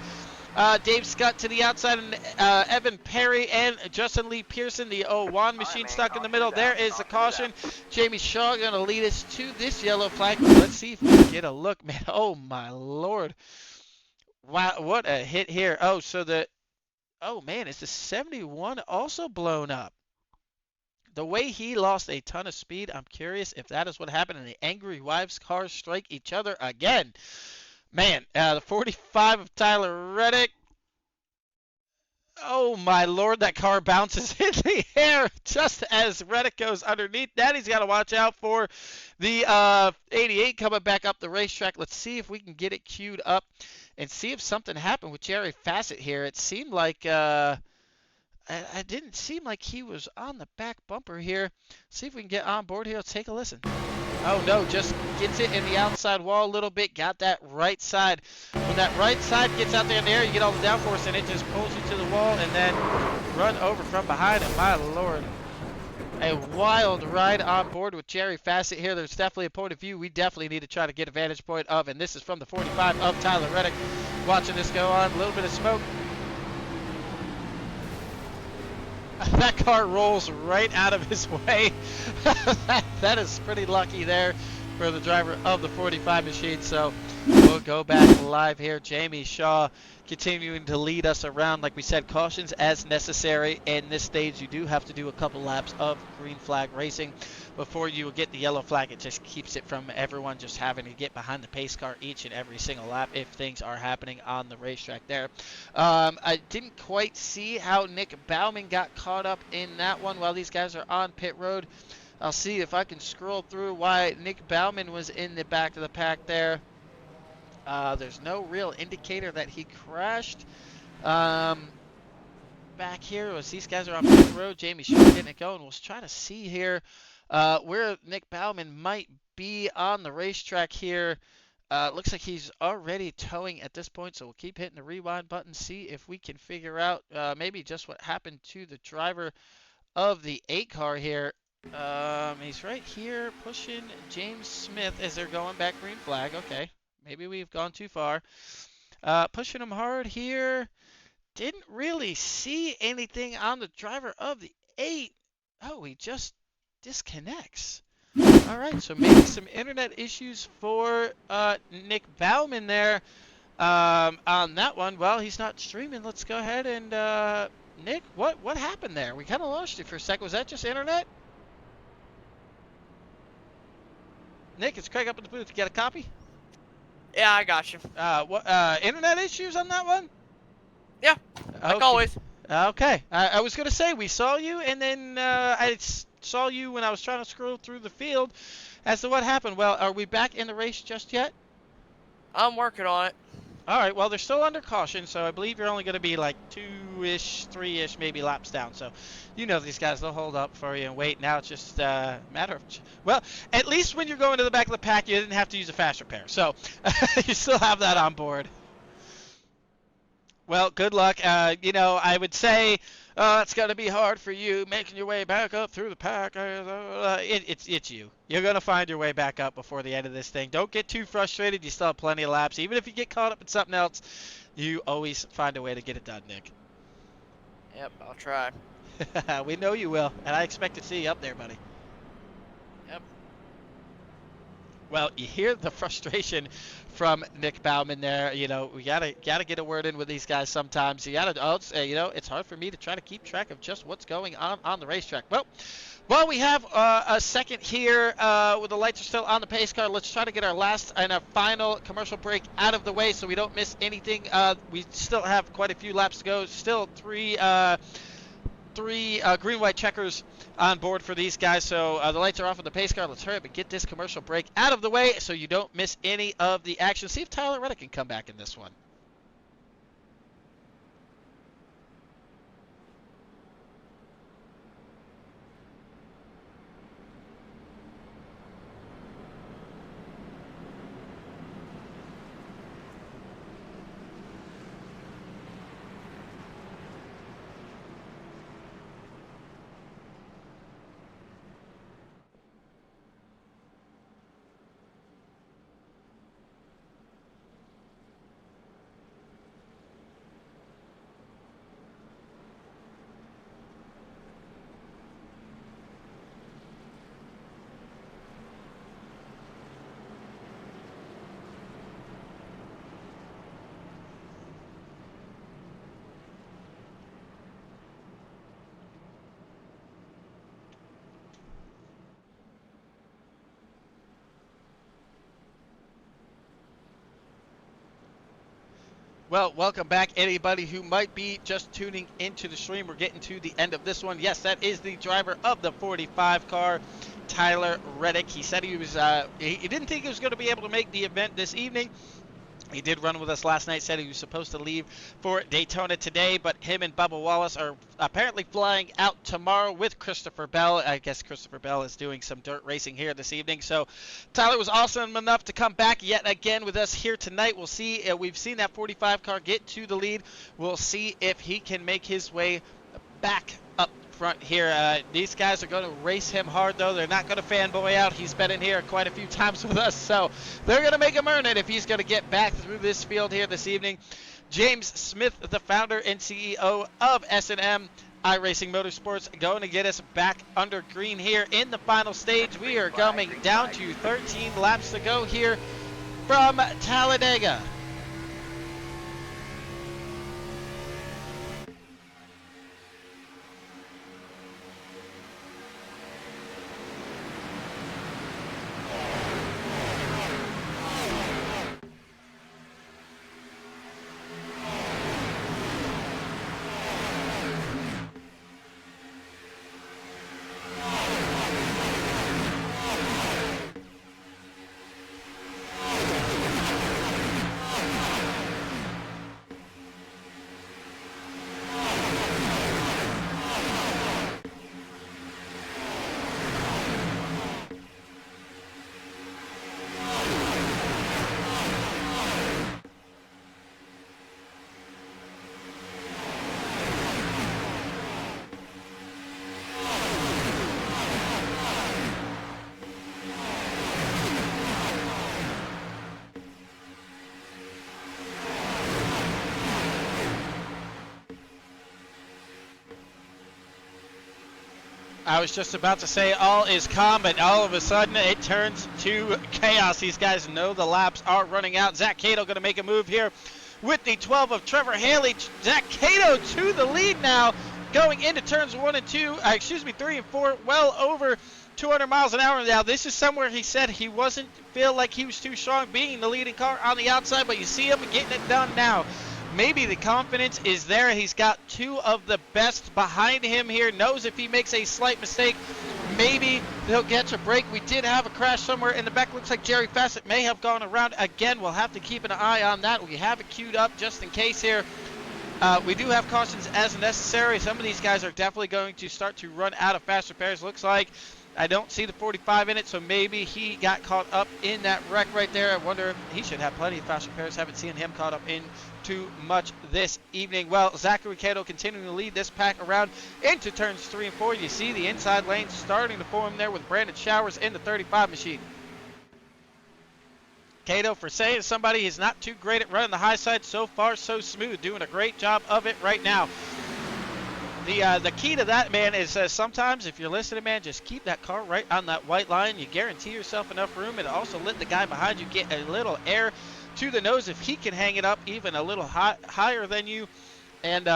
Dave Scott to the outside, and Evan Perry and Justin Lee Pearson, the 01 machine, stuck in the middle. There is the caution. Jamie Shaw going to lead us to this yellow flag. Let's see if we can get a look, man. Oh, my Lord. Wow, what a hit here. Oh, oh, man, is the 71 also blown up? The way he lost a ton of speed, I'm curious if that is what happened, and the angry wives' cars strike each other again. Man, the 45 of Tyler Reddick. Oh, my Lord, that car bounces in the air just as Reddick goes underneath. That he's got to watch out for. The 88 coming back up the racetrack. Let's see if we can get it queued up and see if something happened with Jerry Fassett here. It seemed like... it didn't seem like he was on the back bumper here. See if we can get on board here. Let's take a listen. Oh, no, just gets it in the outside wall a little bit. Got that right side. When that right side gets out there in the air, you get all the downforce, and it just pulls you to the wall and then run over from behind it. My Lord. A wild ride on board with Jerry Fassett here. There's definitely a point of view we definitely need to try to get a vantage point of, and this is from the 45 of Tyler Reddick. Watching this go on. A little bit of smoke. That car rolls right out of his way. that is pretty lucky there for the driver of the 45 machine. So we'll go back live here. Jamie Shaw continuing to lead us around. Like we said, cautions as necessary. In this stage, you do have to do a couple laps of green flag racing before you get the yellow flag. It just keeps it from everyone just having to get behind the pace car each and every single lap if things are happening on the racetrack there. I didn't quite see how Nick Bauman got caught up in that one while these guys are on pit road. I'll see if I can scroll through why Nick Bauman was in the back of the pack there. There's no real indicator that he crashed. Back here, as these guys are on pit road, Jamie Shaw getting it going. We'll try to see here where Nick Bauman might be on the racetrack here. Looks like he's already towing at this point, so we'll keep hitting the rewind button, see if we can figure out maybe just what happened to the driver of the 8 car here. He's right here pushing James Smith as they're going back green flag. Okay, maybe we've gone too far. Pushing him hard here. Didn't really see anything on the driver of the 8. Oh, he just disconnects. All right, so maybe some internet issues for Nick Bauman there on that one. Well, he's not streaming. Let's go ahead and Nick, what happened there? We kind of lost you for a second. Was that just internet? Nick, it's Craig up in the booth. You got a copy? Yeah, I got you. What internet issues on that one? Yeah, like Okay. always. Okay. I was gonna say we saw you, and then saw you when I was trying to scroll through the field. As to what happened, well, are we back in the race just yet? I'm working on it. All right. Well, they're still under caution, so I believe you're only going to be like 2-ish, 3-ish, maybe laps down. So, you know these guys, they'll hold up for you and wait. Now it's just a matter of, well, at least when you're going to the back of the pack, you didn't have to use a fast repair. So, you still have that on board. Well, good luck. I would say it's going to be hard for you making your way back up through the pack. It's you. You're going to find your way back up before the end of this thing. Don't get too frustrated. You still have plenty of laps. Even if you get caught up in something else, you always find a way to get it done, Nick. Yep, I'll try. We know you will, and I expect to see you up there, buddy. Yep. Well, you hear the frustration from Nick Bauman there. You know, we gotta get a word in with these guys sometimes. You gotta, it's hard for me to try to keep track of just what's going on the racetrack. Well, we have a second here with the lights are still on the pace car. Let's try to get our last and our final commercial break out of the way so we don't miss anything. We still have quite a few laps to go. Still three green-white checkers on board for these guys. So the lights are off on the pace car. Let's hurry up and get this commercial break out of the way so you don't miss any of the action. See if Tyler Reddick can come back in this one. Well, welcome back, anybody who might be just tuning into the stream. We're getting to the end of this one. Yes, that is the driver of the 45 car, Tyler Reddick. He said he was he didn't think he was going to be able to make the event this evening. He did run with us last night, said he was supposed to leave for Daytona today, but him and Bubba Wallace are apparently flying out tomorrow with Christopher Bell. I guess Christopher Bell is doing some dirt racing here this evening. So Tyler was awesome enough to come back yet again with us here tonight. We'll see. We've seen that 45 car get to the lead. We'll see if he can make his way back up front here. These guys are going to race him hard, though. They're not going to fanboy out. He's been in here quite a few times with us, so they're going to make him earn it if he's going to get back through this field here this evening. James Smith, the founder and CEO of S&M Iracing Motorsports, going to get us back under green here in the final stage. We are coming down to 13 laps to go here from Talladega. I was just about to say all is calm, but all of a sudden it turns to chaos. These guys know the laps are running out. Zach Cato going to make a move here with the 12 of Trevor Haley. Zach Cato to the lead now, going into turns 3 and 4, well over 200 miles an hour now. This is somewhere he said he wasn't feel like he was too strong being the leading car on the outside, but you see him getting it done now. Maybe the confidence is there. He's got 2 of the best behind him here. Knows if he makes a slight mistake, maybe they'll get a break. We did have a crash somewhere in the back. Looks like Jerry Fassett may have gone around again. We'll have to keep an eye on that. We have it queued up just in case here. We do have cautions as necessary. Some of these guys are definitely going to start to run out of fast repairs. Looks like I don't see the 45 in it, so maybe he got caught up in that wreck right there. I wonder if he should have plenty of fast repairs. Haven't seen him caught up in too much this evening. Well, Zachary Cato continuing to lead this pack around into turns 3 and 4. You see the inside lane starting to form there with Brandon Showers in the 35 machine. Cato, for saying somebody is not too great at running the high side, so far so smooth, doing a great job of it right now. The key to that, man, is sometimes if you're listening, man, just keep that car right on that white line. You guarantee yourself enough room, and also let the guy behind you get a little air to the nose if he can hang it up even a little higher than you. And,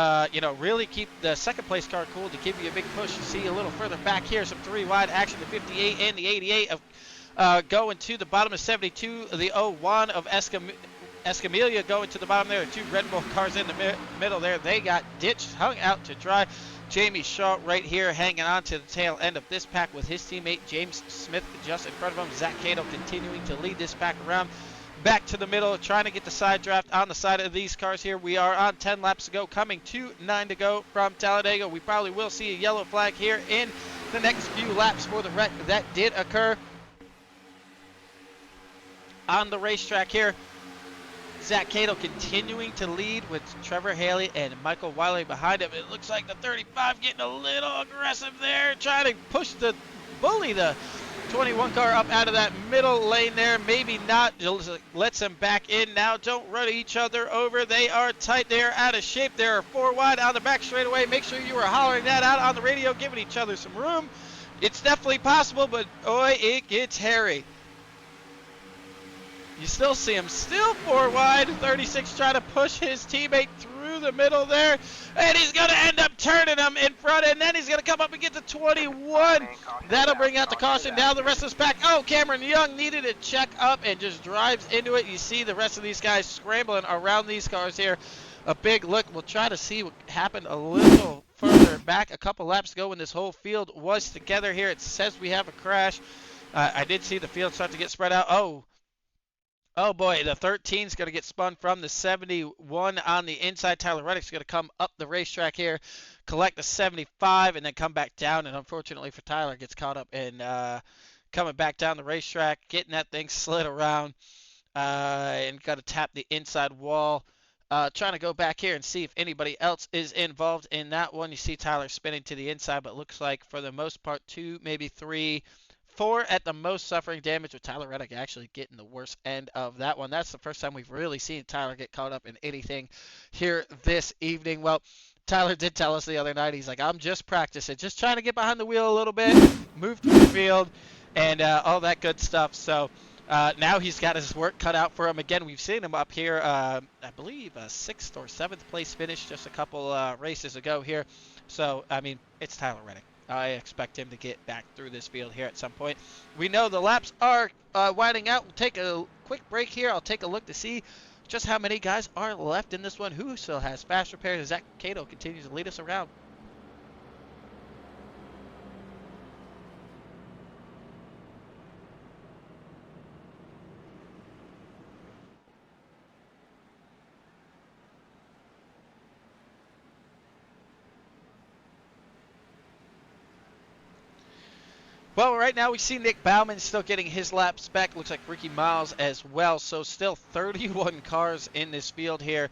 really keep the second place car cool to give you a big push. You see a little further back here, some 3 wide action, the 58 and the 88 of going to the bottom of 72, the 01 of Escamilla going to the bottom there. 2 Red Bull cars in the middle there. They got ditched, hung out to dry. Jamie Shaw right here hanging on to the tail end of this pack with his teammate James Smith just in front of him. Zach Cato continuing to lead this pack around. Back to the middle, trying to get the side draft on the side of these cars here. We are on 10 laps to go, coming to 9 to go from Talladega. We probably will see a yellow flag here in the next few laps for the wreck that did occur on the racetrack here. Zach Cato continuing to lead with Trevor Haley and Michael Wiley behind him. It looks like the 35 getting a little aggressive there, trying to bully the 21 car up out of that middle lane there. Maybe not, just lets them back in now. Don't run each other over. They are tight. They are out of shape. They are 4 wide on the back straightaway. Make sure you are hollering that out on the radio, giving each other some room. It's definitely possible, but boy, it gets hairy. You still see him still 4 wide. 36 trying to push his teammate through the middle there. And he's going to end up turning him in front. And then he's going to come up and get to 21. That'll bring out the caution. Now the rest of this pack. Oh, Cameron Young needed to check up and just drives into it. You see the rest of these guys scrambling around these cars here. A big look. We'll try to see what happened a little further back. A couple laps ago when this whole field was together here. It says we have a crash. I did see the field start to get spread out. Oh boy, the 13 is going to get spun from the 71 on the inside. Tyler Reddick's going to come up the racetrack here, collect the 75, and then come back down. And unfortunately for Tyler, gets caught up in coming back down the racetrack, getting that thing slid around, and got to tap the inside wall. Trying to go back here and see if anybody else is involved in that one. You see Tyler spinning to the inside, but looks like for the most part 2, maybe 3, 4 at the most suffering damage, with Tyler Reddick actually getting the worst end of that one. That's the first time we've really seen Tyler get caught up in anything here this evening. Well, Tyler did tell us the other night, he's like, I'm just practicing, just trying to get behind the wheel a little bit, move through the field, and all that good stuff. So now he's got his work cut out for him. Again, we've seen him up here, I believe a 6th or 7th place finish just a couple races ago here. So, I mean, it's Tyler Reddick. I expect him to get back through this field here at some point. We know the laps are winding out. We'll take a quick break here. I'll take a look to see just how many guys are left in this one. Who still has fast repairs? Zach Cato continues to lead us around. Well, right now we see Nick Bauman still getting his laps back. Looks like Ricky Miles as well. So still 31 cars in this field here.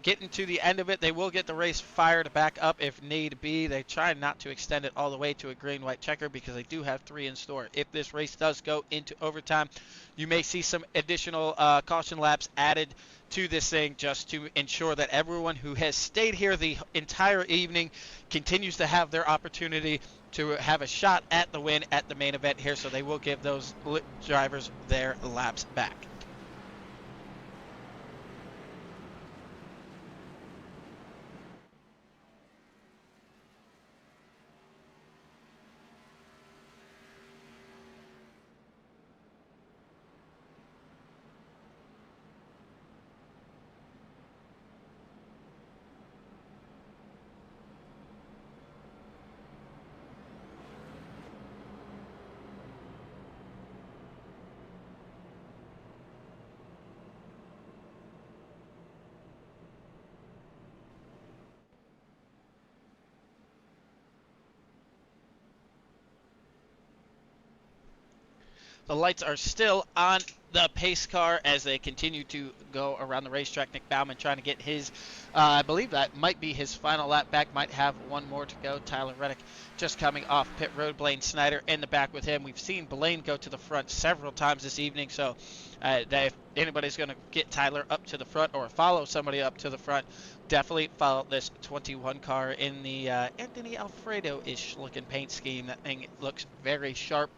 Getting to the end of it, they will get the race fired back up if need be. They try not to extend it all the way to a green-white checker because they do have 3 in store. If this race does go into overtime, you may see some additional caution laps added to this thing just to ensure that everyone who has stayed here the entire evening continues to have their opportunity to have a shot at the win at the main event here, so they will give those drivers their laps back. The lights are still on the pace car as they continue to go around the racetrack. Nick Bauman trying to get his, I believe that might be his final lap back, might have one more to go. Tyler Reddick just coming off pit road. Blaine Snyder in the back with him. We've seen Blaine go to the front several times this evening, so if anybody's going to get Tyler up to the front or follow somebody up to the front, definitely follow this 21 car in the Anthony Alfredo-ish looking paint scheme. That thing looks very sharp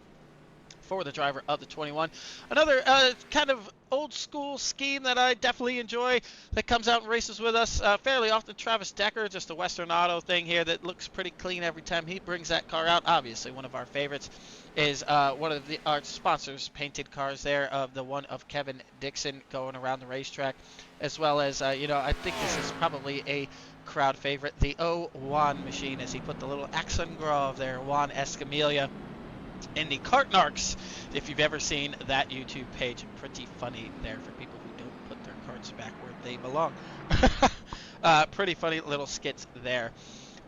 for the driver of the 21. Another kind of old school scheme that I definitely enjoy that comes out and races with us fairly often. Travis Decker, just a Western Auto thing here that looks pretty clean every time he brings that car out. Obviously, one of our favorites is one of our sponsors painted cars there, of the one of Kevin Dixon going around the racetrack, as well as I think this is probably a crowd favorite, the O Juan machine, as he put the little accent grove there, Juan Escamilla, in the Kartnarks. If you've ever seen that YouTube page, pretty funny there for people who don't put their carts back where they belong. Pretty funny little skits there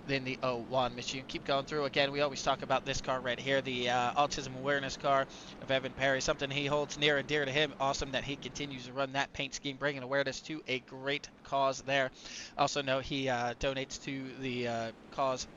in the O1 machine. Keep going through. Again, we always talk about this car right here, the autism awareness car of Evan Perry, something he holds near and dear to him. Awesome that he continues to run that paint scheme, bringing awareness to a great cause there. Also know he donates to the cause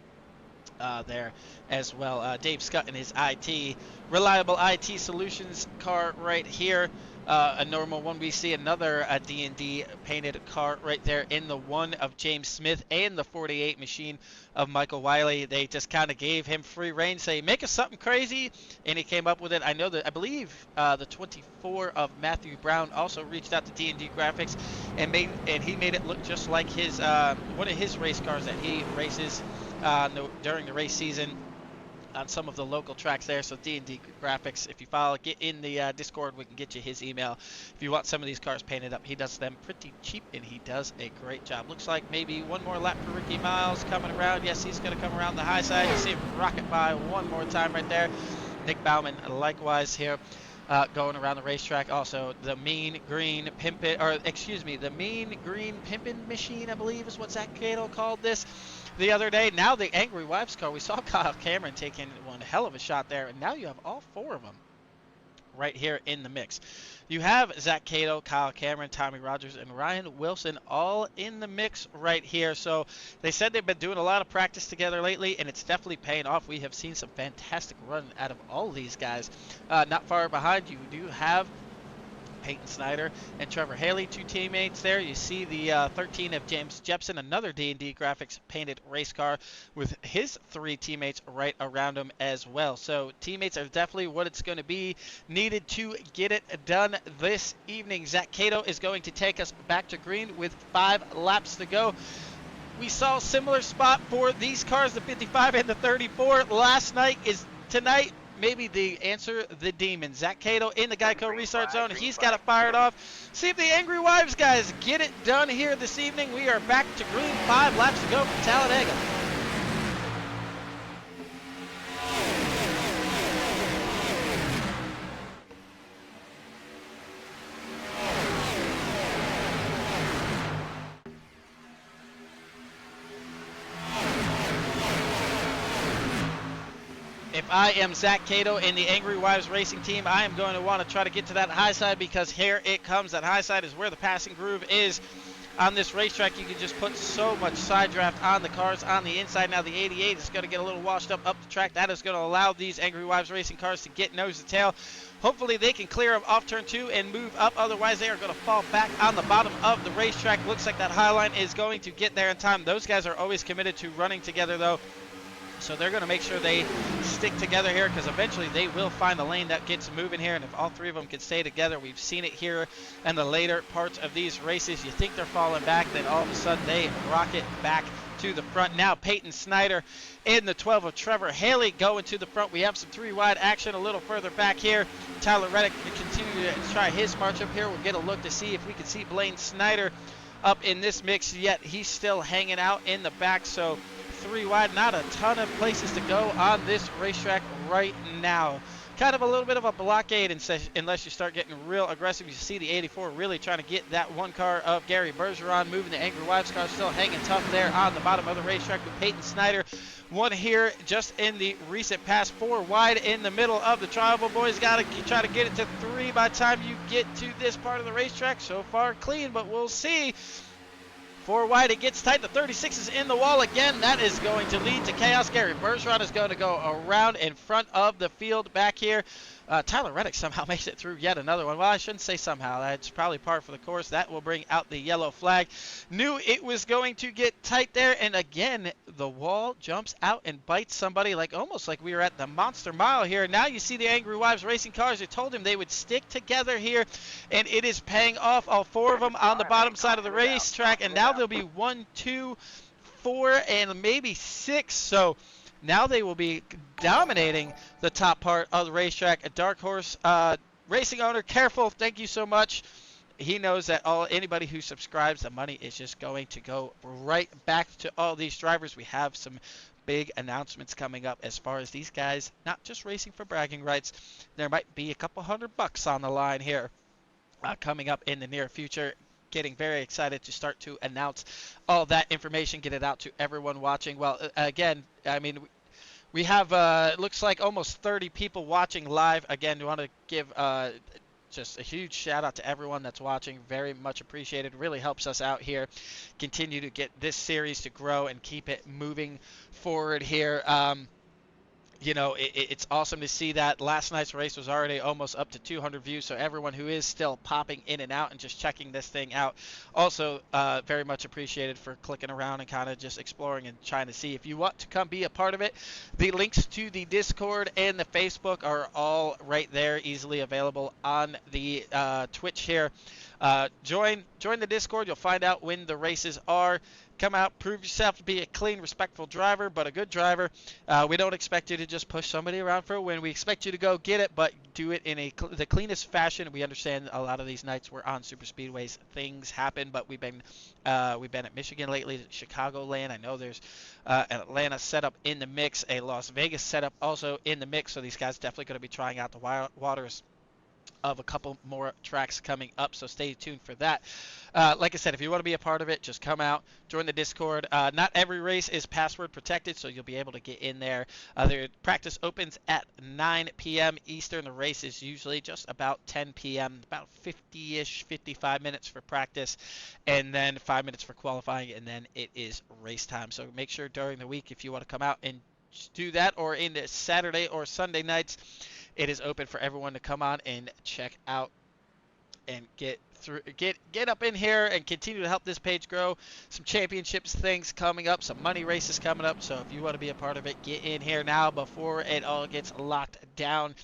there as well. Dave Scott and his IT, reliable IT solutions car right here. A normal one. We see another D&D painted car right there in the one of James Smith and the 48 machine of Michael Wiley. They just kind of gave him free reign, say make us something crazy, and he came up with it. I know that I believe the 24 of Matthew Brown also reached out to D&D Graphics and he made it look just like his one of his race cars that he races during the race season on some of the local tracks there. So D&D Graphics, if you follow, get in the Discord, we can get you his email if you want some of these cars painted up. He does them pretty cheap and he does a great job. Looks like maybe one more lap for Ricky Miles coming around. Yes, he's going to come around the high side. You see him rocket by one more time right there. Nick Bauman likewise here going around the racetrack. Also the mean green pimpin', or excuse me, the mean green pimpin' machine, I believe is what Zach Cato called this the other day. Now the Angry Wives car. We saw Kyle Cameron taking one hell of a shot there, and now you have all four of them right here in the mix. You have Zach Cato, Kyle Cameron, Tommy Rogers, and Ryan Wilson all in the mix right here. So they said they've been doing a lot of practice together lately, and it's definitely paying off. We have seen some fantastic run out of all these guys. Not far behind, you do have Peyton Snyder and Trevor Haley, two teammates there. You see the 13 of James Jepson, another D&D Graphics painted race car with his three teammates right around him as well. So teammates are definitely what it's going to be needed to get it done this evening. Zach Cato is going to take us back to green with 5 laps to go. We saw a similar spot for these cars, the 55 and the 34 last night. Is tonight maybe the answer, the Demon? Zach Cato in the Geico restart zone. He's got it fired off. See if the Angry Wives guys get it done here this evening. We are back to green, 5 laps to go from Talladega. If I am Zach Cato in the Angry Wives Racing team, I am going to want to try to get to that high side, because here it comes. That high side is where the passing groove is on this racetrack. You can just put so much side draft on the cars on the inside. Now the 88 is going to get a little washed up the track. That is going to allow these Angry Wives Racing cars to get nose to tail. Hopefully they can clear them off turn 2 and move up. Otherwise they are going to fall back on the bottom of the racetrack. Looks like that high line is going to get there in time. Those guys are always committed to running together though. So they're going to make sure they stick together here, because eventually they will find the lane that gets moving here. And if all three of them can stay together, we've seen it here in the later parts of these races. You think they're falling back, then all of a sudden they rocket back to the front. Now Peyton Snyder in the 12 of Trevor Haley going to the front. We have some 3-wide action a little further back here. Tyler Reddick can continue to try his march up here. We'll get a look to see if we can see Blaine Snyder up in this mix yet. He's still hanging out in the back, so 3 wide, not a ton of places to go on this racetrack right now. Kind of a little bit of a blockade unless you start getting real aggressive. You see the 84 really trying to get that one car of Gary Bergeron moving. The Angry Wives car still hanging tough there on the bottom of the racetrack with Peyton Snyder. One here just in the recent pass, 4 wide in the middle of the tribal. Boys got to try to get it to 3 by the time you get to this part of the racetrack. So far clean, but we'll see. 4 wide, it gets tight. The 36 is in the wall again. That is going to lead to chaos. Gary Bergeron is going to go around in front of the field back here. Tyler Reddick somehow makes it through yet another one. Well, I shouldn't say somehow. That's probably par for the course. That will bring out the yellow flag. Knew it was going to get tight there. And again, the wall jumps out and bites somebody, like almost like we were at the Monster Mile here. Now you see the Angry Wives racing cars. They told him they would stick together here, and it is paying off. All 4 of them on the bottom side of the racetrack. And now there'll be 1, 2, 4, and maybe 6. So now they will be dominating the top part of the racetrack. A Dark Horse racing owner, careful. Thank you so much. He knows that anybody who subscribes, the money is just going to go right back to all these drivers. We have some big announcements coming up as far as these guys not just racing for bragging rights. There might be a couple $100 on the line here coming up in the near future. Getting very excited to start to announce all that information, get it out to everyone watching. Well, again, I mean, we have looks like almost 30 people watching live. Again, we want to give just a huge shout out to everyone that's watching. Very much appreciated. Really helps us out here. Continue to get this series to grow and keep it moving forward here. You know, it's awesome to see that. Last night's race was already almost up to 200 views, so everyone who is still popping in and out and just checking this thing out, also very much appreciated for clicking around and kind of just exploring and trying to see. If you want to come be a part of it, the links to the Discord and the Facebook are all right there, easily available on the Twitch here. Join the Discord. You'll find out when the races are. Come out, prove yourself to be a clean, respectful driver, but a good driver. We don't expect you to just push somebody around for a win. We expect you to go get it, but do it in the cleanest fashion. We understand a lot of these nights we're on super speedways. Things happen, but we've been at Michigan lately, Chicagoland. I know there's an Atlanta setup in the mix, a Las Vegas setup also in the mix. So these guys definitely going to be trying out the waters of a couple more tracks coming up, so stay tuned for that. Like I said, if you want to be a part of it, just come out, join the Discord. Not every race is password protected, so you'll be able to get in there. The practice opens at 9 p.m. Eastern. The race is usually just about 10 p.m., about 50-ish, 55 minutes for practice, and then 5 minutes for qualifying, and then it is race time. So make sure during the week, if you want to come out and do that, or in the Saturday or Sunday nights, it is open for everyone to come on and check out and get up in here and continue to help this page grow. Some championships things coming up, some money races coming up. So if you want to be a part of it, get in here now before it all gets locked down.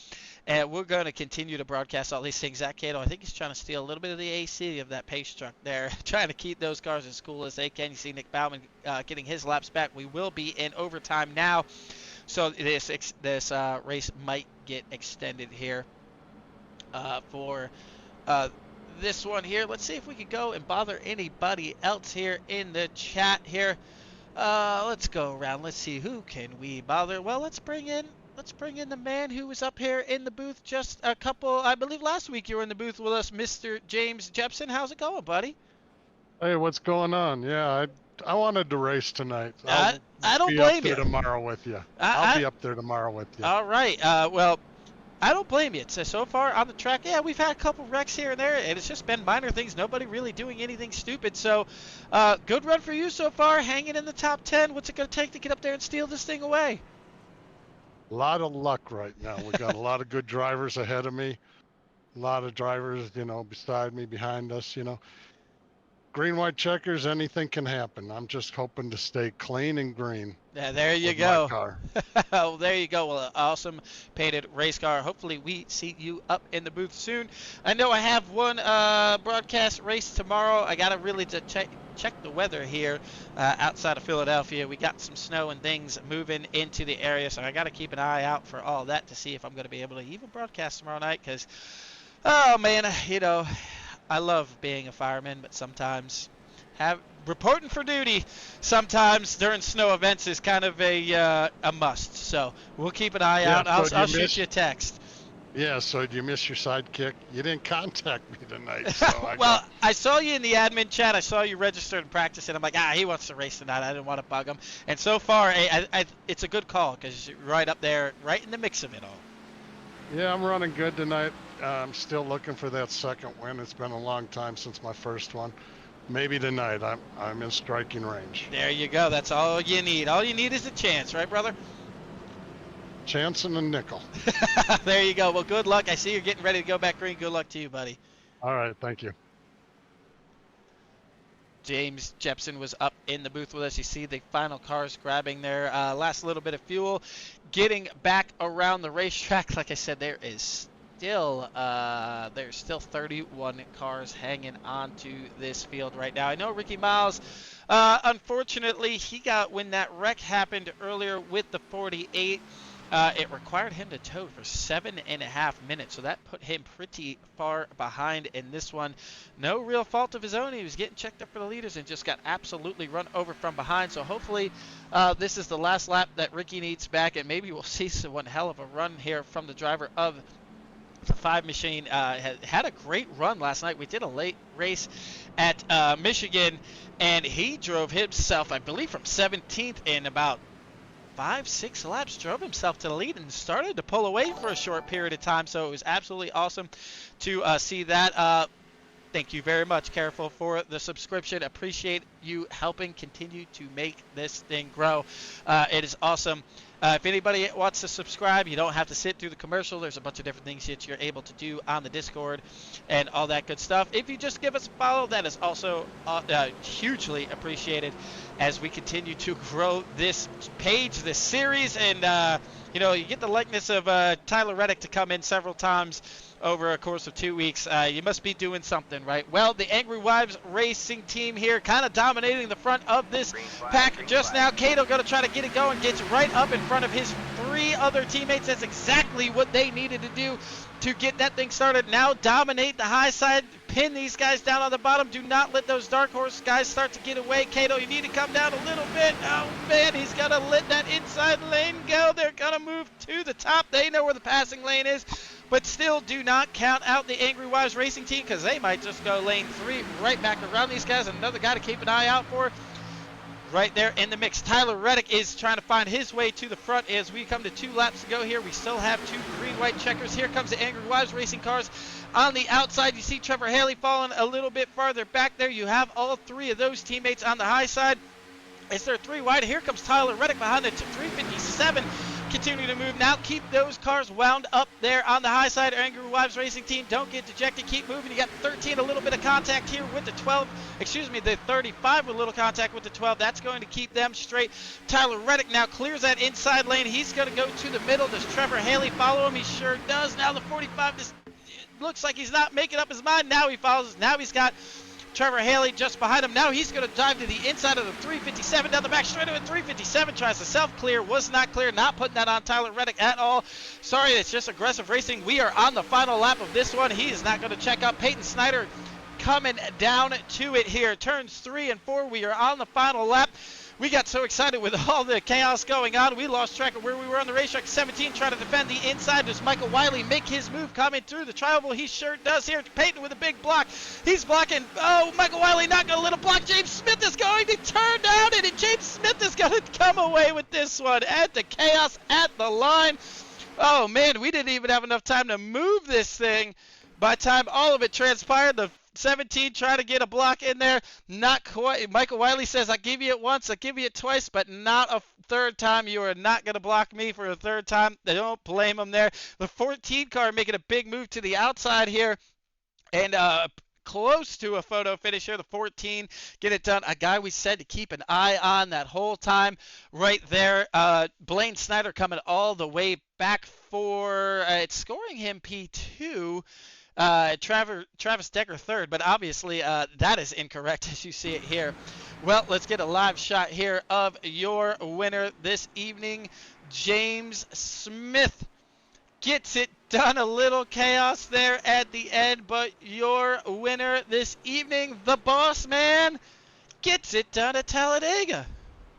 And we're going to continue to broadcast all these things. Zach Cato, I think he's trying to steal a little bit of the AC of that pace truck there, trying to keep those cars as cool as they can. You see Nick Bauman getting his laps back. We will be in overtime now. So this race might get extended here for this one here. Let's see if we can go and bother anybody else here in the chat here. Let's go around. Let's see, who can we bother? Well, let's bring in the man who was up here in the booth just a couple, I believe last week you were in the booth with us, Mr. James Jepson. How's it going, buddy? Hey, what's going on? Yeah, I wanted to race tonight. I don't be blame up there you. Tomorrow with you. I'll be up there tomorrow with you. All right. Well, I don't blame you. So far on the track, yeah, we've had a couple wrecks here and there, and it's just been minor things. Nobody really doing anything stupid. So, good run for you so far, hanging in the top 10. What's it going to take to get up there and steal this thing away? A lot of luck right now. We got a lot of good drivers ahead of me. A lot of drivers, beside me, behind us, green, white checkers, anything can happen. I'm just hoping to stay clean and green. Yeah, there you with my go. car. Oh, there you go. Well, an awesome painted race car. Hopefully we see you up in the booth soon. I know I have one broadcast race tomorrow. I got to really check the weather here outside of Philadelphia. We got some snow and things moving into the area, so I got to keep an eye out for all that to see if I'm going to be able to even broadcast tomorrow night because, oh, man, I love being a fireman, but sometimes reporting for duty sometimes during snow events is kind of a must. So we'll keep an eye out. I'll shoot you a text. Yeah, so did you miss your sidekick? You didn't contact me tonight. So I saw you in the admin chat. I saw you registered and practice, and I'm like, he wants to race tonight. I didn't want to bug him. And so far, it's a good call because you're right up there, right in the mix of it all. Yeah, I'm running good tonight. I'm still looking for that second win. It's been a long time since my first one. Maybe tonight. I'm in striking range. There you go. That's all you need. All you need is a chance, right, brother? Chance and a nickel. There you go. Well, good luck. I see you're getting ready to go back green. Good luck to you, buddy. All right. Thank you. James Jepson was up in the booth with us. You see the final cars grabbing their last little bit of fuel, getting back around the racetrack. Like I said, there's still 31 cars hanging on to this field right now. I know Ricky Miles, unfortunately, when that wreck happened earlier with the 48, it required him to tow for 7.5 minutes, so that put him pretty far behind in this one. No real fault of his own. He was getting checked up for the leaders and just got absolutely run over from behind. So hopefully this is the last lap that Ricky needs back, and maybe we'll see one hell of a run here from the driver of the 5 machine. Had a great run last night. We did a late race at Michigan, and he drove himself, I believe, from 17th in about 5-6 laps, drove himself to the lead and started to pull away for a short period of time. So it was absolutely awesome to see that. Thank you very much, Careful, for the subscription. Appreciate you helping continue to make this thing grow. It is awesome. If anybody wants to subscribe, you don't have to sit through the commercial. There's a bunch of different things that you're able to do on the Discord and all that good stuff. If you just give us a follow, that is also hugely appreciated as we continue to grow this page, this series. And, you get the likeness of Tyler Reddick to come in several times over a course of 2 weeks. You must be doing something right. Well, the Angry Wives Racing team here kind of dominating the front of this pack just now. Cato going to try to get it going, gets right up in front of his 3 other teammates. That's exactly what they needed to do to get that thing started. Now dominate the high side, pin these guys down on the bottom. Do not let those dark horse guys start to get away. Cato, you need to come down a little bit. Oh man, he's gonna let that inside lane go. They're gonna move to the top. They know where the passing lane is, but still do not count out the Angry Wives Racing team because they might just go lane 3 right back around these guys. Another guy to keep an eye out for right there in the mix. Tyler Reddick is trying to find his way to the front as we come to 2 laps to go here. We still have 2 green-white checkers. Here comes the Angry Wives Racing cars on the outside. You see Trevor Haley falling a little bit farther back there. You have all 3 of those teammates on the high side. Is there 3 wide? Here comes Tyler Reddick behind the 357. Continue to move now. Keep those cars wound up there on the high side. Angry Wives Racing team, don't get dejected. Keep moving. You got 13, a little bit of contact here with the 12. The 35 with a little contact with the 12. That's going to keep them straight. Tyler Reddick now clears that inside lane. He's going to go to the middle. Does Trevor Haley follow him? He sure does. Now the 45 just looks like he's not making up his mind. Now he follows. Now he's got Trevor Haley just behind him. Now he's going to dive to the inside of the 357 down the back straight of the 357. Tries to self-clear. Was not clear. Not putting that on Tyler Reddick at all. Sorry, it's just aggressive racing. We are on the final lap of this one. He is not going to check out. Peyton Snyder coming down to it here. Turns 3 and 4. We are on the final lap. We got so excited with all the chaos going on, we lost track of where we were on the racetrack. 17 trying to defend the inside. Does Michael Wiley make his move coming through the tribal? He sure does here. Peyton with a big block. He's blocking. Oh, Michael Wiley not going to let him block. James Smith is going to turn down, and James Smith is going to come away with this one at the chaos at the line. Oh, man, we didn't even have enough time to move this thing. By the time all of it transpired, the 17 trying to get a block in there. Not quite. Michael Wiley says, I'll give you it once, I'll give you it twice, but not a third time. You are not going to block me for a third time. They don't blame him there. The 14 car making a big move to the outside here. And close to a photo finish here. The 14 get it done. A guy we said to keep an eye on that whole time right there. Blaine Snyder coming all the way back for it's scoring him P2. Travis Decker third, but obviously that is incorrect as you see it here. Well, let's get a live shot here of your winner this evening. James Smith gets it done. A little chaos there at the end, but your winner this evening, the boss man, gets it done at Talladega.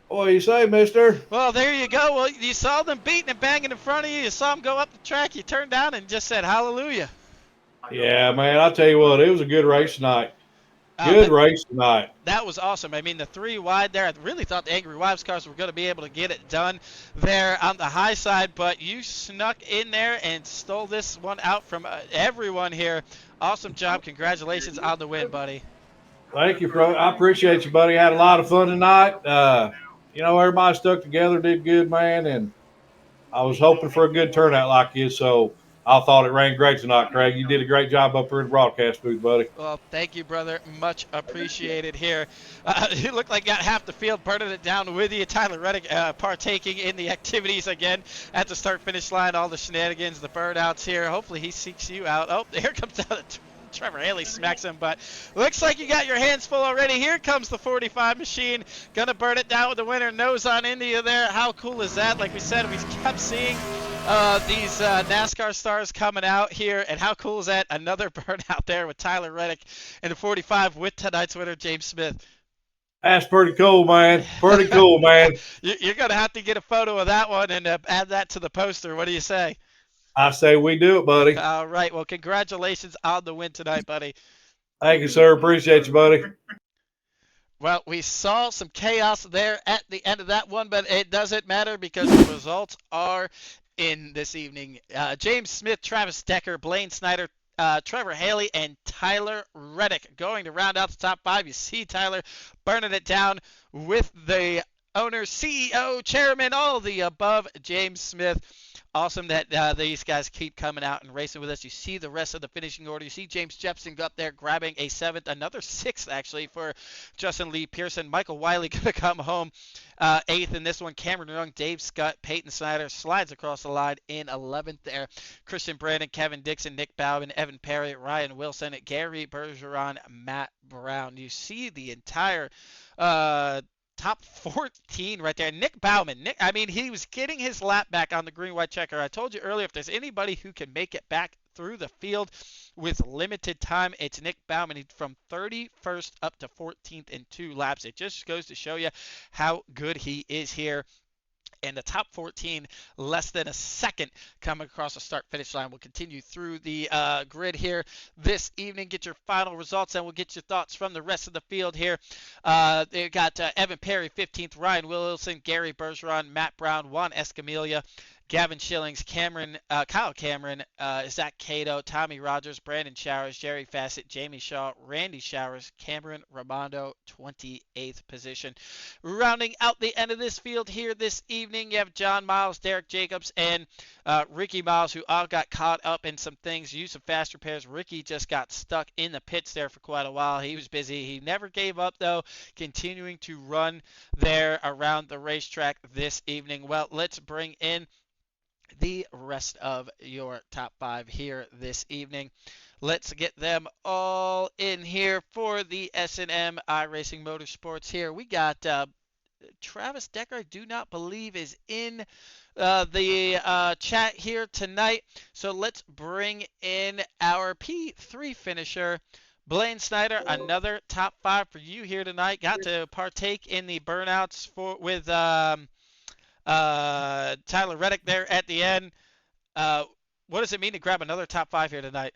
What do you say, mister? Well, there you go. Well, you saw them beating and banging in front of you. You saw them go up the track. You turned down and just said hallelujah. Yeah, man, I'll tell you what, it was a good race tonight. Good race tonight. That was awesome. I mean, the 3 wide there, I really thought the Angry Wives cars were going to be able to get it done there on the high side, but you snuck in there and stole this one out from everyone here. Awesome job. Congratulations on the win, buddy. Thank you, bro. I appreciate you, buddy. Had a lot of fun tonight. Everybody stuck together, did good, man, and I was hoping for a good turnout like this, so I thought it ran great tonight, Craig. You did a great job up here in the broadcast booth, buddy. Well, thank you, brother. Much appreciated here. You look like you got half the field burning it down with you. Tyler Reddick partaking in the activities again at the start-finish line, all the shenanigans, the burnouts here. Hopefully he seeks you out. Oh, here comes out Trevor Haley smacks him, but looks like you got your hands full already. Here comes the 45 machine. Gonna burn it down with the winner. Nose on into you there. How cool is that? Like we said, we kept seeing these NASCAR stars coming out here, and how cool is that? Another burnout there with Tyler Reddick in the 45 with tonight's winner, James Smith. That's pretty cool, man. Pretty cool, man. You're going to have to get a photo of that one and add that to the poster. What do you say? I say we do it, buddy. All right. Well, congratulations on the win tonight, buddy. Thank you, sir. Appreciate you, buddy. Well, we saw some chaos there at the end of that one, but it doesn't matter because the results are in this evening. James Smith, Travis Decker, Blaine Snyder, Trevor Haley, and Tyler Reddick going to round out the top 5. You see Tyler burning it down with the owner, CEO, chairman, all the above, James Smith. Awesome that these guys keep coming out and racing with us. You see the rest of the finishing order. You see James Jepson up there grabbing a 7th, another 6th actually for Justin Lee Pearson. Michael Wiley going to come home 8th in this one. Cameron Young, Dave Scott, Peyton Snyder slides across the line in 11th there. Christian Brandon, Kevin Dixon, Nick Bauman, Evan Perry, Ryan Wilson, Gary Bergeron, Matt Brown. You see the entire top 14 right there. Nick Bauman. He was getting his lap back on the green-white checker. I told you earlier, if there's anybody who can make it back through the field with limited time, it's Nick Bauman. He's from 31st up to 14th in 2 laps. It just goes to show you how good he is here. And the top 14, less than a second coming across the start-finish line. We'll continue through the grid here this evening. Get your final results, and we'll get your thoughts from the rest of the field here. They've got Evan Perry, 15th, Ryan Wilson, Gary Bergeron, Matt Brown, Juan Escamilla, Gavin Schillings, Kyle Cameron, Zach Cato, Tommy Rogers, Brandon Showers, Jerry Fassett, Jamie Shaw, Randy Showers, Cameron Ramondo, 28th position. Rounding out the end of this field here this evening, you have John Miles, Derek Jacobs, and Ricky Miles, who all got caught up in some things, use some fast repairs. Ricky just got stuck in the pits there for quite a while. He was busy. He never gave up, though, continuing to run there around the racetrack this evening. Well, let's bring in the rest of your top 5 here this evening. Let's get them all in here for the S&M iRacing Motorsports here. We got Travis Decker, I do not believe, is in the chat here tonight. So let's bring in our P3 finisher, Blaine Snyder. Another top 5 for you here tonight. Got to partake in the burnouts with Tyler Reddick there at the end. What does it mean to grab another top 5 here tonight?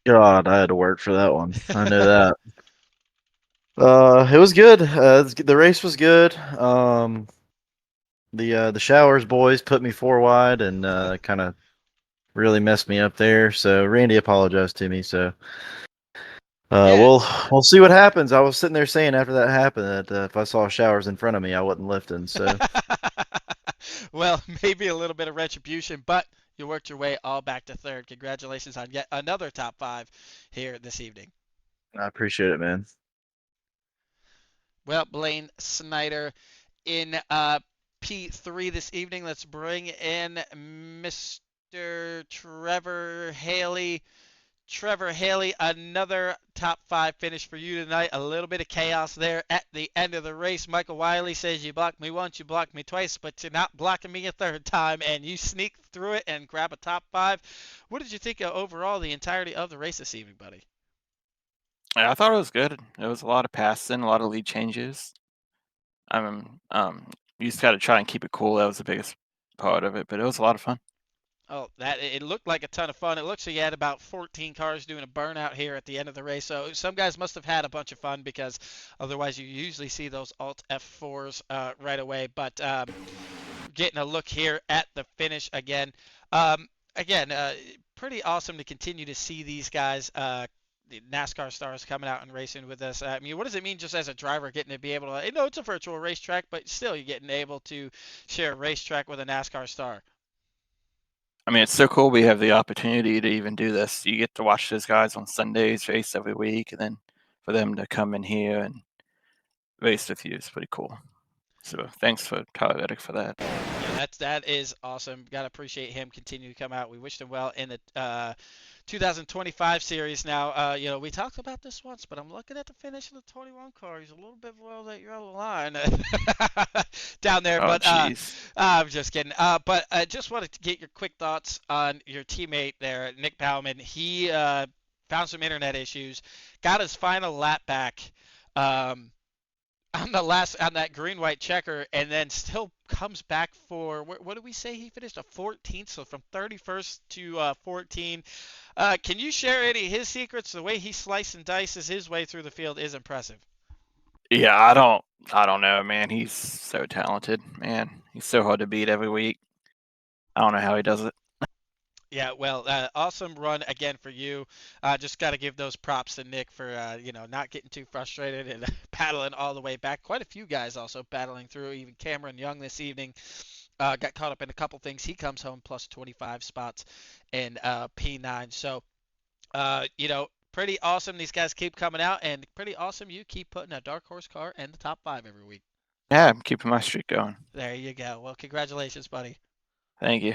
God, I had to work for that one. I know that. It was good. The race was good. The Showers boys put me 4 wide and kind of really messed me up there. So Randy apologized to me. So we'll see what happens. I was sitting there saying after that happened that if I saw Showers in front of me, I wasn't lifting. So well, maybe a little bit of retribution, but you worked your way all back to 3rd. Congratulations on yet another top 5 here this evening. I appreciate it, man. Well, Blaine Snyder in P3 this evening. Let's bring in Mr. Trevor Haley. Trevor Haley, another top 5 finish for you tonight. A little bit of chaos there at the end of the race. Michael Wiley says you blocked me once, you blocked me twice, but you're not blocking me a third time, and you sneak through it and grab a top 5. What did you think of overall the entirety of the race this evening, buddy? Yeah, I thought it was good. It was a lot of passing, a lot of lead changes. You just got to try and keep it cool. That was the biggest part of it, but it was a lot of fun. Oh, that it looked like a ton of fun. It looks like you had about 14 cars doing a burnout here at the end of the race. So some guys must have had a bunch of fun because otherwise you usually see those Alt F4s right away. But getting a look here at the finish again. Again, pretty awesome to continue to see these guys, the NASCAR stars coming out and racing with us. I mean, what does it mean just as a driver getting to be able to, it's a virtual racetrack, but still you're getting able to share a racetrack with a NASCAR star. I mean, it's so cool we have the opportunity to even do this. You get to watch those guys on Sundays race every week, and then for them to come in here and race with you is pretty cool. So thanks for Tyler Reddick for that. Yeah, that is awesome. Got to appreciate him continue to come out. We wished him well in the 2025 series. Now, we talked about this once, but I'm looking at the finish of the 21 car. He's a little bit below that yellow line down there. Oh, but jeez. I'm just kidding. But I just wanted to get your quick thoughts on your teammate there, Nick Bauman. He found some internet issues, got his final lap back. On that green white checker, and then still comes back for what do we say he finished a 14th, so from 31st to 14. Can you share any of his secrets? The way he slices and dices his way through the field is impressive. Yeah, I don't know, man. He's so talented, man. He's so hard to beat every week. I don't know how he does it. Yeah, well, awesome run again for you. Just got to give those props to Nick for, not getting too frustrated and paddling all the way back. Quite a few guys also battling through. Even Cameron Young this evening got caught up in a couple things. He comes home plus 25 spots in P9. So, pretty awesome. These guys keep coming out, and pretty awesome you keep putting a dark horse car in the top 5 every week. Yeah, I'm keeping my streak going. There you go. Well, congratulations, buddy. Thank you.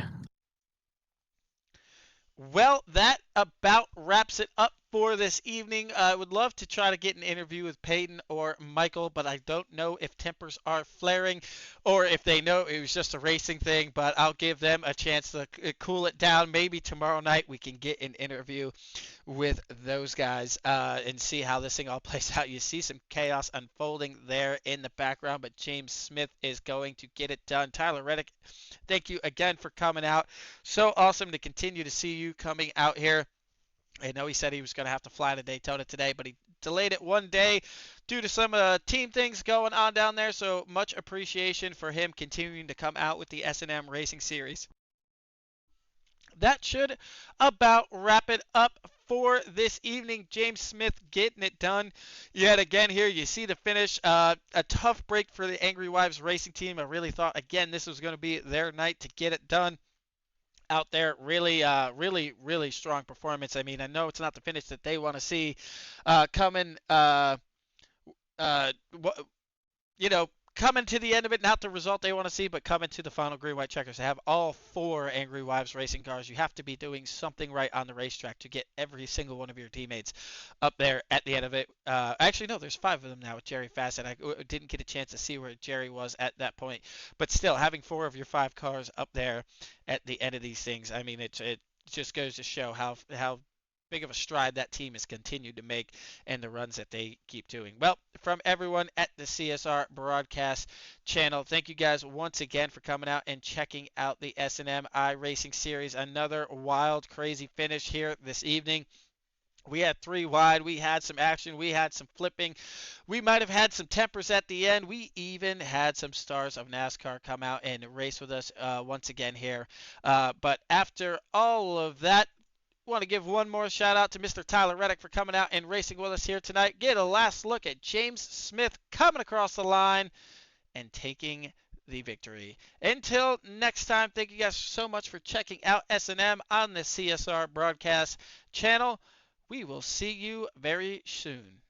Well, that about wraps it up for this evening. I would love to try to get an interview with Peyton or Michael, but I don't know if tempers are flaring or if they know it was just a racing thing, but I'll give them a chance to cool it down. Maybe tomorrow night we can get an interview with those guys and see how this thing all plays out. You see some chaos unfolding there in the background, but James Smith is going to get it done. Tyler Reddick, thank you again for coming out. So awesome to continue to see you coming out here. I know he said he was going to have to fly to Daytona today, but he delayed it one day due to some team things going on down there. So much appreciation for him continuing to come out with the S&M Racing Series. That should about wrap it up for this evening. James Smith getting it done yet again here. You see the finish. A tough break for the Angry Wives Racing team. I really thought, again, this was going to be their night to get it done out there. Really strong performance. I mean, I know it's not the finish that they want to see coming coming to the end of it, not the result they want to see, but coming to the final green white checkers. To have all 4 Angry Wives Racing cars, you have to be doing something right on the racetrack to get every single one of your teammates up there at the end of it. Actually, no, there's 5 of them now with Jerry Fassett. I didn't get a chance to see where Jerry was at that point, but still, having 4 of your 5 cars up there at the end of these things, I mean, it just goes to show how big of a stride that team has continued to make and the runs that they keep doing. Well, from everyone at the CSR broadcast channel, thank you guys once again for coming out and checking out the S&M iRacing Series. Another wild, crazy finish here this evening. We had 3 wide. We had some action. We had some flipping. We might have had some tempers at the end. We even had some stars of NASCAR come out and race with us once again here. But after all of that, want to give one more shout out to Mr. Tyler Reddick for coming out and racing with us here tonight. Get a last look at James Smith coming across the line and taking the victory. Until next time, thank you guys so much for checking out S&M on the CSR broadcast channel. We will see you very soon.